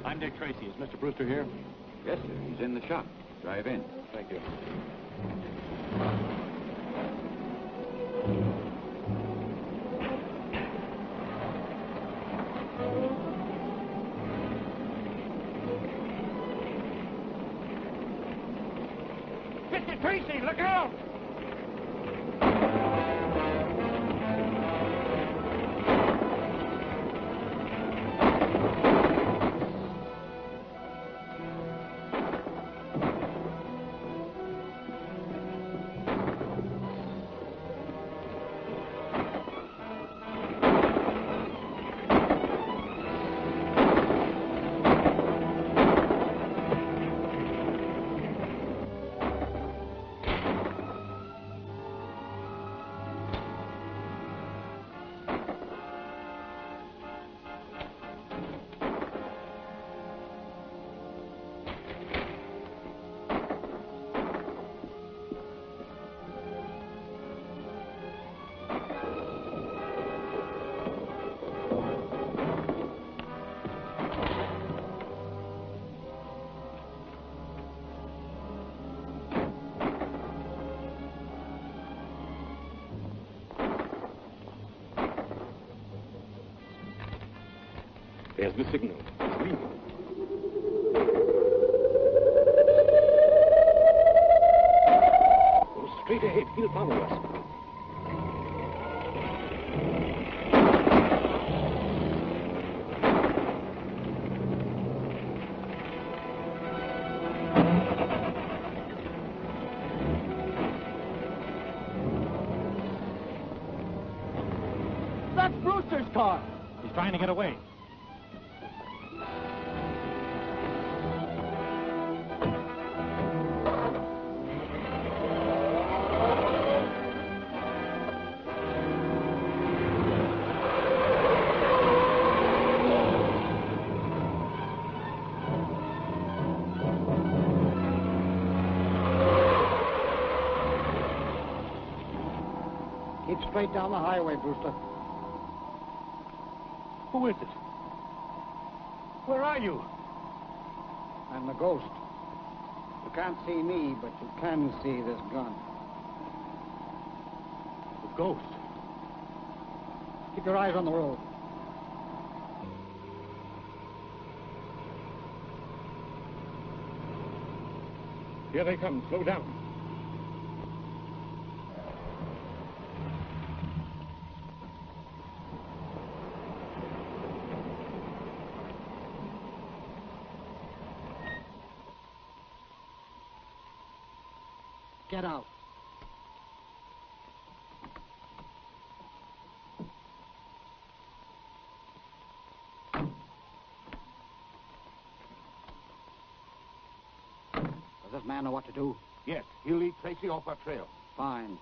I'm Dick Tracy. Is Mr. Brewster here? Yes, sir. He's in the shop. Drive in. Thank you. Mr. Tracy, look out! There's the signal. It's leaving. Go straight ahead. He'll follow us. That's Brewster's car. He's trying to get away. Keep straight down the highway, Brewster. Who is it? Where are you? I'm the ghost. You can't see me, but you can see this gun. The ghost? Keep your eyes on the road. Here they come. Slow down. Get out. Does this man know what to do? Yes, he'll lead Tracy off our trail. Fine.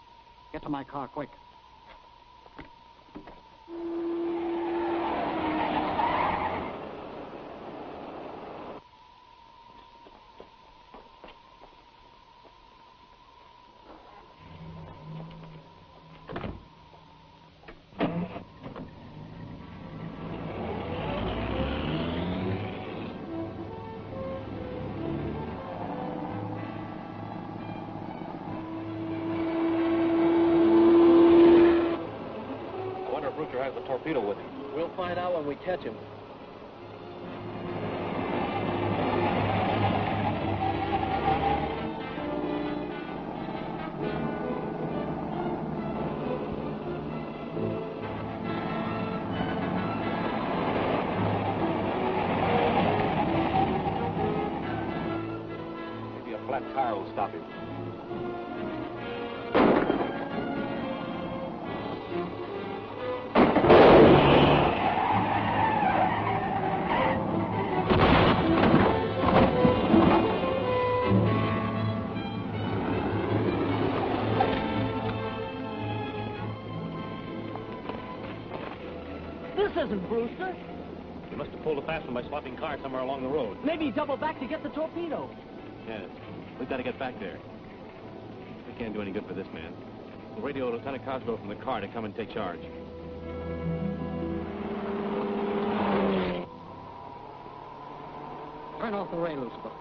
Get to my car, quick. Has the torpedo with him. We'll find out when we catch him. Maybe a flat tire will stop him. This isn't Brewster. He must have pulled a fast one by swapping cars somewhere along the road. Maybe he doubled back to get the torpedo. Yes. We've got to get back there. We can't do any good for this man. We'll radio Lieutenant Cosgrove from the car to come and take charge. Turn off the ray, Lucifer.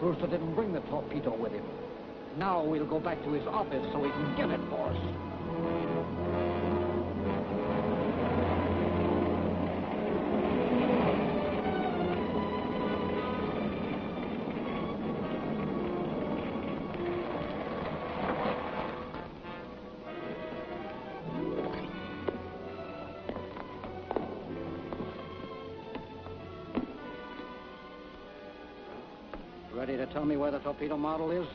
Brewster didn't bring the torpedo with him. Now we'll go back to his office so he can get it for us. Ready to tell me where the torpedo model is?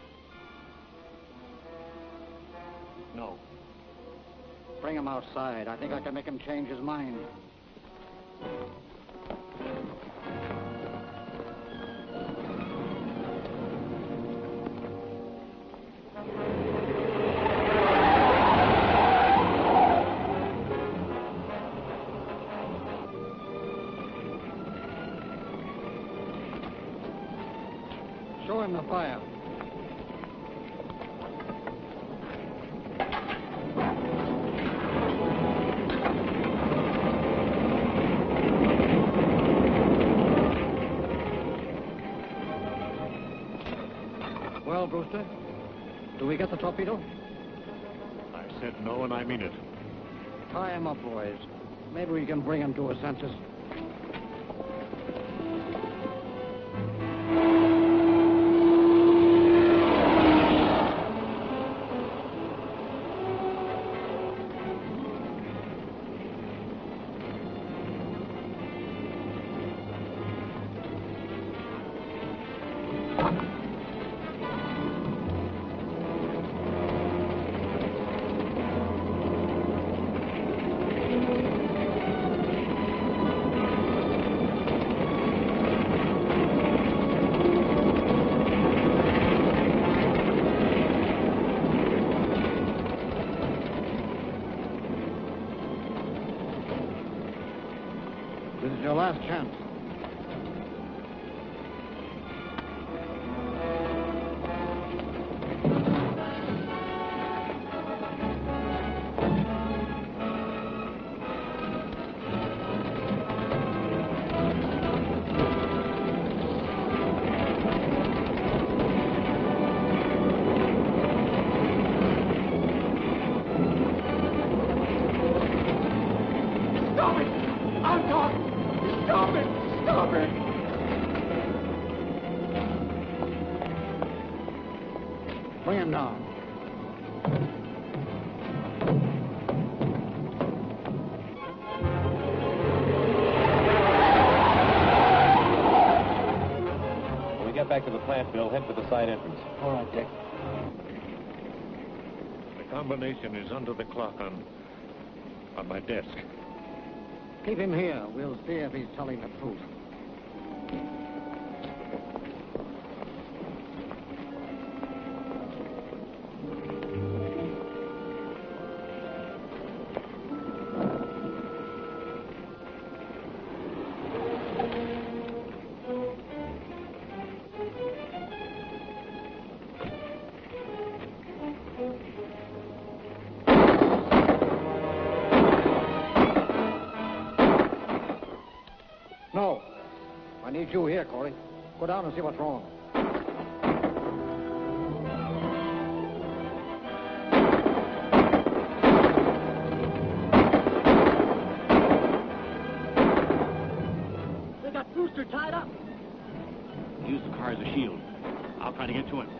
No. Bring him outside. I think I can make him change his mind. Show him the fire. Well, Brewster, do we get the torpedo? I said no, and I mean it. Tie him up, boys. Maybe we can bring him to his senses. This is your last chance. Stop it! I'm talking! Stop it! Stop it! Bring him down. back to the plant, Bill. Head for the side entrance. All right, Dick. The combination is under the clock on my desk. Keep him here. We'll see if he's telling the truth. No. I need you here, Corey. Go down and see what's wrong. They got Brewster tied up. Use the car as a shield. I'll try to get to him.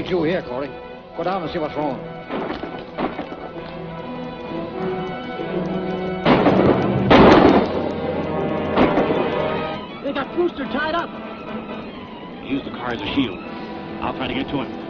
need you here, Corey. Go down and see what's wrong. They got Brewster tied up. Use the car as a shield. I'll try to get to him.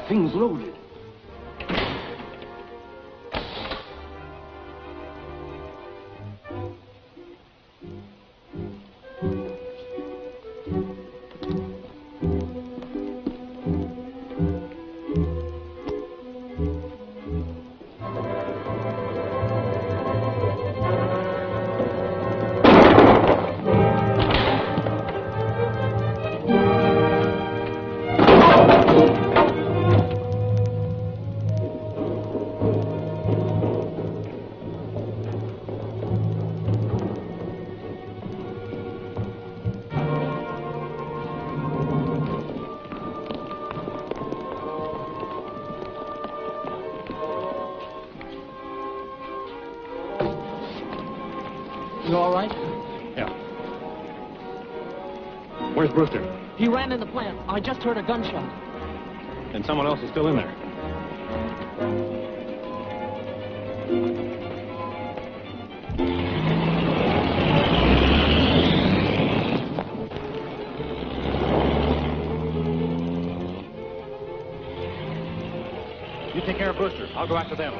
thing's loaded. You all right? Yeah. Where's Brewster? He ran in the plant. I just heard a gunshot. And someone else is still in there. You take care of Brewster. I'll go after them.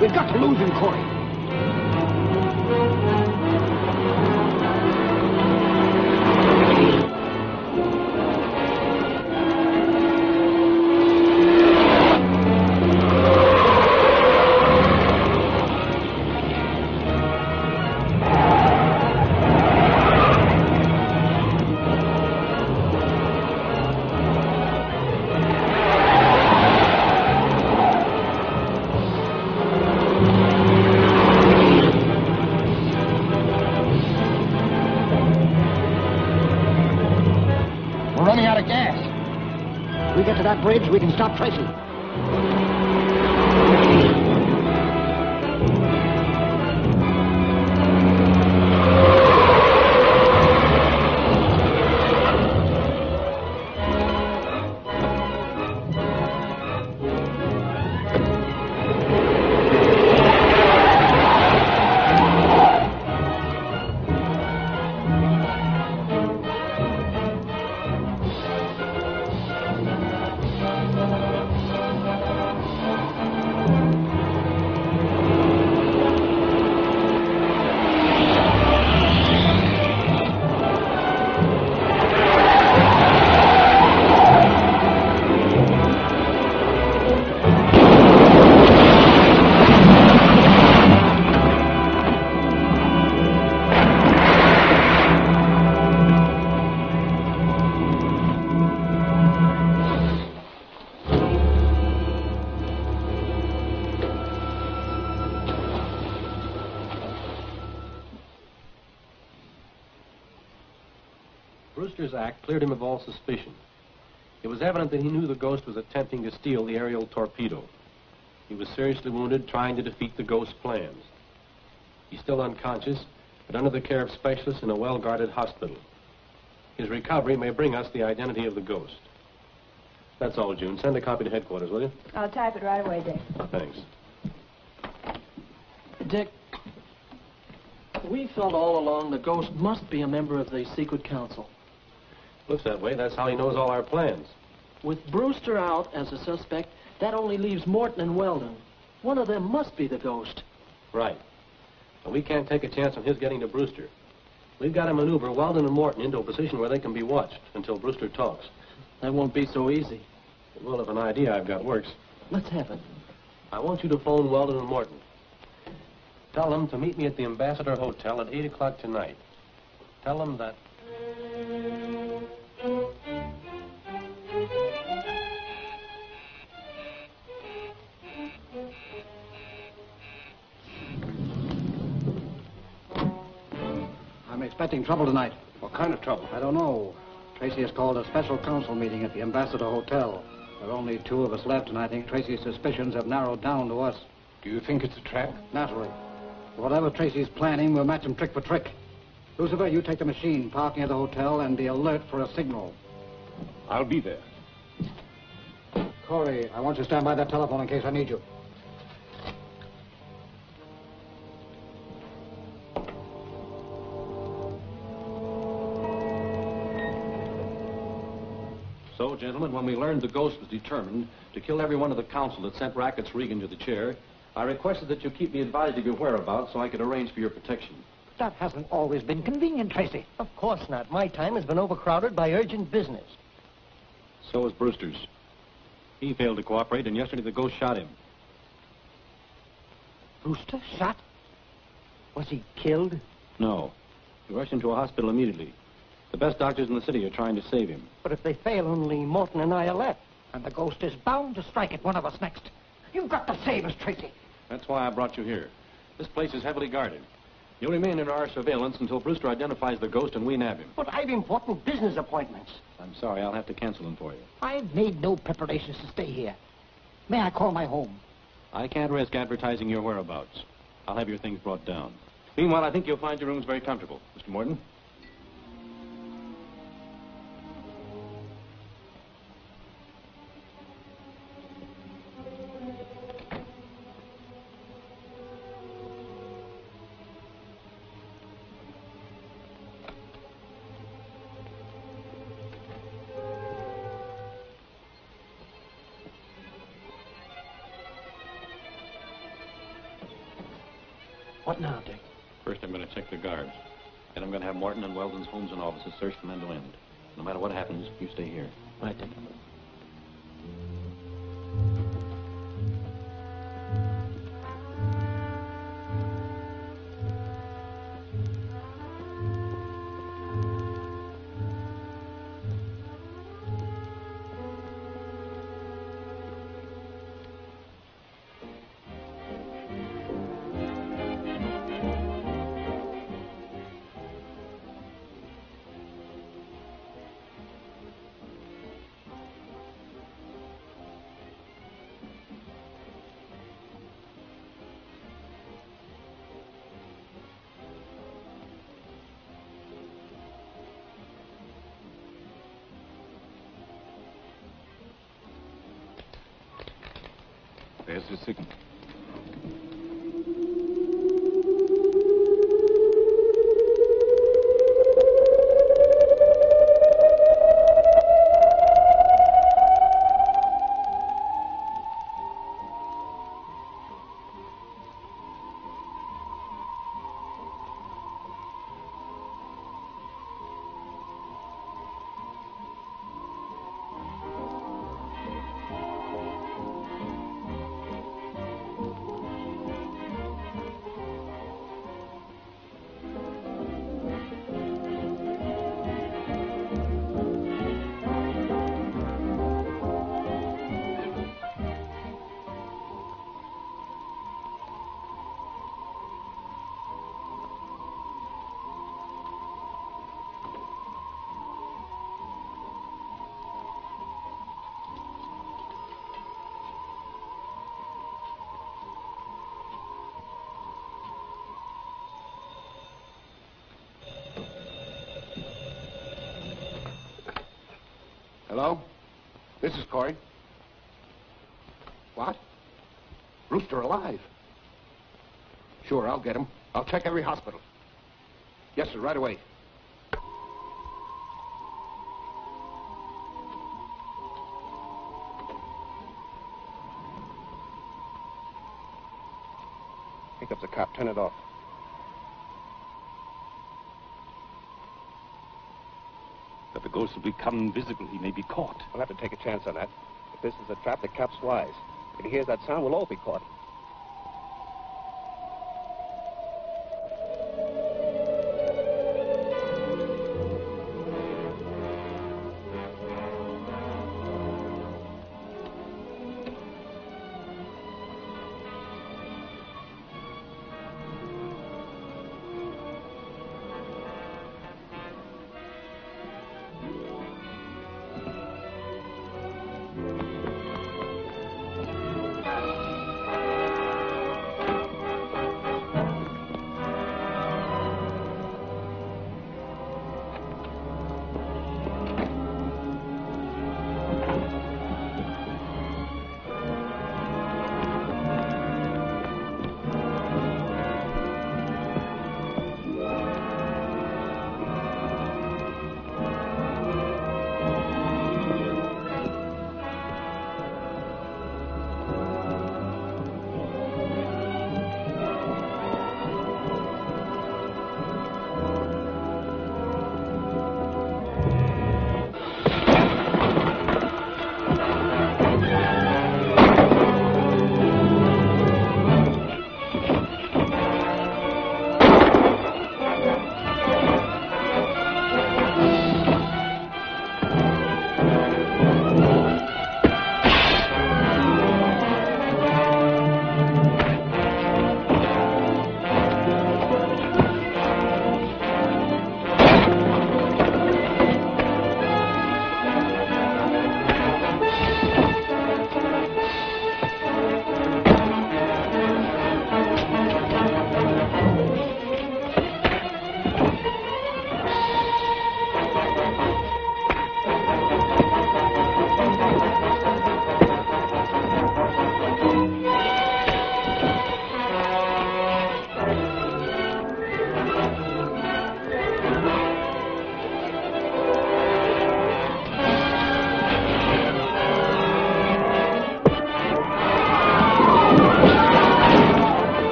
We've got to lose him, Corey. That bridge, we can stop Tracy. Brewster's act cleared him of all suspicion. It was evident that he knew the ghost was attempting to steal the aerial torpedo. He was seriously wounded trying to defeat the ghost's plans. He's still unconscious, but under the care of specialists in a well-guarded hospital. His recovery may bring us the identity of the ghost. That's all, June. Send a copy to headquarters, will you? I'll type it right away, Dick. Thanks. Dick, we felt all along the ghost must be a member of the secret council. Looks that way. That's how he knows all our plans. With Brewster out as a suspect, that only leaves Morton and Weldon. One of them must be the ghost. Right. But we can't take a chance on his getting to Brewster. We've got to maneuver Weldon and Morton into a position where they can be watched until Brewster talks. That won't be so easy. Well, if an idea I've got works. Let's have it. I want you to phone Weldon and Morton. Tell them to meet me at the Ambassador Hotel at 8 o'clock tonight. Tell them that... I'm expecting trouble tonight. What kind of trouble? I don't know. Tracy has called a special council meeting at the Ambassador Hotel. There are only 2 of us left, and I think Tracy's suspicions have narrowed down to us. Do you think it's a trap? Naturally. Whatever Tracy's planning, we'll match him trick for trick. Lucifer, you take the machine, park near the hotel, and be alert for a signal. I'll be there. Corey, I want you to stand by that telephone in case I need you. So, gentlemen, when we learned the ghost was determined to kill every one of the council that sent Rackets Regan to the chair, I requested that you keep me advised of your whereabouts so I could arrange for your protection. That hasn't always been convenient, Tracy. Of course not. My time has been overcrowded by urgent business. So is Brewster's. He failed to cooperate, and yesterday the ghost shot him. Brewster shot? Was he killed? No. He rushed into a hospital immediately. The best doctors in the city are trying to save him. But if they fail, only Morton and I are left. And the ghost is bound to strike at one of us next. You've got to save us, Tracy. That's why I brought you here. This place is heavily guarded. You'll remain under our surveillance until Brewster identifies the ghost and we nab him. But I've important business appointments. I'm sorry, I'll have to cancel them for you. I've made no preparations to stay here. May I call my home? I can't risk advertising your whereabouts. I'll have your things brought down. Meanwhile, I think you'll find your rooms very comfortable. Mr. Morton? What now, Dick? First, I'm going to check the guards. Then I'm going to have Morton and Weldon's homes and offices searched from end to end. No matter what happens, you stay here. Right, Dick. There's the signal. Hello? This is Corey. What? Brewster alive? Sure, I'll get him. I'll check every hospital. Yes, sir, right away. Pick up the cop. Turn it off. But the ghost will become invisible. He may be caught. We'll have to take a chance on that. If this is a trap, the cap's wise. If he hears that sound, we'll all be caught.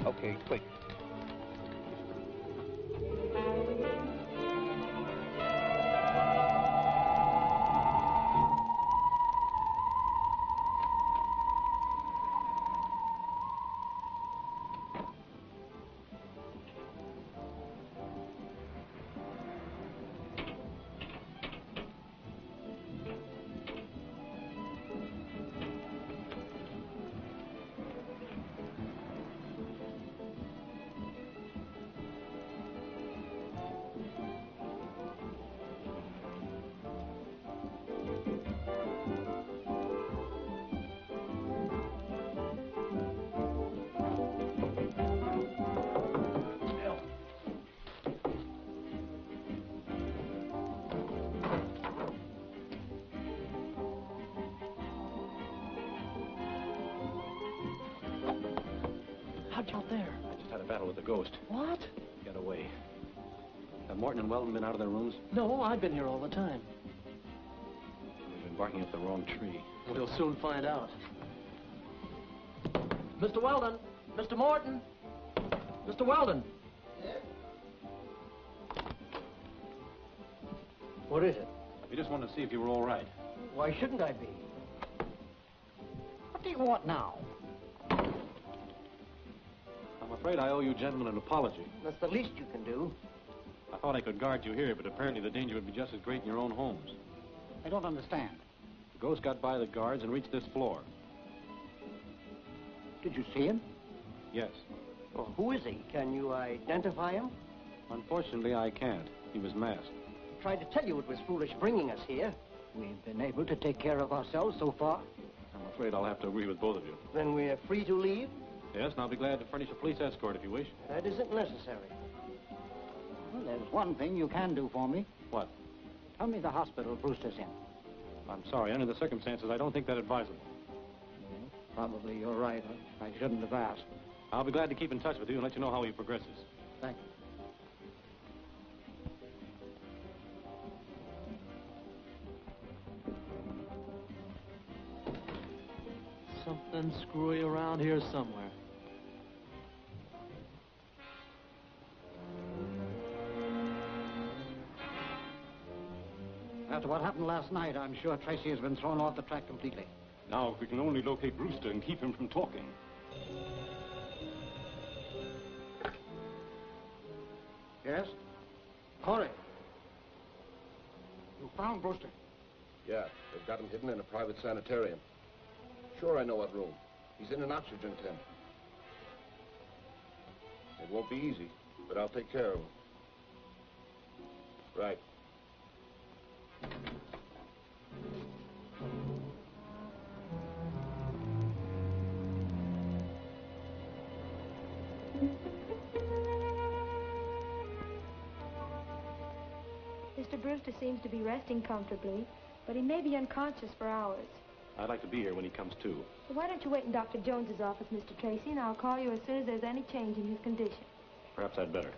Okay, quick. Out there. I just had a battle with the ghost. What? Got away. Have Morton and Weldon been out of their rooms? No, I've been here all the time. We've been barking up the wrong tree. We'll soon find out. Mr. Weldon! Mr. Morton! Mr. Weldon! What is it? We just wanted to see if you were all right. Why shouldn't I be? What do you want now? I'm afraid I owe you gentlemen an apology. That's the least you can do. I thought I could guard you here, but apparently the danger would be just as great in your own homes. I don't understand. The ghost got by the guards and reached this floor. Did you see him? Yes. Well, who is he? Can you identify him? Unfortunately, I can't. He was masked. I tried to tell you it was foolish bringing us here. We've been able to take care of ourselves so far. I'm afraid I'll have to agree with both of you. Then we're free to leave? Yes, and I'll be glad to furnish a police escort if you wish. That isn't necessary. Well, there's one thing you can do for me. What? Tell me the hospital Brewster's in. I'm sorry. Under the circumstances, I don't think that advisable. Probably you're right. I shouldn't have asked. I'll be glad to keep in touch with you and let you know how he progresses. Thank you. Something screwy around here somewhere. After what happened last night, I'm sure Tracy has been thrown off the track completely. Now, if we can only locate Brewster and keep him from talking. Yes? Corey. You found Brewster? Yeah, they've got him hidden in a private sanitarium. Sure, I know what room. He's in an oxygen tent. It won't be easy, but I'll take care of him. Right. Mr. Brewster seems to be resting comfortably, but he may be unconscious for hours. I'd like to be here when he comes to. So why don't you wait in Dr. Jones's office, Mr. Tracy, and I'll call you as soon as there's any change in his condition. Perhaps I'd better.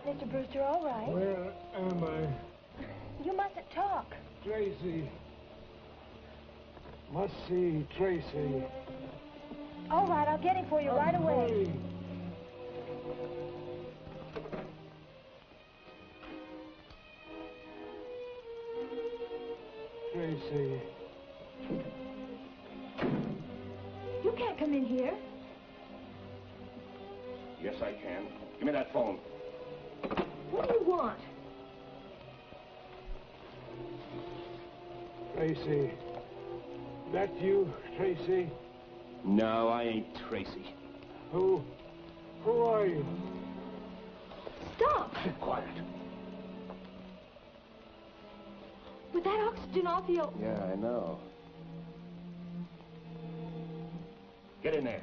Mr. Brewster, all right. Where am I? You mustn't talk. Tracy. Must see Tracy. All right, I'll get him for you right away. Tracy. You can't come in here. Yes, I can. Give me that phone. What do you want? Tracy. That you, Tracy? No, I ain't Tracy. Who are you? Stop! Keep quiet. With that oxygen off, you'll... Yeah, I know. Get in there.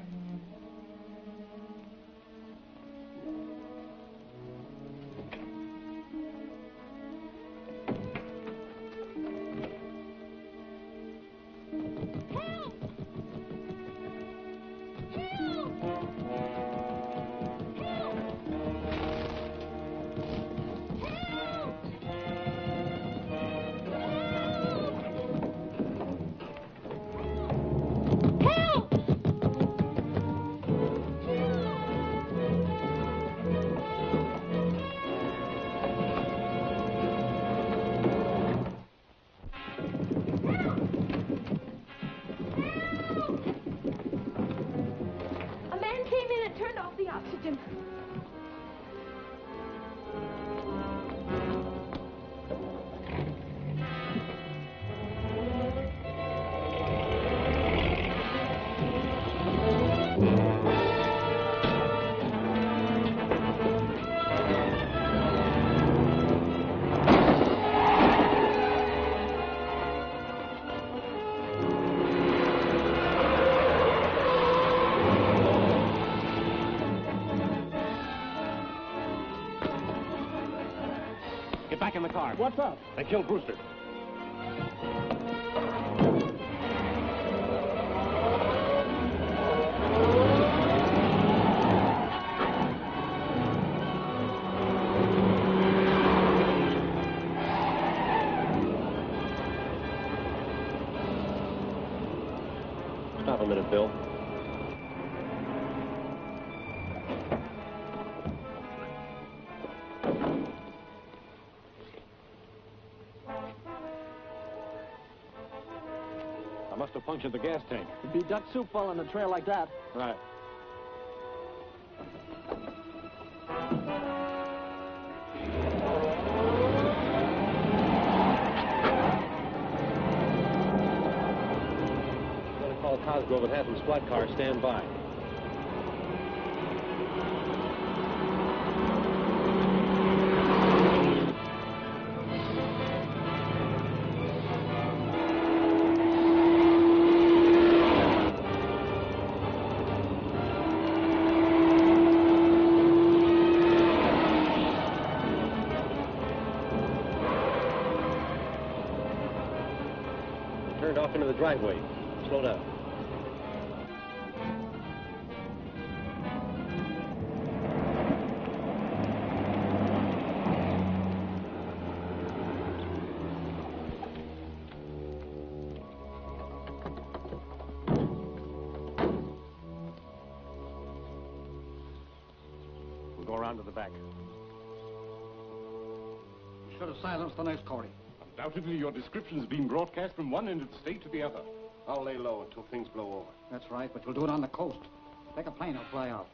Back in the car. What's up? They killed Brewster. Stop a minute, Bill. Must have punctured the gas tank. It'd be duck soup following a trail like that. Right. I'm going to call Cosgrove and have some squad cars stand by. Off into the driveway. Slow down. We'll go around to the back. You should have silenced the next Corey. Undoubtedly, your description's being broadcast from one end of the state to the other. I'll lay low until things blow over. That's right, but you'll do it on the coast. Take a plane, I'll fly out.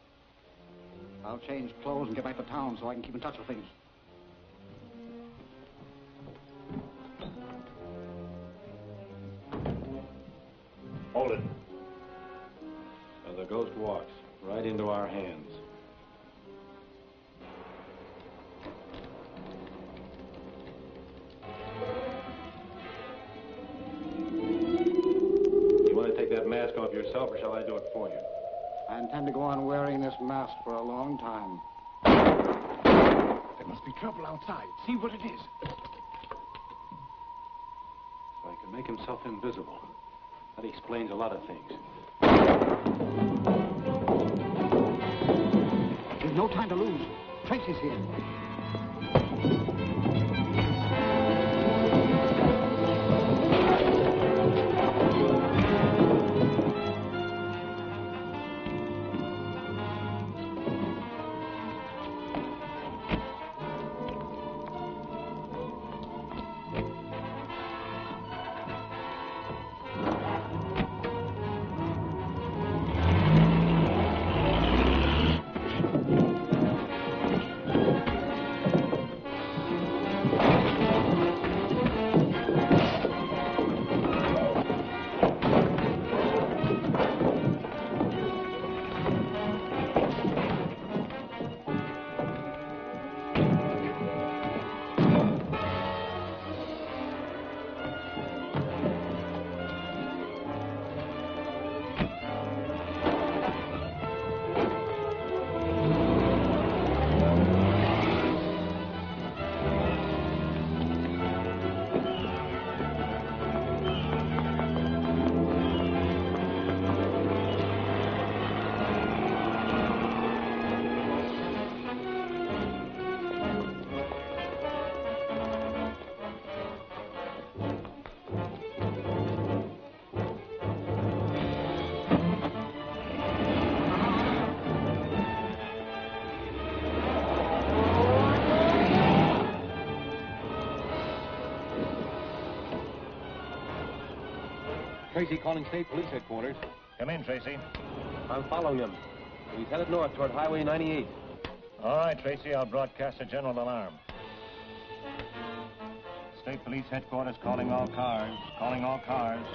I'll change clothes and get back to town so I can keep in touch with things. Hold it. So the ghost walks right into our hands. Mask off yourself, or shall I do it for you? I intend to go on wearing this mask for a long time. There must be trouble outside. See what it is. So he can make himself invisible. That explains a lot of things. There's no time to lose. Tracy's here. Tracy calling state police headquarters. Come in, Tracy. I'm following him. He's headed north toward Highway 98. All right, Tracy, I'll broadcast a general alarm. State Police Headquarters calling all cars. Calling all cars.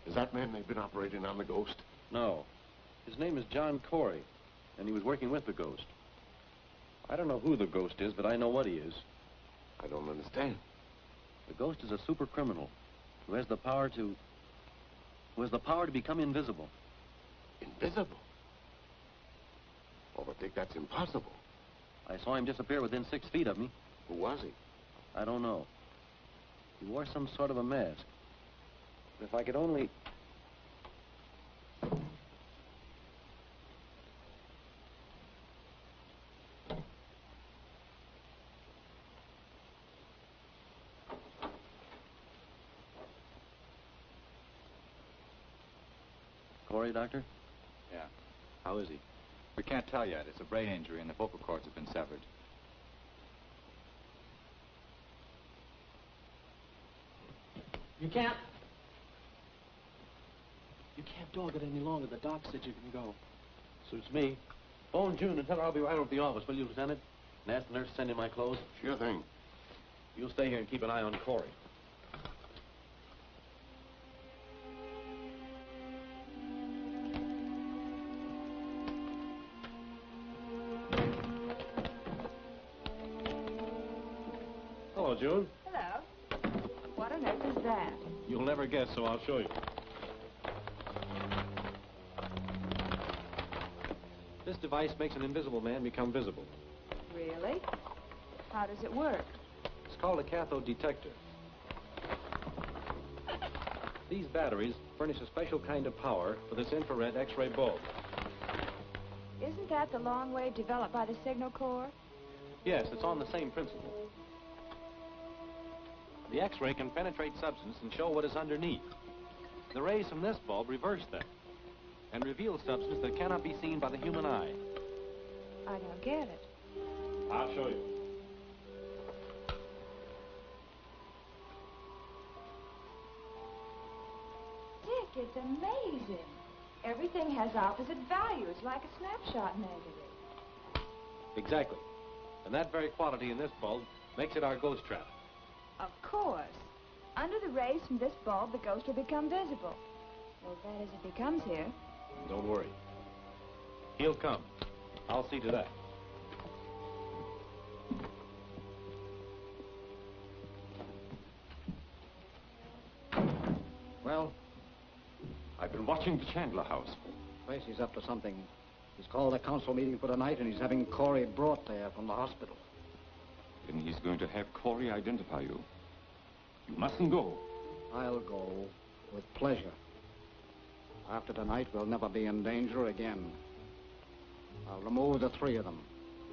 Is that man they've been operating on the ghost? No. His name is John Corey, and he was working with the ghost. I don't know who the ghost is, but I know what he is. I don't understand. The ghost is a super criminal who has the power to become invisible. Invisible? Oh, but Dick, that's impossible. I saw him disappear within 6 feet of me. Who was he? I don't know. He wore some sort of a mask. If I could only... Corey, Doctor? Yeah. How is he? We can't tell yet. It's a brain injury and the vocal cords have been severed. You can't dog it any longer. The doc said you can go. Suits me. Phone June and tell her I'll be right over at the office, will you, Lieutenant? And ask the nurse to send in my clothes. Sure thing. You'll stay here and keep an eye on Corey. Hello, June. Hello. What on earth is that? You'll never guess, so I'll show you. This device makes an invisible man become visible. Really? How does it work? It's called a cathode detector. These batteries furnish a special kind of power for this infrared X-ray bulb. Isn't that the long wave developed by the signal corps? Yes, it's on the same principle. The X-ray can penetrate substance and show what is underneath. The rays from this bulb reverse that and reveal substance that cannot be seen by the human eye. I don't get it. I'll show you. Dick, it's amazing. Everything has opposite values, like a snapshot negative. Exactly. And that very quality in this bulb makes it our ghost trap. Of course. Under the rays from this bulb, the ghost will become visible. Well, that is, if he comes here. Don't worry. He'll come. I'll see to that. Well? I've been watching the Chandler house. Tracy's up to something. He's called a council meeting for tonight, and he's having Corey brought there from the hospital. Then he's going to have Corey identify you. You mustn't go. I'll go with pleasure. After tonight, we'll never be in danger again. I'll remove the 3 of them.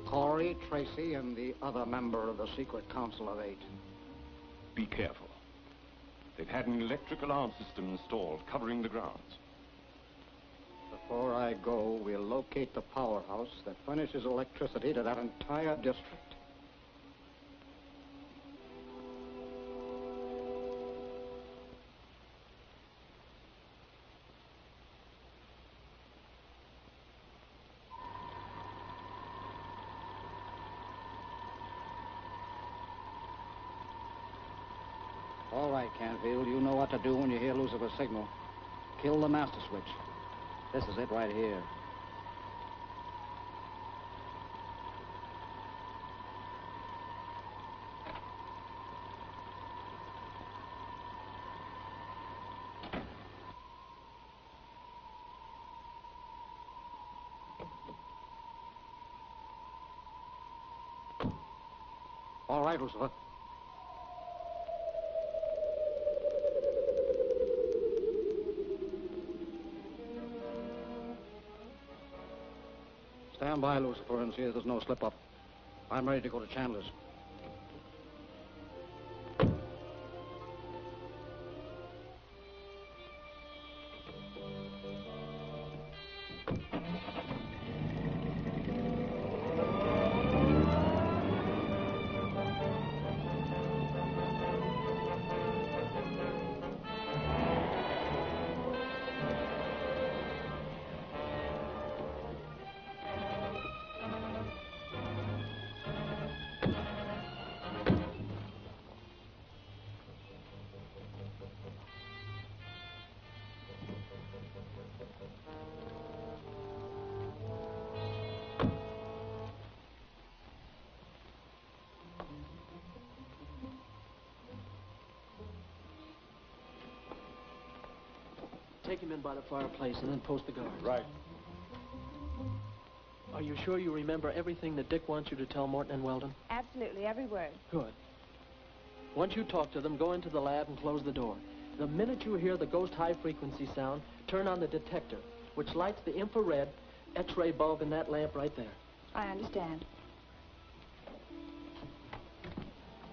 Corey, Tracy, and the other member of the secret council of 8. Be careful. They've had an electric alarm system installed, covering the grounds. Before I go, we'll locate the powerhouse that furnishes electricity to that entire district. All right, Canfield, you know what to do when you hear Lucifer's signal. Kill the master switch. This is it right here. All right, Lucifer. Stand by, Lucifer, and see that there's no slip-up. I'm ready to go to Chandler's. take him in by the fireplace and then post the guards. Right. Are you sure you remember everything that Dick wants you to tell Morton and Weldon? Absolutely, every word. Good. Once you talk to them, go into the lab and close the door. The minute you hear the ghost high-frequency sound, turn on the detector, which lights the infrared X-ray bulb in that lamp right there. I understand.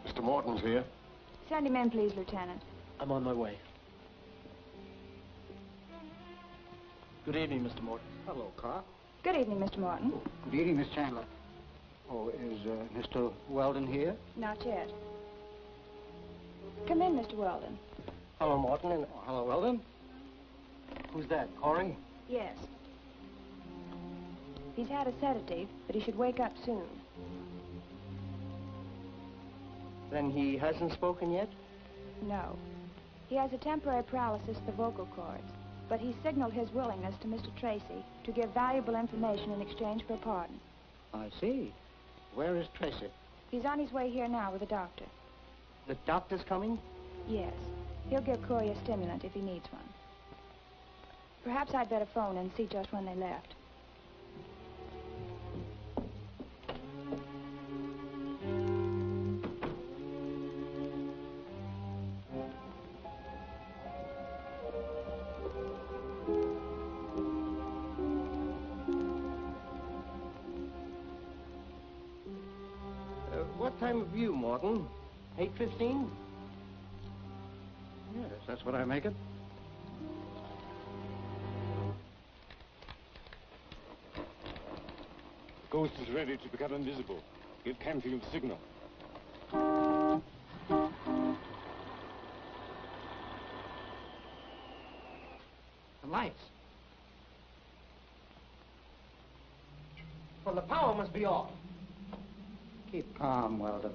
Mr. Morton's here. Send him in, please, Lieutenant. I'm on my way. Good evening, Mr. Morton. Hello, Carl. Good evening, Mr. Morton. Good evening, Miss Chandler. Oh, is Mr. Weldon here? Not yet. Come in, Mr. Weldon. Hello, Morton, and hello, Weldon. Who's that, Corey? Yes. He's had a sedative, but he should wake up soon. Then he hasn't spoken yet? No. He has a temporary paralysis of the vocal cords, but he signaled his willingness to Mr. Tracy to give valuable information in exchange for a pardon. I see. Where is Tracy? He's on his way here now with a doctor. The doctor's coming? Yes. He'll give Corey a stimulant if he needs one. Perhaps I'd better phone and see just when they left. What time of view, Morton? 8:15? Yes, that's what I make it. Ghost is ready to become invisible. Give Canfield signal. The lights. Well, the power must be off. Keep calm, Weldon.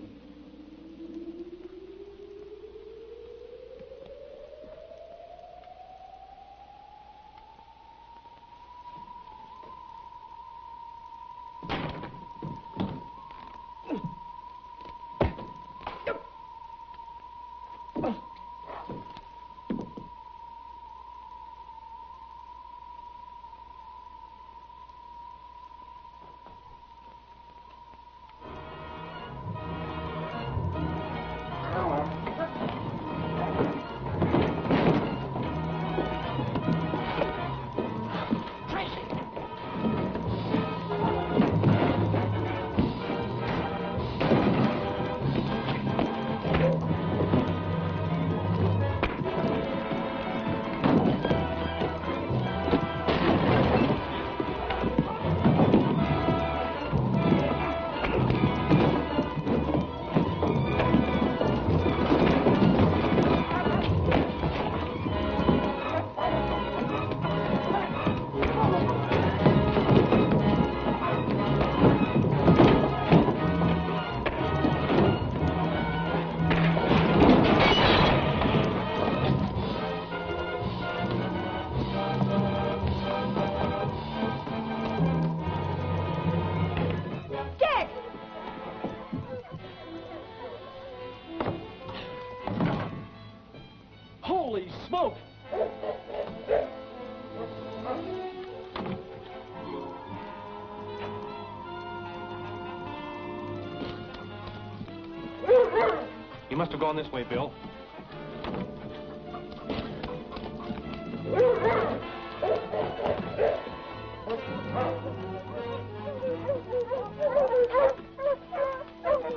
Holy smoke! He must have gone this way, Bill.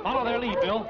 Follow their lead, Bill.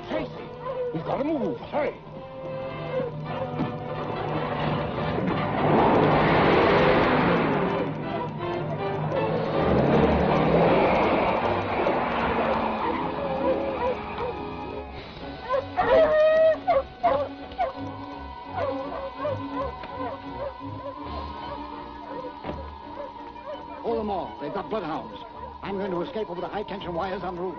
Tracy, we've got to move. Hurry. escape over the high-tension wires en route.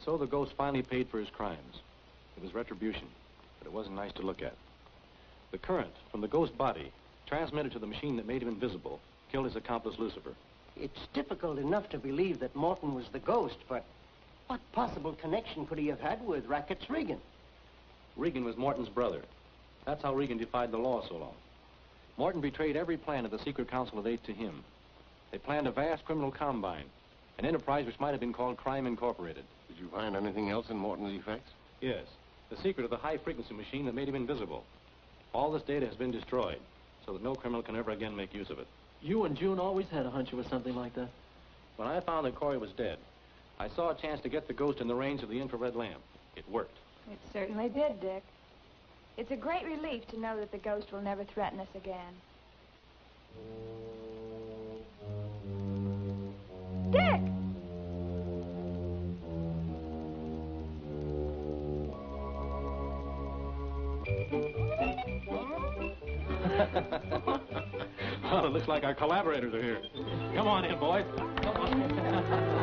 So the ghost finally paid for his crimes. It was retribution, but it wasn't nice to look at. The current from the ghost body, transmitted to the machine that made him invisible, killed his accomplice Lucifer. It's difficult enough to believe that Morton was the ghost, but what possible connection could he have had with Rackett's Regan? Regan was Morton's brother. That's how Regan defied the law so long. Morton betrayed every plan of the secret council of 8 to him. They planned a vast criminal combine, an enterprise which might have been called Crime Incorporated. Did you find anything else in Morton's effects? Yes. The secret of the high-frequency machine that made him invisible. All this data has been destroyed, so that no criminal can ever again make use of it. You and June always had a hunch it was something like that. When I found that Corey was dead, I saw a chance to get the ghost in the range of the infrared lamp. It worked. It certainly did, Dick. It's a great relief to know that the ghost will never threaten us again. Dick! Well, it looks like our collaborators are here. Come on in, boys. Come on.